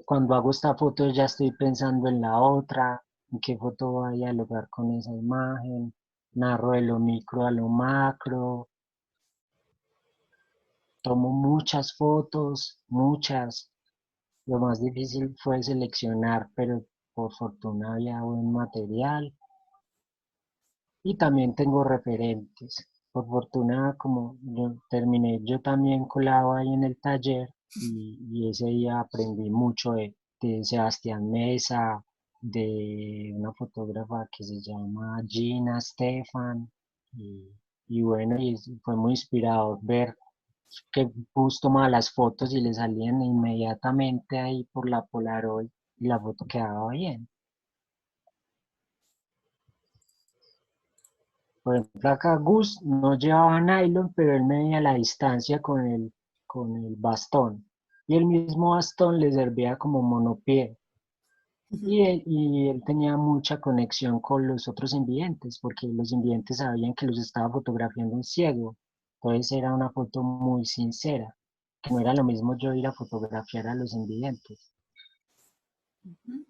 cuando hago esta foto ya estoy pensando en la otra, en qué foto voy a lograr con esa imagen, narro de lo micro a lo macro, tomo muchas fotos, muchas. Lo más difícil fue seleccionar, pero por fortuna había buen material y también tengo referentes. Por fortuna, como yo terminé, yo también colaba ahí en el taller y ese día aprendí mucho de Sebastián Mesa, de una fotógrafa que se llama Gina Stefan y bueno, y fue muy inspirador ver que Bus tomaba las fotos y le salían inmediatamente ahí por la Polaroid y la foto quedaba bien. Por ejemplo, acá Gus no llevaba nylon, pero él medía la distancia con el bastón. Y el mismo bastón le servía como monopié. Y él tenía mucha conexión con los otros invidentes, porque los invidentes sabían que los estaba fotografiando un ciego. Entonces era una foto muy sincera, que no era lo mismo yo ir a fotografiar a los invidentes. ujú.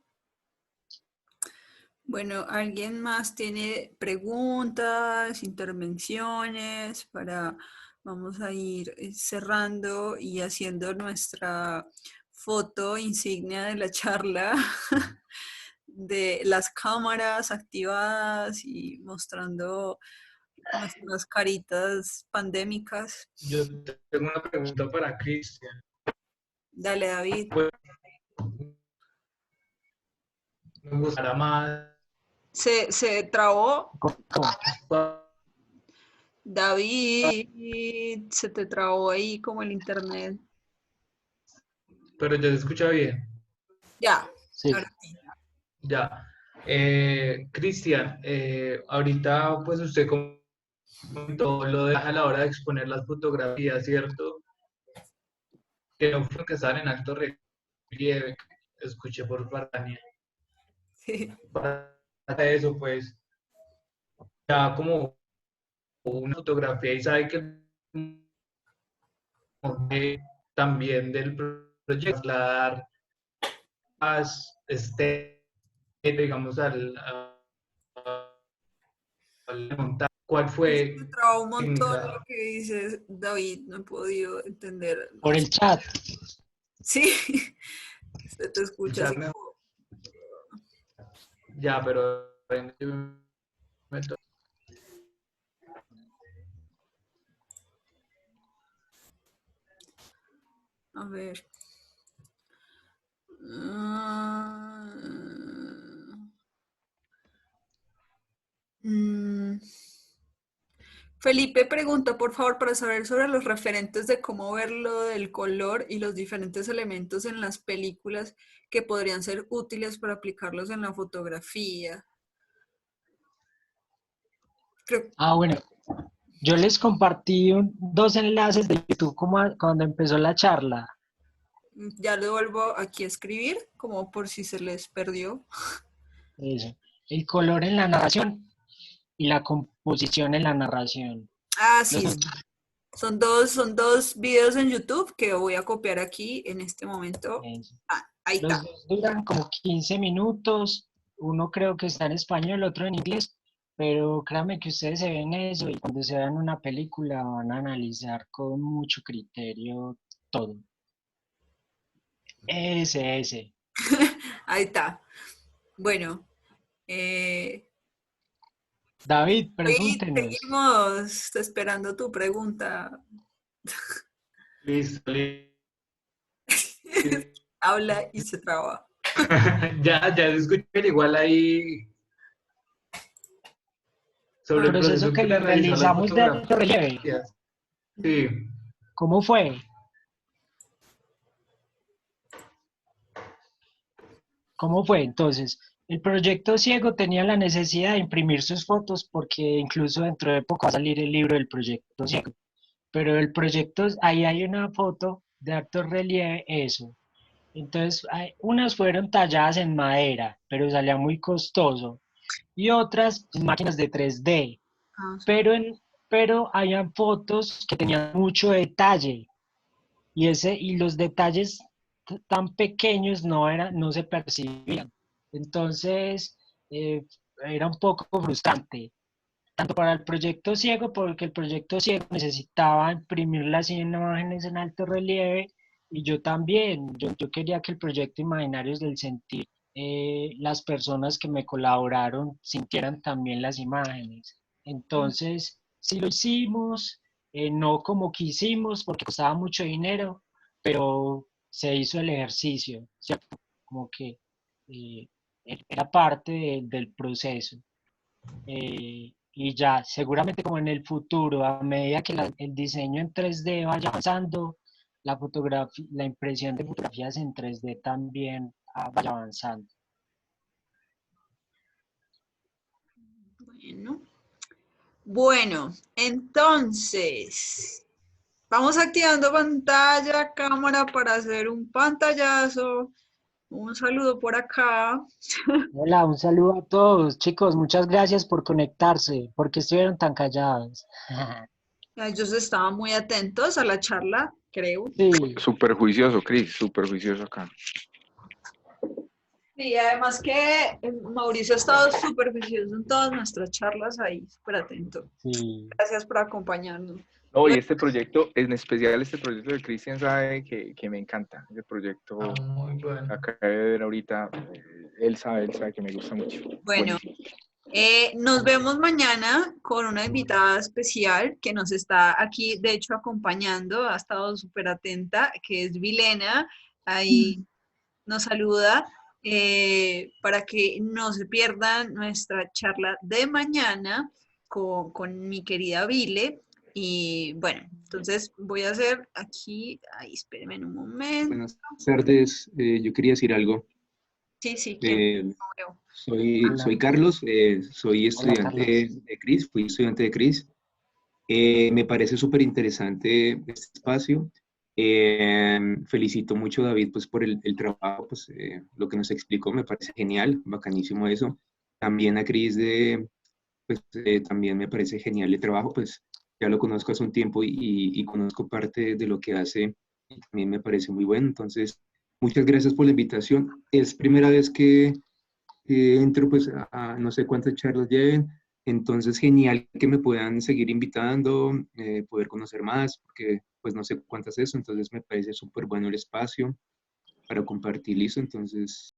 Bueno, ¿alguien más tiene preguntas, intervenciones para, vamos a ir cerrando y haciendo nuestra foto insignia de la charla de las cámaras activadas y mostrando nuestras caritas pandémicas? Yo tengo una pregunta para Cristian. Dale, David. Pues, me gustaría más. Se trabó. ¿Cómo? David, se te trabó ahí como el internet. Pero ya se escucha bien. Ya, Sí, ahora sí. Ya. Cristian, ahorita pues usted comentó lo de a la hora de exponer las fotografías, ¿cierto? Que no fue que estaban en alto relieve, escuché por Farania. para eso, pues, ya como una fotografía y sabe que también del proyecto, dar más digamos, al montar. ¿Cuál Se fue me traba un montón lo técnica? que dices, David, no he podido entender. Por el chat. Sí, se te escucha así como... Ya, pero A ver. Ah, mm, Felipe pregunta, por favor, para saber sobre los referentes de cómo ver lo del color y los diferentes elementos en las películas que podrían ser útiles para aplicarlos en la fotografía. Creo, Bueno, yo les compartí dos enlaces de YouTube como cuando empezó la charla. ya lo vuelvo aquí a escribir, como por si se les perdió. Eso. El color en la narración y la composición en la narración. Ah, Los, sí, sí. Son dos videos en YouTube que voy a copiar aquí en este momento. eso. Ah, ahí Los está. dos duran como 15 minutos. Uno creo que está en español, el otro en inglés. Pero créanme que ustedes se ven eso y cuando se vean una película van a analizar con mucho criterio todo. Ese. Ahí está. Bueno, eh, David, hoy pregúntenos. seguimos esperando tu pregunta. listo, listo. Habla y se traba. Ya se escucha igual ahí El sobre el proceso proceso que que le le realizó a las realizamos de alto relieve. fotografías. Sí, ¿Cómo fue? ¿Cómo fue? Entonces, el proyecto Ciego tenía la necesidad de imprimir sus fotos porque incluso dentro de poco va a salir el libro del proyecto Ciego. Pero el proyecto, ahí hay una foto de alto relieve, eso. Entonces, unas fueron talladas en madera, pero salía muy costoso, y otras en máquinas de 3D. Ah, Pero habían fotos que tenían mucho detalle, y los detalles tan pequeños no se percibían. Entonces, era un poco frustrante, tanto para el proyecto Ciego, porque el proyecto Ciego necesitaba imprimir las imágenes en alto relieve, y yo también, yo quería que el proyecto Imaginarios del Sentir, las personas que me colaboraron sintieran también las imágenes. Entonces, sí lo hicimos, no como quisimos, porque costaba mucho dinero, pero se hizo el ejercicio, ¿cierto? Como que eh, era parte del proceso. Y ya, seguramente como en el futuro, a medida que el diseño en 3D vaya avanzando, la impresión de fotografías en 3D también vaya avanzando. bueno. Bueno, entonces, vamos activando pantalla, cámara para hacer un pantallazo. Un saludo por acá. Hola, un saludo a todos, chicos, muchas gracias por conectarse, porque estuvieron tan callados. Ellos estaban muy atentos a la charla, creo. Sí, Súper juicioso, Cris, súper juicioso acá. Y además que Mauricio ha estado súper juicioso en todas nuestras charlas ahí, súper atento. sí. Gracias por acompañarnos. No, Y y este proyecto, en especial este proyecto de Cristian, sabe que me encanta. Ese proyecto muy bueno. acá de ver ahorita, él sabe que me gusta mucho. bueno, Buenísimo. nos vemos mañana con una invitada especial que nos está aquí, de hecho, acompañando, ha estado súper atenta, que es Vilena, ahí nos saluda, para que no se pierdan nuestra charla de mañana con mi querida Vile. Y bueno, entonces voy a hacer aquí, ahí, espérenme un momento. Buenas tardes, yo quería decir algo. Sí, sí, ¿quién? Eh, No veo. soy Carlos, soy Hola, Carlos. estudiante de CRIS, fui estudiante de CRIS. Me parece súper interesante este espacio Felicito mucho a David pues, por el trabajo, pues, lo que nos explicó me parece genial, bacanísimo eso. También a Cris pues, también me parece genial el trabajo, pues ya lo conozco hace un tiempo y conozco parte de lo que hace y también me parece muy bueno. Entonces, muchas gracias por la invitación. Es primera vez que entro pues no sé cuántas charlas lleven, entonces genial que me puedan seguir invitando, poder conocer más, porque pues no sé cuántas es, entonces me parece súper bueno el espacio para compartir, listo, entonces